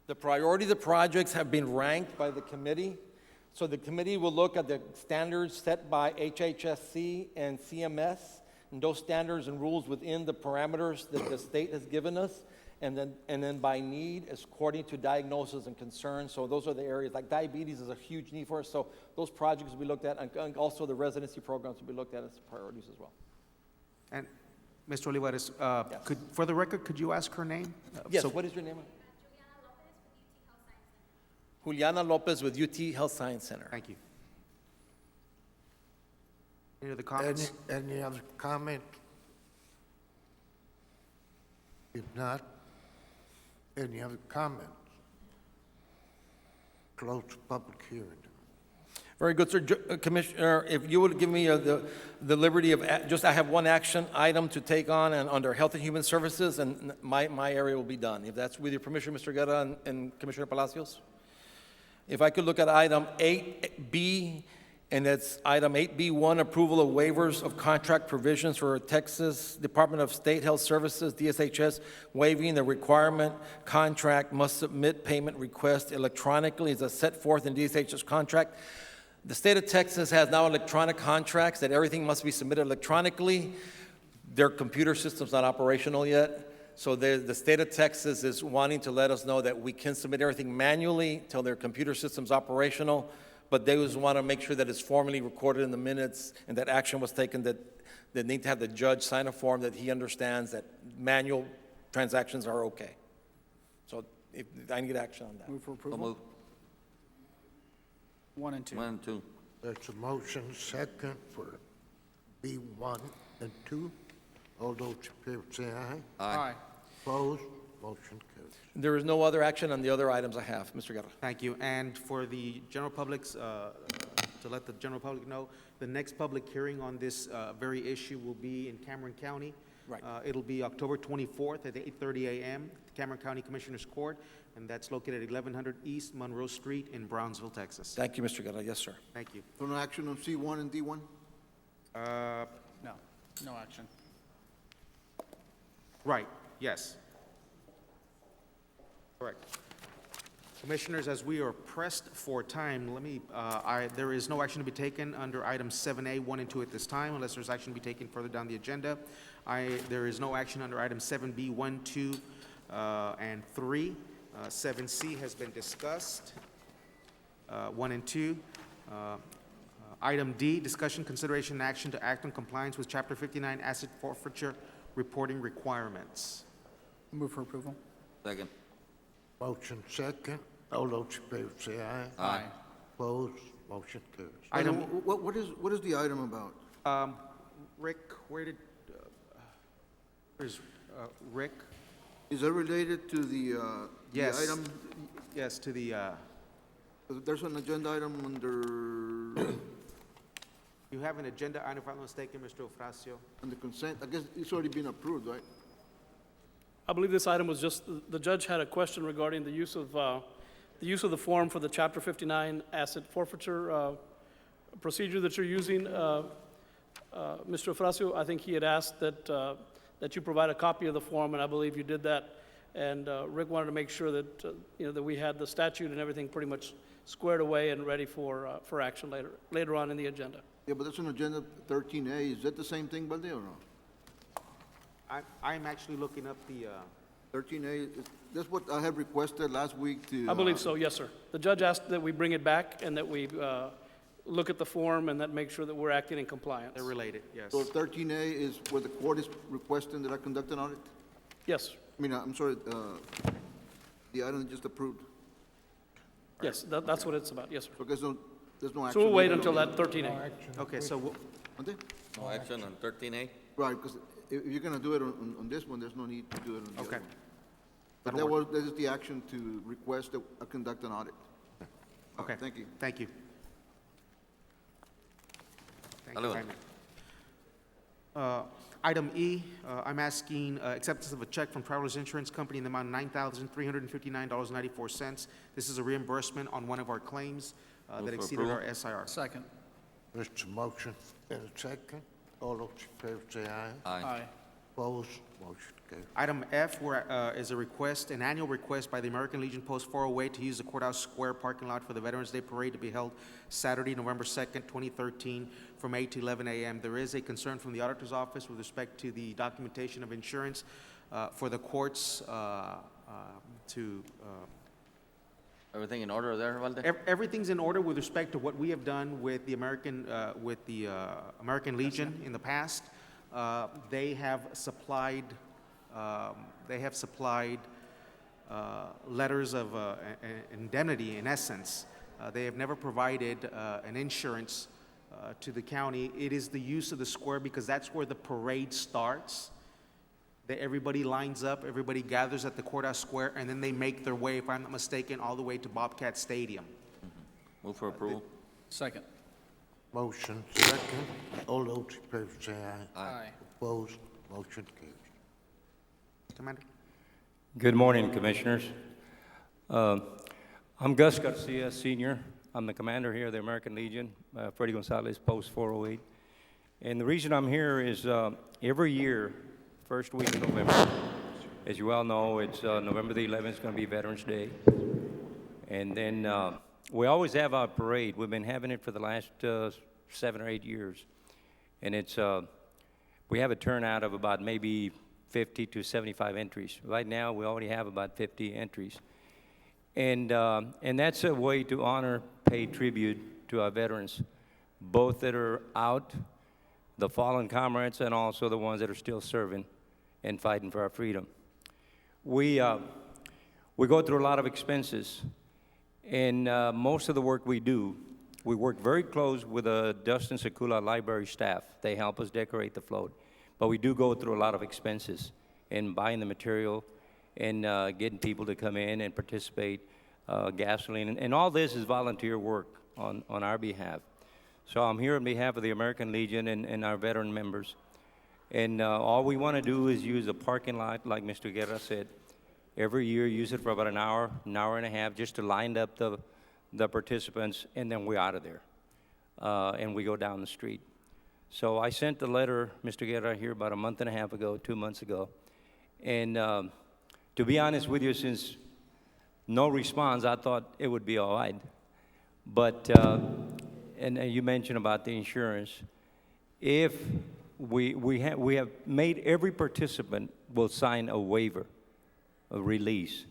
The priority of the projects have been ranked by the committee. So the committee will look at the standards set by HHSC and CMS, and those standards and rules within the parameters that the state has given us, and then by need, according to diagnosis and concerns. So those are the areas, like diabetes is a huge need for us, so those projects will be looked at, and also the residency programs will be looked at as priorities as well. And Mr. Olivares, Yes. for the record, could you ask her name? Yes, what is your name? Juliana Lopez with UT Health Science Center. Thank you. Any other comments? Any other comment? If not, any other comments? Close the public hearing. Very good, sir. Commissioner, if you would give me the liberty of, I have one action item to take on and under Health and Human Services, and my area will be done. If that's with your permission, Mr. Guerra and Commissioner Palacios? If I could look at item 8B, And it's item 8B1, approval of waivers of contract provisions for Texas Department of State Health Services, DSHS, waiving the requirement contract must submit payment request electronically as set forth in DSHS contract. The state of Texas has now electronic contracts that everything must be submitted electronically. Their computer system's not operational yet. So the state of Texas is wanting to let us know that we can submit everything manually till their computer system's operational, but they just want to make sure that it's formally recorded in the minutes and that action was taken, that they need to have the judge sign a form that he understands that manual transactions are okay. So if I need action on that. Move for So approval. move. 1 and 2. 1 and 2. There's a motion second for B1 and 2. All those in favor say aye. Aye. Opposed? Motion carries. There is no other action on the other items I have, Mr. Guerra. Thank you. And for the general public's, to let the general public know, the next public hearing on this very issue will be in Cameron County. Right. It'll be October 24th at 8:30 a.m., Cameron County Commissioners Court, and that's located at 1100 East Monroe Street in Brownsville, Texas. Thank you, Mr. Guerra. Yes, sir. Thank you. So no action on C1 and D1? No, no action. Right, yes. Correct. Commissioners, as we are pressed for time, let me, there is no action to be taken under items 7A, 1 and 2 at this time, unless there's action to be taken further down the agenda. There is no action under items 7B, 1, 2, and 3. 7C has been discussed, 1 and 2. Item D, discussion, consideration, and action to act on compliance with Chapter 59 asset forfeiture reporting requirements. Move for approval. Second. Motion second. All those in favor say aye. Aye. Opposed? Motion carries. Item, What is the item about? Rick, where's Rick? Is that related to the Yes. item? Yes, to the, There's an agenda item under, you have an agenda item, if I'm not mistaken, Mr. Ofracio. on the consent. I guess it's already been approved, right? I believe this item was just, the judge had a question regarding the use of the form for the Chapter 59 asset forfeiture procedure that you're using. Mr. Ofracio, I think he had asked that you provide a copy of the form, and I believe you did that. And Rick wanted to make sure that, that we had the statute and everything pretty much squared away and ready for action later on in the agenda. Yeah, but that's on agenda 13A. Is that the same thing, Balde, or no? I'm actually looking up the, 13A, that's what I had requested last week to... I believe so, yes, sir. The judge asked that we bring it back and that we look at the form and that make sure that we're acting in compliance. they're related, yes. So 13A is where the court is requesting that I conduct an audit? Yes, I mean, I'm sorry, the item just approved. yes, that's what it's about, yes, sir. So I guess there's no action. So we'll wait needed until on that 13A. Okay, so, Okay? No action on 13A? Right, because if you're gonna do it on this one, there's no need to do it on the other okay. one. But that is the action to request that I conduct an audit. Okay. Thank you. Thank you. Thank you, Hello. Jaime. Item E, I'm asking acceptance of a check from Travelers Insurance Company in the amount of $9,359.94. This is a reimbursement on one of our claims Move that for exceeded our approval. SIR. Second. There's a motion and a second. All those in favor say aye. Aye. Opposed? Motion carries. Item F is a request, an annual request by the American Legion Post 408 to use the Courthouse Square parking lot for the Veterans Day Parade to be held Saturday, November 2nd, 2013, from 8 to 11 a.m. There is a concern from the Auditor's Office with respect to the documentation of insurance for the courts to... Everything in order there, Valde? Everything's in order with respect to what we have done with the American Legion in the past. They have supplied letters of indemnity, in essence. They have never provided an insurance to the county. It is the use of the square because that's where the parade starts. Everybody lines up, everybody gathers at the Courthouse Square, and then they make their way, if I'm not mistaken, all the way to Bobcat Stadium. Move for approval. Second. Motion second. All those in favor say aye. Aye. Opposed? Motion carries. Commander? Good morning, Commissioners. I'm Gus Garcia, Senior. I'm the commander here of the American Legion, Freddie Gonzalez, Post 408. And the reason I'm here is every year, first week in November, as you well know, it's November the 11th, it's going to be Veterans Day. And then we always have our parade. We've been having it for the last 7 or 8 years. And it's, we have a turnout of about maybe 50 to 75 entries. Right now, we already have about 50 entries. And that's a way to honor, pay tribute to our veterans, both that are out, the fallen comrades, and also the ones that are still serving and fighting for our freedom. We go through a lot of expenses, and most of the work we do, we work very close with the Dustin Sekula Library staff. They help us decorate the float. But we do go through a lot of expenses in buying the material and getting people to come in and participate, gasoline. And all this is volunteer work on our behalf. So I'm here on behalf of the American Legion and our veteran members. And all we want to do is use the parking lot, like Mr. Guerra said. Every year, use it for about an hour and a half, just to line up the participants, and then we're out of there. And we go down the street. So I sent the letter, Mr. Guerra, here about a month and a half ago, 2 months ago. And to be honest with you, since no response, I thought it would be all right. But, and you mentioned about the insurance. If we have made every participant will sign a waiver, a release.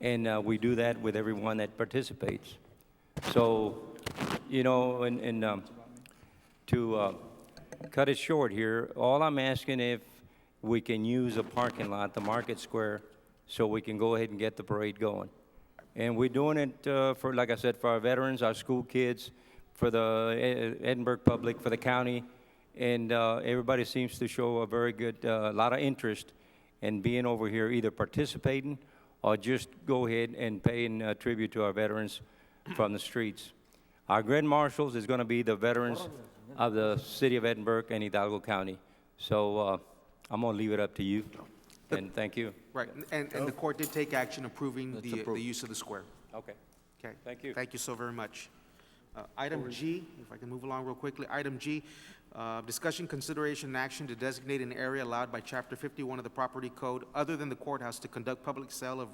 And we do that with everyone that participates. So, you know, to cut it short here, all I'm asking if we can use a parking lot, the Market Square, so we can go ahead and get the parade going. And we're doing it for, like I said, for our veterans, our school kids, for the Edinburgh public, for the county, and everybody seems to show a very good, lot of interest in being over here, either participating or just go ahead and paying tribute to our veterans from the streets. Our Grand Marshals is going to be the veterans of the city of Edinburgh and Hidalgo County. So I'm going to leave it up to you, and thank you. Right, and the court did take action approving the use of the square. Okay. Okay. Thank you. Thank you so very much. Item G, if I can move along real quickly. Item G, discussion, consideration, and action to designate an area allowed by Chapter 51 of the Property Code other than the courthouse to conduct public sale of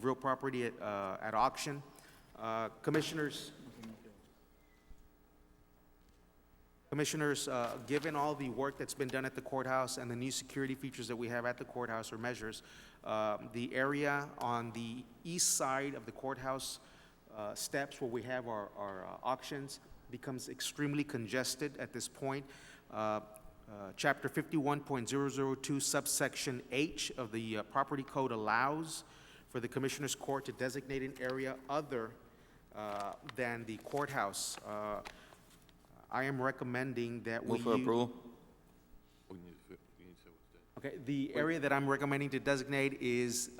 real property at auction. Commissioners, given all the work that's been done at the courthouse and the new security features that we have at the courthouse or measures, the area on the east side of the courthouse steps where we have our auctions becomes extremely congested at this point. Chapter 51.002 subsection H of the Property Code allows for the Commissioner's Court to designate an area other than the courthouse. I am recommending that we Move for approval. Okay, the area that I'm recommending to designate is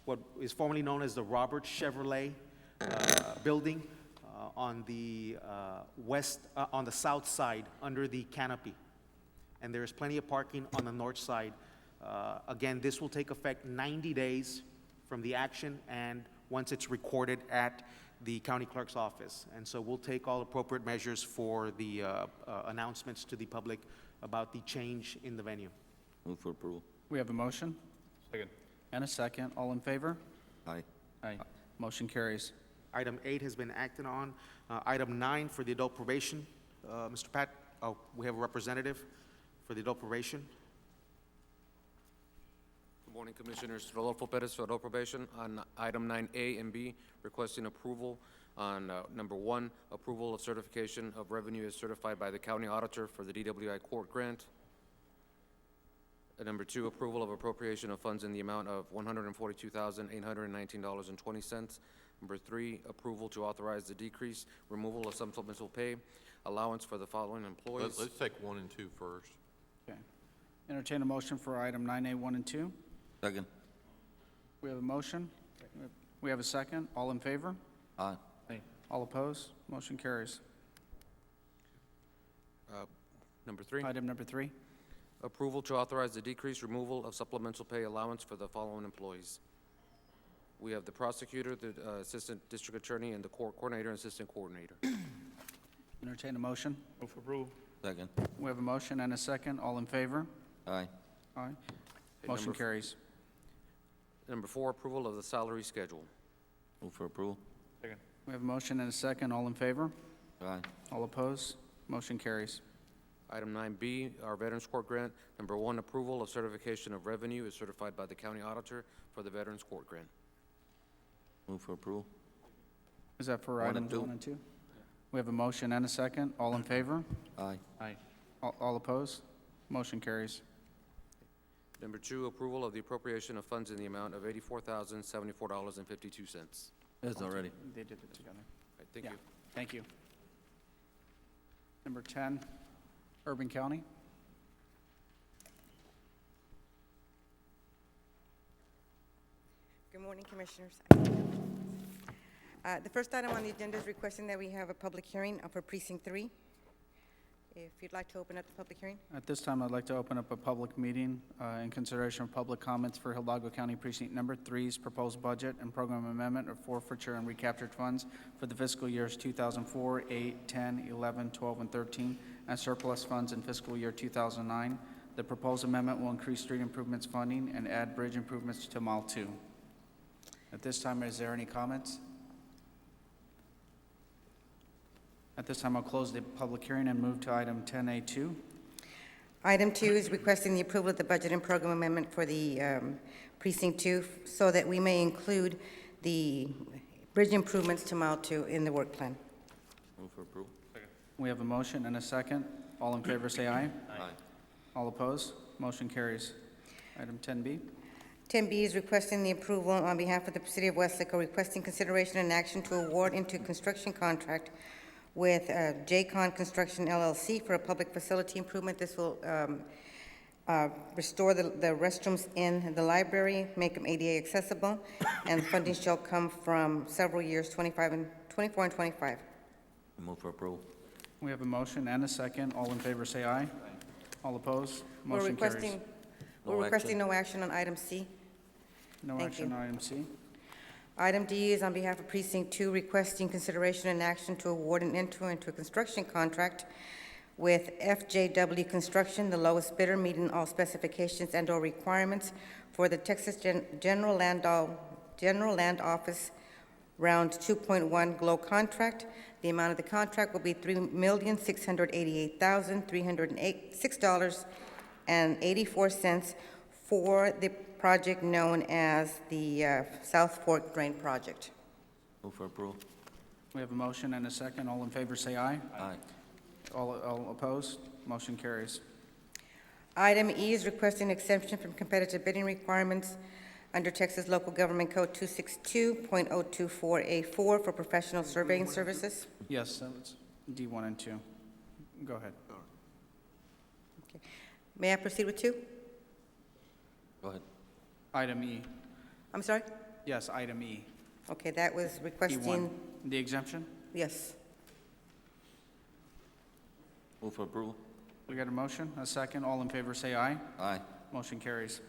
what is formerly known as the Robert Chevrolet building on the on the south side under the canopy. And there is plenty of parking on the north side. Again, this will take effect 90 days from the action and once it's recorded at the county clerk's office. And so we'll take all appropriate measures for the announcements to the public about the change in the venue. Move for approval. We have a motion Second. and a second. All in favor? Aye. Aye. Motion carries. Item 8 has been acted on. Item 9 for the adult probation. Mr. Pat, oh, we have a representative for the adult probation. Good morning, Commissioners. Rodolfo Perez for adult probation. On item 9A and B, requesting approval on number 1, approval of certification of revenue as certified by the county auditor for the DWI court grant. Number 2, approval of appropriation of funds in the amount of $142,819.20. Number 3, approval to authorize the decrease, removal of supplemental pay, allowance for the following employees. Let's take 1 and 2 first. Okay. Entertain a motion for item 9A, 1 and 2. Second. We have a motion. We have a second. All in favor? Aye. Aye. All opposed? Motion carries. Number 3. Item number 3. Approval to authorize the decrease, removal of supplemental pay allowance for the following employees. We have the prosecutor, the assistant district attorney, and the court coordinator and assistant coordinator. Entertain a motion. Move for approval. Second. We have a motion and a second. All in favor? Aye. Aye. Okay, Motion carries. Number 4, approval of the salary schedule. Move for approval. Second. We have a motion and a second. All in favor? Aye. All opposed? Motion carries. Item 9B, our Veterans Court grant. Number 1, approval of certification of revenue is certified by the county auditor for the Veterans Court grant. Move for approval. Is that for One and items two. 1 and 2? We have a motion and a second. All in favor? Aye. Aye. All opposed? Motion carries. Number 2, approval of the appropriation of funds in the amount of $84,074.52. That's already. They did it together. All right, thank Yeah. you. Thank you. Number 10, Urban County. Good morning, Commissioners. The first item on the agenda is requesting that we have a public hearing for Precinct 3. If you'd like to open up the public hearing. At this time, I'd like to open up a public meeting in consideration of public comments for Hidalgo County Precinct Number 3's proposed budget and program amendment of forfeiture and recaptured funds for the fiscal years 2004, 8, 10, 11, 12, and 13, and surplus funds in fiscal year 2009. The proposed amendment will increase street improvements funding and add bridge improvements to Mile 2. At this time, is there any comments? At this time, I'll close the public hearing and move to item 10A2. Item 2 is requesting the approval of the budget and program amendment for the Precinct 2 so that we may include the bridge improvements to Mile 2 in the work plan. Move for approval. We have a motion and a second. All in favor, say aye. Aye. All opposed? Motion carries. Item 10B. 10B is requesting the approval on behalf of the City of Westlake, requesting consideration and action to award into construction contract with J-Con Construction LLC for a public facility improvement. This will restore the restrooms in the library, make them ADA accessible, and funding shall come from several years, 24 and 25. Move for approval. We have a motion and a second. All in favor, say aye. All opposed? We're Motion carries. requesting no action on item C. No Thank action you. on item C. Item D is on behalf of Precinct 2, requesting consideration and action to award and enter into a construction contract with FJW Construction, the lowest bidder, meeting all specifications and/or requirements for the Texas General Land Office Round 2.1 GLOW contract. The amount of the contract will be $3,688,306.84 for the project known as the South Fork Drain Project. Move for approval. We have a motion and a second. All in favor, say aye. Aye. All opposed? Motion carries. Item E is requesting exemption from competitive bidding requirements under Texas Local Government Code 262.024A4 for professional surveying services. Yes, that's D1 and 2. Go ahead. May I proceed with 2? Go ahead. Item E. I'm sorry? Yes, item E. Okay, that was requesting, E1. The exemption? yes. Move for approval. We got a motion, a second. All in favor, say aye. Aye. Motion carries.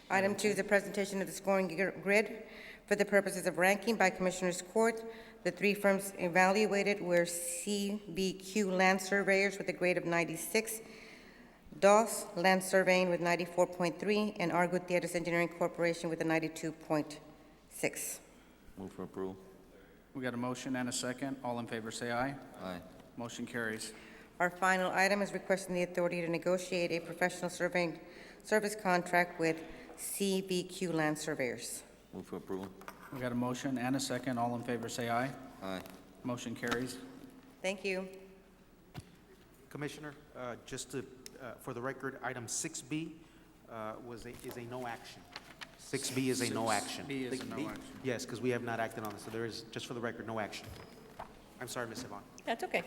Item 2 is the presentation of the scoring grid for the purposes of ranking by Commissioners Court. The 3 firms evaluated were CBQ Land Surveyors with a grade of 96, DOS Land Surveying with 94.3, and R. Gutierrez Engineering Corporation with a 92.6. Move for approval. We got a motion and a second. All in favor, say aye. Aye. Motion carries. Our final item is requesting the authority to negotiate a professional surveying service contract with CBQ Land Surveyors. Move for approval. We got a motion and a second. All in favor, say aye. Aye. Motion carries. Thank you. Commissioner, just to, for the record, item 6B is a no action. 6B is a no action. 6B is a no action. Yes, because we have not acted on this, so there is, just for the record, no action. I'm sorry, Ms. Yvonne. That's okay.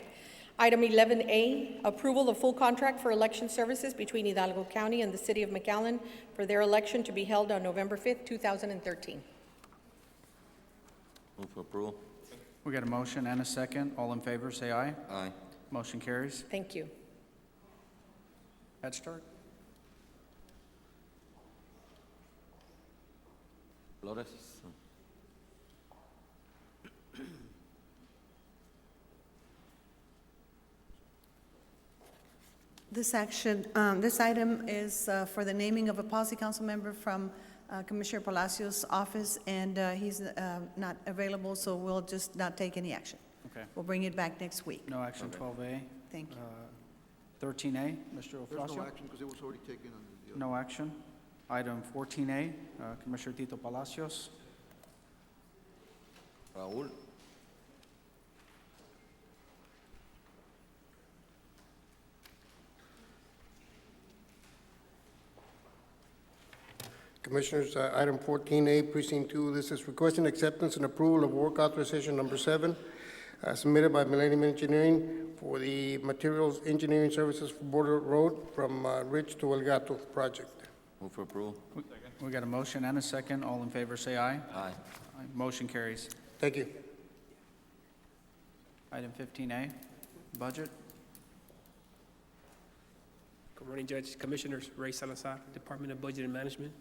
Item 11A, approval of full contract for election services between Hidalgo County and the City of McAllen for their election to be held on November 5th, 2013. Move for approval. We got a motion and a second. All in favor, say aye. Aye. Motion carries. Thank you. Head Start. Flores. This action, this item is for the naming of a policy council member from Commissioner Palacios' office, and he's not available, so we'll just not take any action. Okay. We'll bring it back next week. No action, 12A. Thank you. 13A, Mr. Oflacio? There's no action because it was already taken on the other. No action. Item 14A, Commissioner Tito Palacios. Raúl. Commissioners, item 14A, Precinct 2, this is requesting acceptance and approval of work authorization number 7, submitted by Millennium Engineering for the materials engineering services for Border Road from Ridge to El Gato project. Move for approval. We got a motion and a second. All in favor, say aye. Aye. Motion carries. Thank you. Item 15A, budget. Good morning, Judge, Commissioners. Ray Salazar, Department of Budget and Management.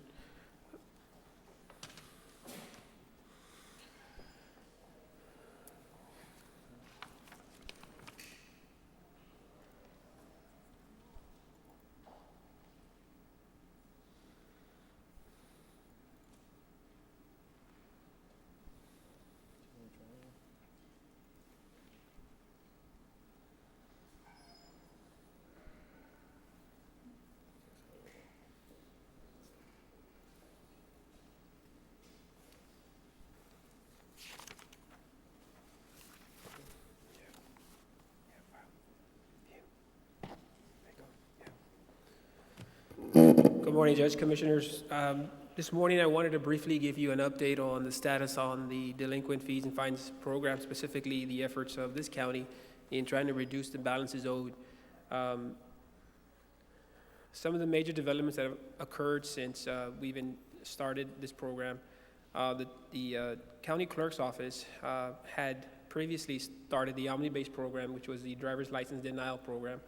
Good morning, Judge, Commissioners. This morning, I wanted to briefly give you an update on the status on the delinquent fees and fines program, specifically the efforts of this county in trying to reduce the balances owed. Some of the major developments that have occurred since we even started this program, the county clerk's office had previously started the Omni-Base program, which was the driver's license denial program.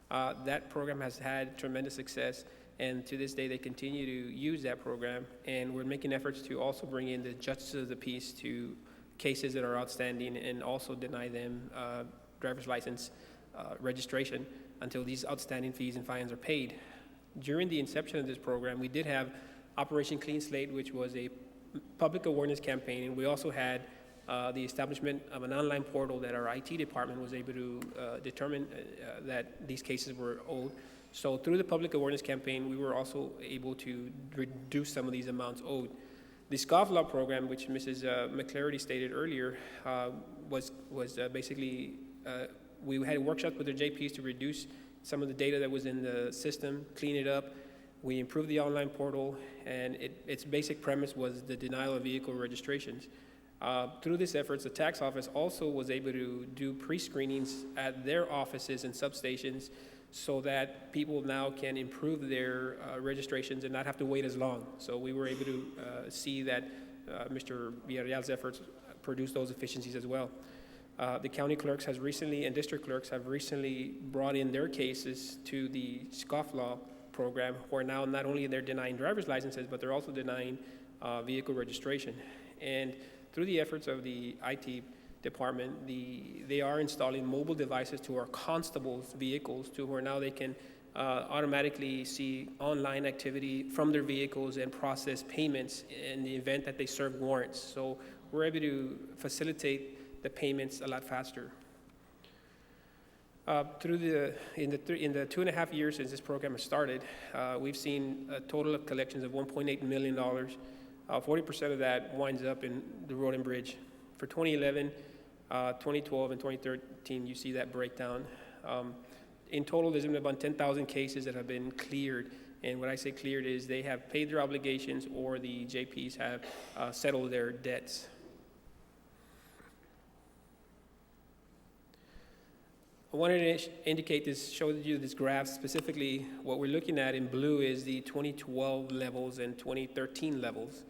That program has had tremendous success, and to this day they continue to use that program, and we're making efforts to also bring in the justices of the peace to cases that are outstanding and also deny them driver's license registration until these outstanding fees and fines are paid. During the inception of this program, we did have Operation Clean Slate, which was a public awareness campaign, and we also had the establishment of an online portal that our IT department was able to determine that these cases were owed. So through the public awareness campaign, we were also able to reduce some of these amounts owed. The scofflaw program, which Mrs. McClarity stated earlier, was basically, we had workshops with the JPs to reduce some of the data that was in the system, clean it up. We improved the online portal, and its basic premise was the denial of vehicle registrations. Through these efforts, the tax office also was able to do pre-screenings at their offices and substations so that people now can improve their registrations and not have to wait as long. So we were able to see that Mr. Villarreal's efforts produced those efficiencies as well. The county clerks has recently, and district clerks have recently brought in their cases to the scofflaw program, where now not only they're denying driver's licenses, but they're also denying vehicle registration. And through the efforts of the IT department, they are installing mobile devices to our constables' vehicles to where now they can automatically see online activity from their vehicles and process payments in the event that they serve warrants. So we're able to facilitate the payments a lot faster. In the 2.5 years since this program has started, we've seen a total of collections of $1.8 million. 40% of that winds up in the road and bridge. For 2011, 2012, and 2013, you see that breakdown. In total, there's been about 10,000 cases that have been cleared. And when I say cleared is they have paid their obligations or the JPs have settled their debts. I wanted to indicate this, show you this graph. Specifically, what we're looking at in blue is the 2012 levels and 2013 levels.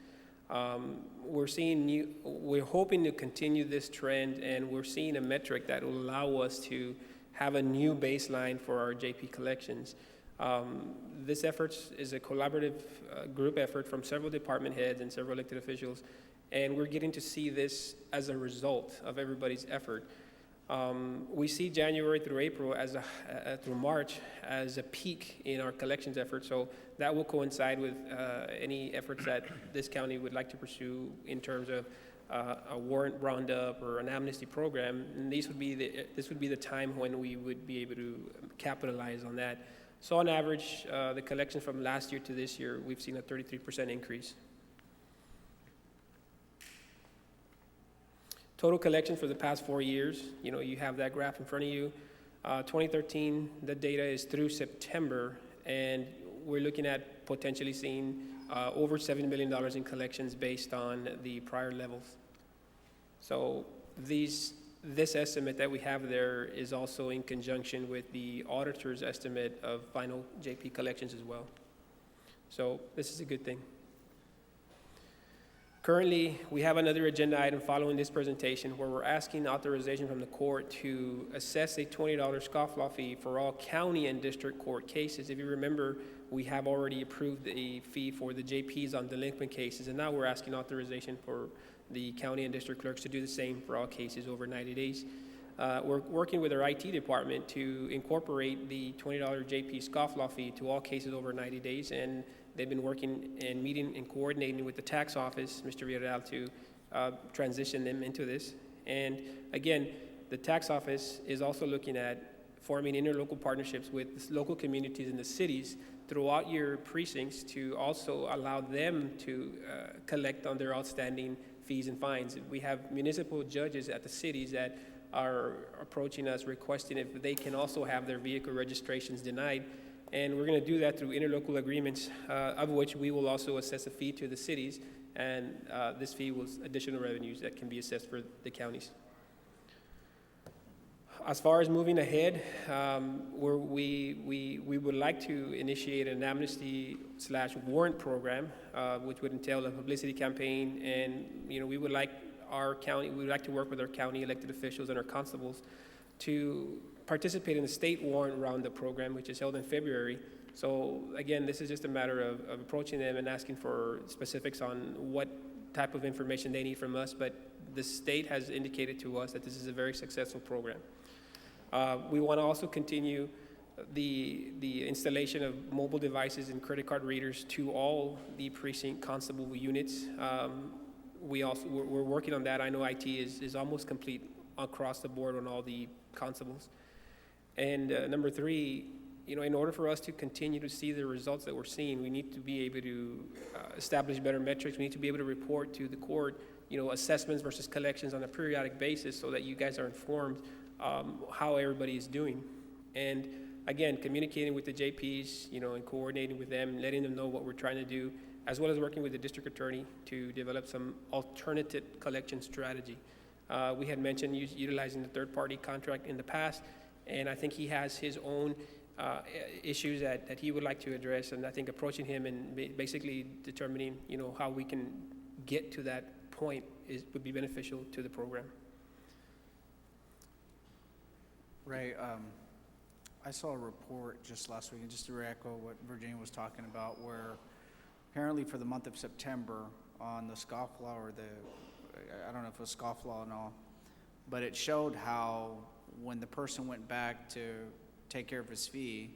We're hoping to continue this trend, and we're seeing a metric that will allow us to have a new baseline for our JP collections. This effort is a collaborative group effort from several department heads and several elected officials, and we're getting to see this as a result of everybody's effort. We see January through April through March as a peak in our collections effort. So that will coincide with any efforts that this county would like to pursue in terms of a warrant roundup or an amnesty program. And this would be the time when we would be able to capitalize on that. So on average, the collections from last year to this year, we've seen a 33% increase. Total collections for the past 4 years, you have that graph in front of you. 2013, the data is through September, and we're looking at potentially seeing over $7 million in collections based on the prior levels. So this estimate that we have there is also in conjunction with the auditor's estimate of final JP collections as well. So this is a good thing. Currently, we have another agenda item following this presentation where we're asking authorization from the court to assess a $20 scofflaw fee for all county and district court cases. If you remember, we have already approved a fee for the JPs on delinquent cases, and now we're asking authorization for the county and district clerks to do the same for all cases over 90 days. We're working with our IT department to incorporate the $20 JP scofflaw fee to all cases over 90 days, and they've been working and meeting and coordinating with the tax office, Mr. Villarreal, to transition them into this. And again, the tax office is also looking at forming interlocal partnerships with local communities in the cities throughout your precincts to also allow them to collect on their outstanding fees and fines. We have municipal judges at the cities that are approaching us requesting if they can also have their vehicle registrations denied. And we're going to do that through interlocal agreements, of which we will also assess a fee to the cities, and this fee was additional revenues that can be assessed for the counties. As far as moving ahead, we would like to initiate an amnesty/warrant program, which would entail a publicity campaign, and we would like to work with our county elected officials and our constables to participate in the state warrant roundup program, which is held in February. So again, this is just a matter of approaching them and asking for specifics on what type of information they need from us, but the state has indicated to us that this is a very successful program. We want to also continue the installation of mobile devices and credit card readers to all the precinct constable units. We're working on that. I know IT is almost complete across the board on all the constables. And number 3, in order for us to continue to see the results that we're seeing, we need to be able to establish better metrics. We need to be able to report to the court, assessments versus collections on a periodic basis so that you guys are informed how everybody is doing. And again, communicating with the JPs, and coordinating with them, letting them know what we're trying to do, as well as working with the district attorney to develop some alternative collection strategy. We had mentioned utilizing the third-party contract in the past, and I think he has his own issues that he would like to address, and I think approaching him and basically determining, how we can get to that point would be beneficial to the program. Ray, I saw a report just last week, and just to echo what Virginia was talking about, where apparently for the month of September on the scofflaw, or I don't know if it was scofflaw and all, but it showed how when the person went back to take care of his fee,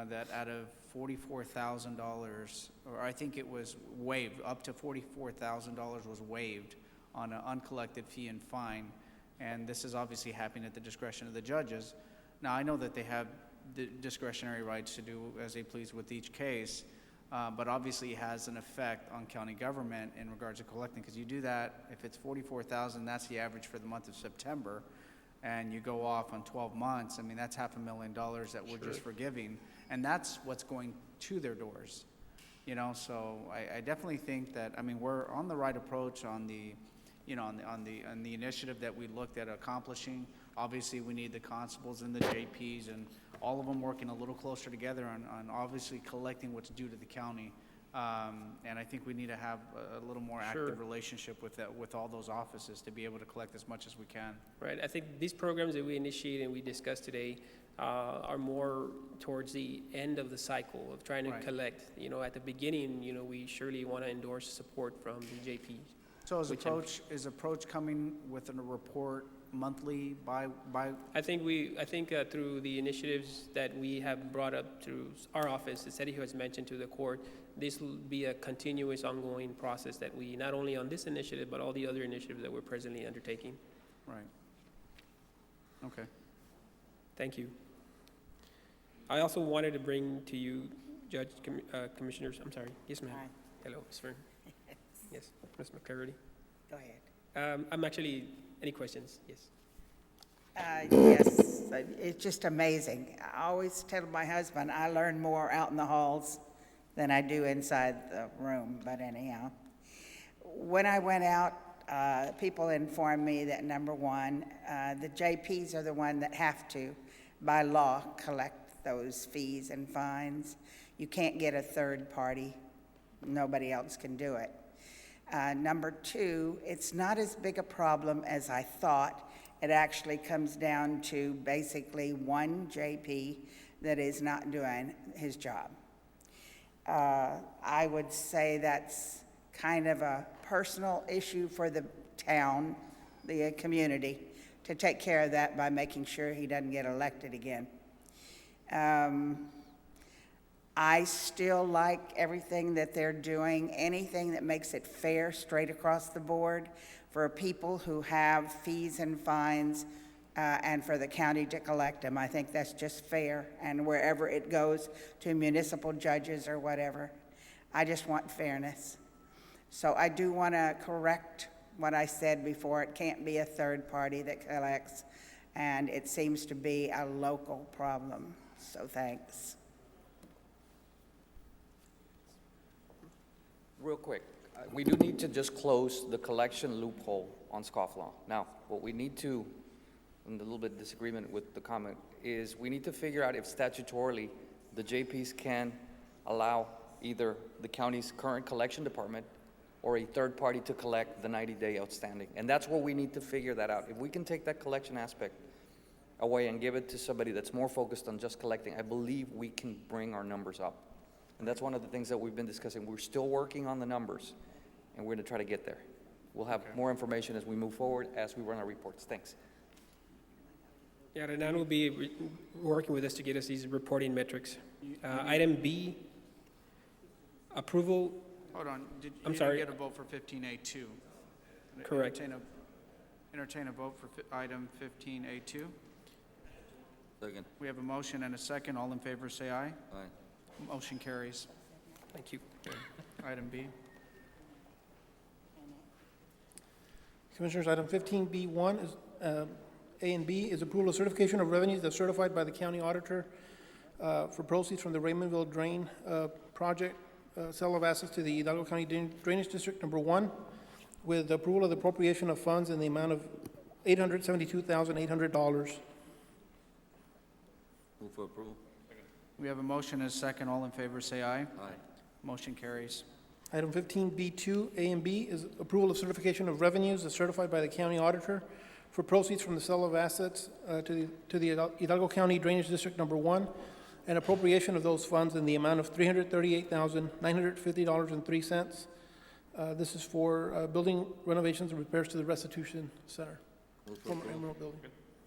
that out of $44,000, or I think it was waived, up to $44,000 was waived on an uncollected fee and fine. And this is obviously happening at the discretion of the judges. Now, I know that they have the discretionary rights to do as they please with each case, but obviously it has an effect on county government in regards to collecting, because you do that, if it's $44,000, that's the average for the month of September, and you go off on 12 months, I mean, that's $500,000 that we're just forgiving, and that's what's going to their doors. So I definitely think that, we're on the right approach on the on the initiative that we looked at accomplishing. Obviously, we need the constables and the JPs and all of them working a little closer together on obviously collecting what's due to the county. And I think we need to have a little more active relationship with all those offices to be able to collect as much as we can. Right. I think these programs that we initiate and we discussed today are more towards the end of the cycle of trying to collect. At the beginning, we surely want to endorse support from the JPs. So is approach coming with a report monthly, I think through the initiatives that we have brought up through our office, the city has mentioned to the court, this will be a continuous, ongoing process that we, not only on this initiative, but all the other initiatives that we're presently undertaking. Right. Okay. Thank you. I also wanted to bring to you, Judge, Commissioners, I'm sorry. Yes, ma'am. Hi. Hello, Ms. Fern. Yes, Ms. McClarity. Go ahead. I'm actually, any questions? Yes. Yes, it's just amazing. I always tell my husband I learn more out in the halls than I do inside the room, but anyhow. When I went out, people informed me that, number one, the JPs are the one that have to, by law, collect those fees and fines. You can't get a third party. Nobody else can do it. Number two, it's not as big a problem as I thought. It actually comes down to basically one JP that is not doing his job. I would say that's kind of a personal issue for the town, the community, to take care of that by making sure he doesn't get elected again. I still like everything that they're doing, anything that makes it fair straight across the board for people who have fees and fines, and for the county to collect them. I think that's just fair, and wherever it goes to municipal judges or whatever, I just want fairness. So I do want to correct what I said before. It can't be a third party that collects, and it seems to be a local problem. So thanks. Real quick, we do need to just close the collection loophole on scofflaw. Now, what we need to, and a little bit disagreement with the comment, is we need to figure out if statutorily the JPs can allow either the county's current collection department or a third party to collect the 90-day outstanding. And that's where we need to figure that out. If we can take that collection aspect away and give it to somebody that's more focused on just collecting, I believe we can bring our numbers up. And that's one of the things that we've been discussing. We're still working on the numbers, and we're going to try to get there. We'll have more information as we move forward, as we run our reports. Thanks. Yeah, Renan will be working with us to get us these reporting metrics. Item B, approval. Hold on, you I'm didn't sorry. get a vote for 15A2. Correct. Entertain a vote for item 15A2. Second. We have a motion and a second. All in favor, say aye. Aye. Motion carries. Thank you. Item B. Commissioners, item 15B1 is, A and B is approval of certification of revenues that's certified by the county auditor for proceeds from the Raymondville Drain project, sale of assets to the Hidalgo County Drainage District Number 1, with approval of the appropriation of funds in the amount of $872,800. Move for approval. We have a motion and a second. All in favor, say aye. Aye. Motion carries. Item 15B2, A and B, is approval of certification of revenues as certified by the county auditor for proceeds from the sale of assets to the Hidalgo County Drainage District Number 1, and appropriation of those funds in the amount of $338,950.03. This is for building renovations and repairs to the restitution center. Former Emerald Building.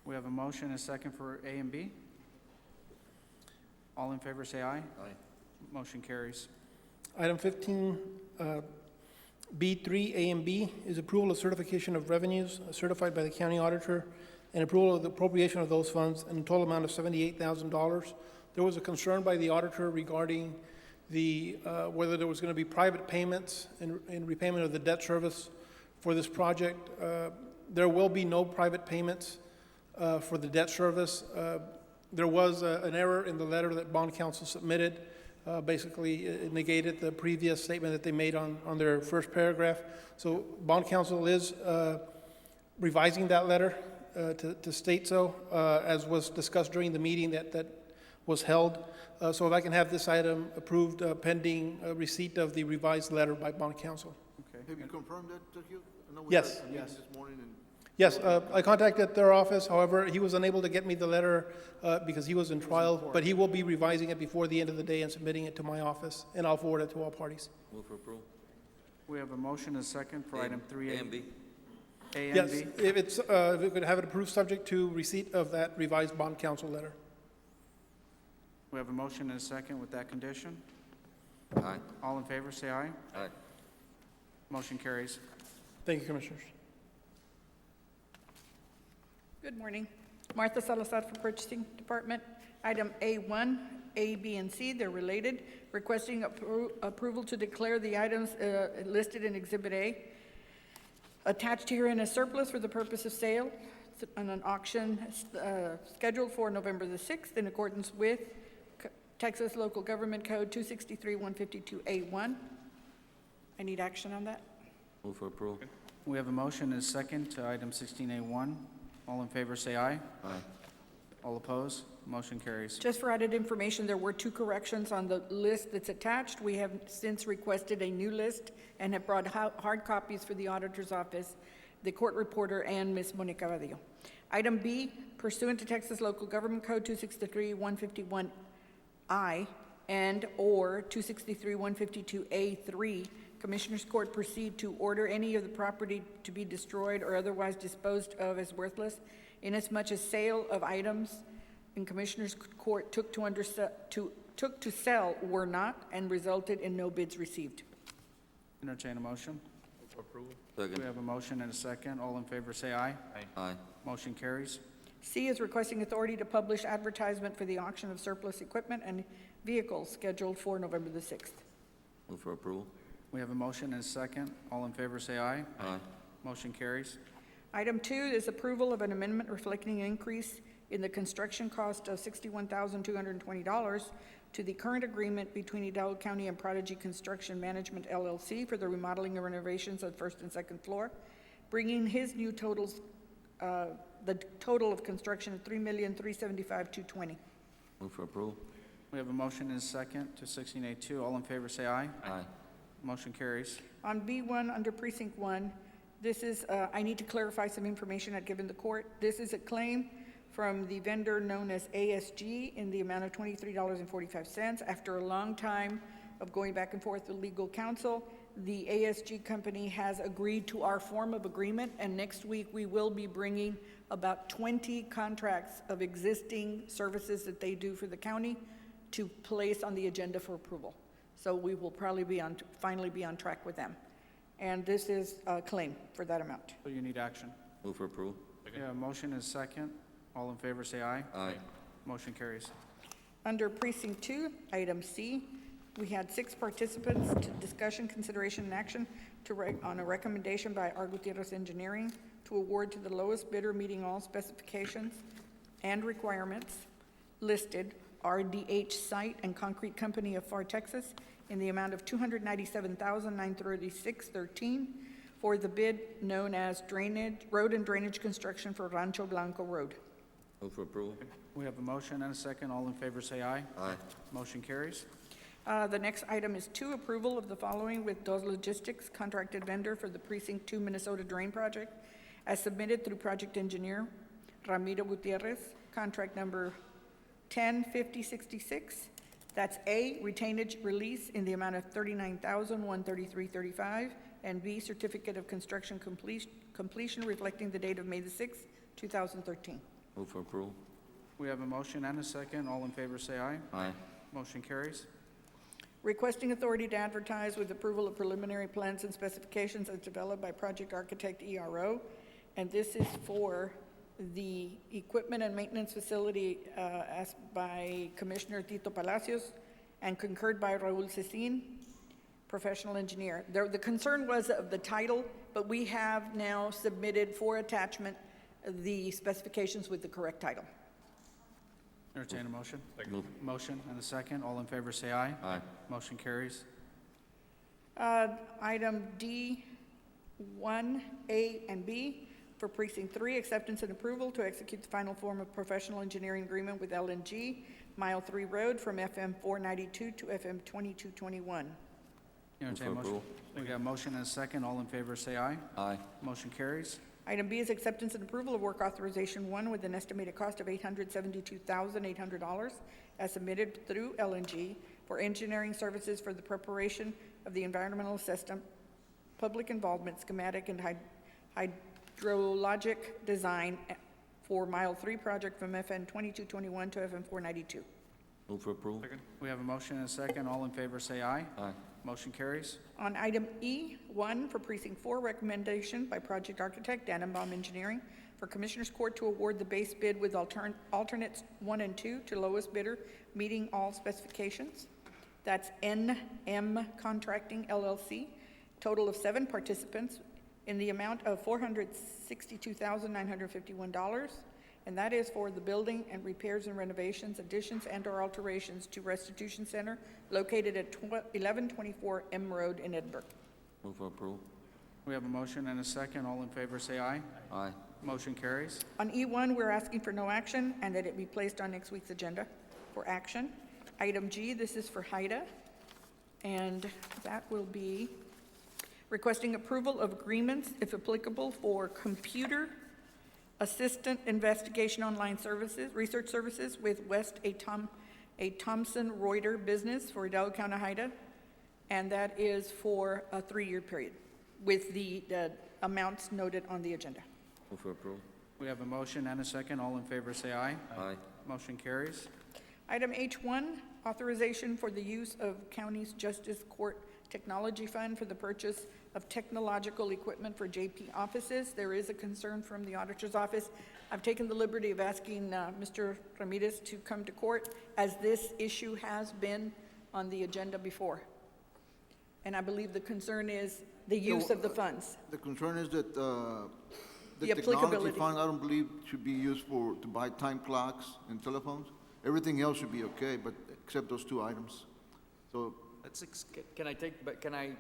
We have a motion and a second for A and B. All in favor, say aye. Aye. Motion carries. Item 15B3, A and B, is approval of certification of revenues certified by the county auditor and approval of the appropriation of those funds in a total amount of $78,000. There was a concern by the auditor regarding the whether there was going to be private payments in repayment of the debt service for this project. There will be no private payments for the debt service. There was an error in the letter that bond counsel submitted. Basically, it negated the previous statement that they made on their first paragraph. So bond counsel is revising that letter to state so, as was discussed during the meeting that was held. So if I can have this item approved pending receipt of the revised letter by bond counsel. Okay. Have you confirmed that, Sergio? I know we Yes. had a meeting this morning and Yes, I contacted their office. However, he was unable to get me the letter because he was in trial, but he will be revising it before the end of the day and submitting it to my office, and I'll forward it to all parties. Move for approval. We have a motion and a second for item 3A. A and B. A and Yes, B? if it's, if we could have it approved, subject to receipt of that revised bond council letter. We have a motion and a second with that condition. Aye. All in favor, say aye. Aye. Motion carries. Thank you, Commissioners. Good morning. Martha Salazar for Purchasing Department. Item A1, A, B, and C, they're related. Requesting approval to declare the items listed in Exhibit A attached herein as surplus for the purpose of sale on an auction scheduled for November the 6th in accordance with Texas Local Government Code 263-152A1. I need action on that. Move for approval. We have a motion and a second to item 16A1. All in favor, say aye. Aye. All opposed? Motion carries. Just for added information, there were 2 corrections on the list that's attached. We have since requested a new list and have brought hard copies for the auditor's office, the court reporter, and Ms. Monica Vadillo. Item B, pursuant to Texas Local Government Code 263-151I and or 263-152A3, Commissioners Court proceed to order any of the property to be destroyed or otherwise disposed of as worthless, inasmuch as sale of items in Commissioners Court took to sell were not and resulted in no bids received. Entertain a motion. Move for approval. Second. We have a motion and a second. All in favor, say aye. Aye. Motion carries. C is requesting authority to publish advertisement for the auction of surplus equipment and vehicles scheduled for November the 6th. Move for approval. We have a motion and a second. All in favor, say aye. Aye. Motion carries. Item 2 is approval of an amendment reflecting an increase in the construction cost of $61,220 to the current agreement between Hidalgo County and Prodigy Construction Management LLC for the remodeling and renovations of first and second floor, bringing his new totals, the total of construction of $3,375,220. Move for approval. We have a motion and a second to 16A2. All in favor, say aye. Aye. Motion carries. On B1, under Precinct 1, this is, I need to clarify some information I'd given the court. This is a claim from the vendor known as ASG in the amount of $23.45. After a long time of going back and forth with legal counsel, the ASG company has agreed to our form of agreement, and next week we will be bringing about 20 contracts of existing services that they do for the county to place on the agenda for approval. So we will probably finally be on track with them. And this is a claim for that amount. So you need action. Move for approval. Yeah, motion and a second. All in favor, say aye. Aye. Motion carries. Under Precinct 2, Item C, we had 6 participants to discussion, consideration, and action on a recommendation by R. Gutierrez Engineering to award to the lowest bidder meeting all specifications and requirements listed, RDH Site and Concrete Company of Pharr, Texas, in the amount of $297,936.13 for the bid known as road and drainage construction for Rancho Blanco Road. Move for approval. We have a motion and a second. All in favor, say aye. Aye. Motion carries. The next item is 2, approval of the following with DOS Logistics, contracted vendor for the Precinct 2 Minnesota Drain Project, as submitted through project engineer Ramiro Gutierrez, contract number 105066. That's A, retainage release in the amount of $39,133.35, and B, certificate of construction completion reflecting the date of May the 6th, 2013. Move for approval. We have a motion and a second. All in favor, say aye. Aye. Motion carries. Requesting authority to advertise with approval of preliminary plans and specifications as developed by project architect ERO. And this is for the equipment and maintenance facility asked by Commissioner Tito Palacios and concurred by Raul Cecin, professional engineer. The concern was of the title, but we have now submitted for attachment the specifications with the correct title. Entertain a motion. Move. Motion and a second. All in favor, say aye. Aye. Motion carries. Item D, 1A and B, for Precinct 3, acceptance and approval to execute the final form of professional engineering agreement with LNG, Mile 3 Road from FM 492 to FM 2221. Entertain a motion. We got a motion and a second. All in favor, say aye. Aye. Motion carries. Item B is acceptance and approval of work authorization 1 with an estimated cost of $872,800 as submitted through LNG for engineering services for the preparation of the environmental assessment, public involvement, schematic, and hydrologic design for Mile 3 project from FN 2221 to FN 492. Move for approval. We have a motion and a second. All in favor, say aye. Aye. Motion carries. On item E1 for Precinct 4, recommendation by project architect Dannenbaum Engineering for Commissioners Court to award the base bid with alternates 1 and 2 to lowest bidder, meeting all specifications. That's NM Contracting LLC, total of 7 participants in the amount of $462,951, and that is for the building and repairs and renovations, additions and/or alterations to Restitution Center located at 1124 M Road in Edinburgh. Move for approval. We have a motion and a second. All in favor, say aye. Aye. Motion carries. On E1, we're asking for no action and that it be placed on next week's agenda for action. Item G, this is for HIDA, and that will be requesting approval of agreements, if applicable, for computer assistant investigation online services, research services with West A. Thomson Reuter Business for Hidalgo County HIDA, and that is for a 3-year period with the amounts noted on the agenda. Move for approval. We have a motion and a second. All in favor, say aye. Aye. Motion carries. Item H1, authorization for the use of county's Justice Court Technology Fund for the purchase of technological equipment for JP offices. There is a concern from the auditor's office. I've taken the liberty of asking Mr. Ramirez to come to court, as this issue has been on the agenda before. And I believe the concern is the use of the funds. The concern is that the technology applicability. fund, I don't believe should be used to buy time clocks and telephones. Everything else should be okay, but except those 2 items. So Can I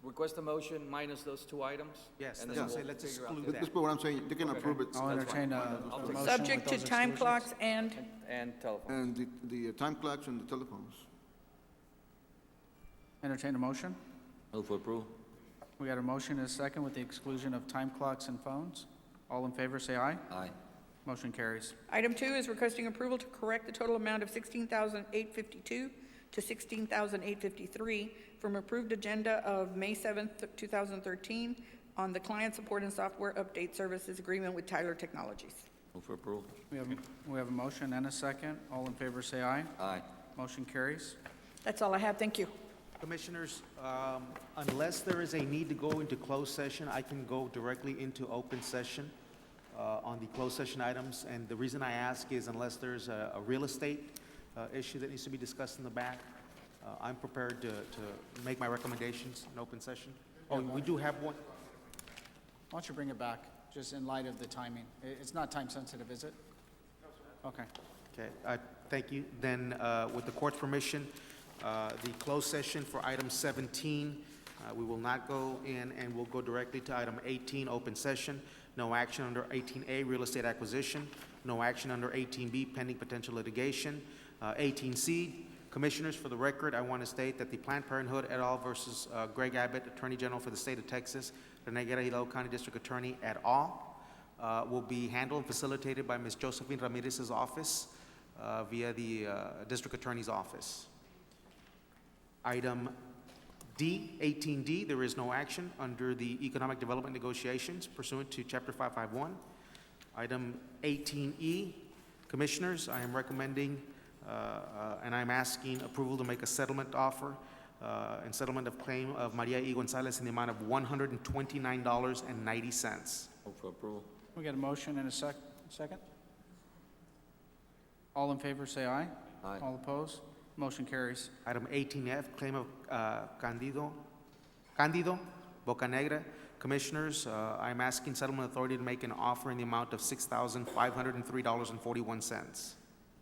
request a motion minus those 2 items? Yes, And that's then what I'm saying. we'll Let's figure out exclude the- that. that's what I'm saying. They can approve it. I'll entertain a motion Subject with to those time exclusions. clocks and And telephone. And the time clocks and the telephones. Entertain a motion. Move for approval. We got a motion and a second with the exclusion of time clocks and phones. All in favor, say aye. Aye. Motion carries. item 2 is requesting approval to correct the total amount of $16,852 to $16,853 from approved agenda of May 7th, 2013 on the Client Support and Software Update Services Agreement with Tyler Technologies. Move for approval. We have a motion and a second. All in favor, say aye. Aye. Motion carries. That's all I have. Thank you. Commissioners, unless there is a need to go into closed session, I can go directly into open session on the closed session items. And the reason I ask is unless there's a real estate issue that needs to be discussed in the back, I'm prepared to make my recommendations in open session. Oh, we do have one. Why don't you bring it back, just in light of the timing? It's not time sensitive, is it? Okay. Okay, thank you. Then, with the court's permission, the closed session for item 17, we will not go in, and we'll go directly to item 18, open session. No action under 18A, real estate acquisition. No action under 18B, pending potential litigation. 18C, Commissioners, for the record, I want to state that the Planned Parenthood et al. Versus Greg Abbott, Attorney General for the State of Texas, Rene Guerra, Hidalgo County District Attorney et al., will be handled and facilitated by Ms. Josephine Ramirez's office via the District Attorney's office. Item D, 18D, there is no action under the Economic Development Negotiations pursuant to Chapter 551. Item 18E, Commissioners, I am recommending and I'm asking approval to make a settlement offer and settlement of claim of Maria E. Gonzalez in the amount of $129.90. Move for approval. We got a motion and a second? All in favor, say aye. Aye. All opposed? Motion carries. Item 18F, claim of Candido Bocanegra. Commissioners, I'm asking settlement authority to make an offer in the amount of $6,503.41.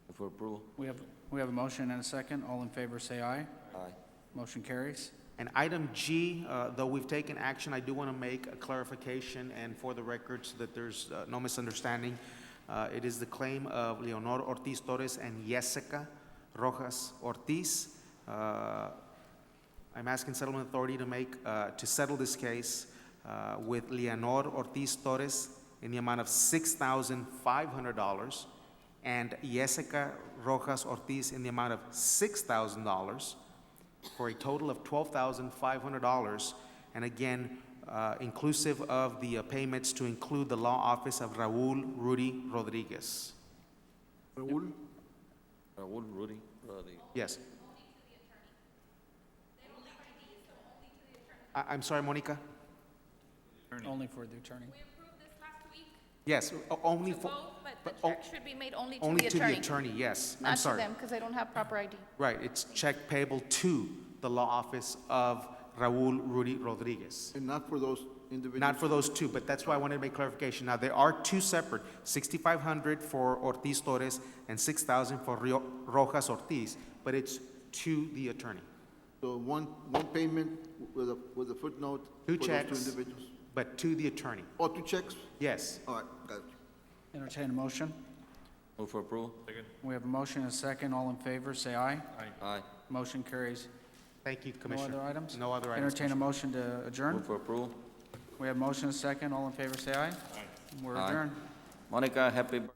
Move for approval. We have a motion and a second. All in favor, say aye. Aye. Motion carries. And item G, though we've taken action, I do want to make a clarification, and for the record, so that there's no misunderstanding. It is the claim of Leonor Ortiz Torres and Jessica Rojas Ortiz. I'm asking settlement authority to settle this case with Leonor Ortiz Torres in the amount of $6,500 and Jessica Rojas Ortiz in the amount of $6,000 for a total of $12,500. And again, inclusive of the payments to include the law office of Raul Rudy Rodriguez. Raul? Raul, Rudy, Yes. I'm sorry, Monica? Only for the attorney. Yes, only for, But the check should be made only to the only attorney. to the attorney, yes. I'm Not to sorry. them, because they don't have proper ID. Right, it's check payable to the law office of Raul Rudy Rodriguez. And not for those individuals? Not for those two, but that's why I wanted to make clarification. Now, there are two separate, 6,500 for Ortiz Torres and 6,000 for Rojas Ortiz, but it's to the attorney. So one payment with a footnote Two for checks. those two individuals? But to the attorney. Oh, two checks? Yes. All right, got it. Entertain a motion. Move for approval. Second. We have a motion and a second. All in favor, say aye. Aye. Motion carries. Thank you, No Commissioner. other items? No other items. Entertain a motion to adjourn. Move for approval. We have a motion and a second. All in favor, say aye. We're Aye. adjourned. Monica, happy birthday.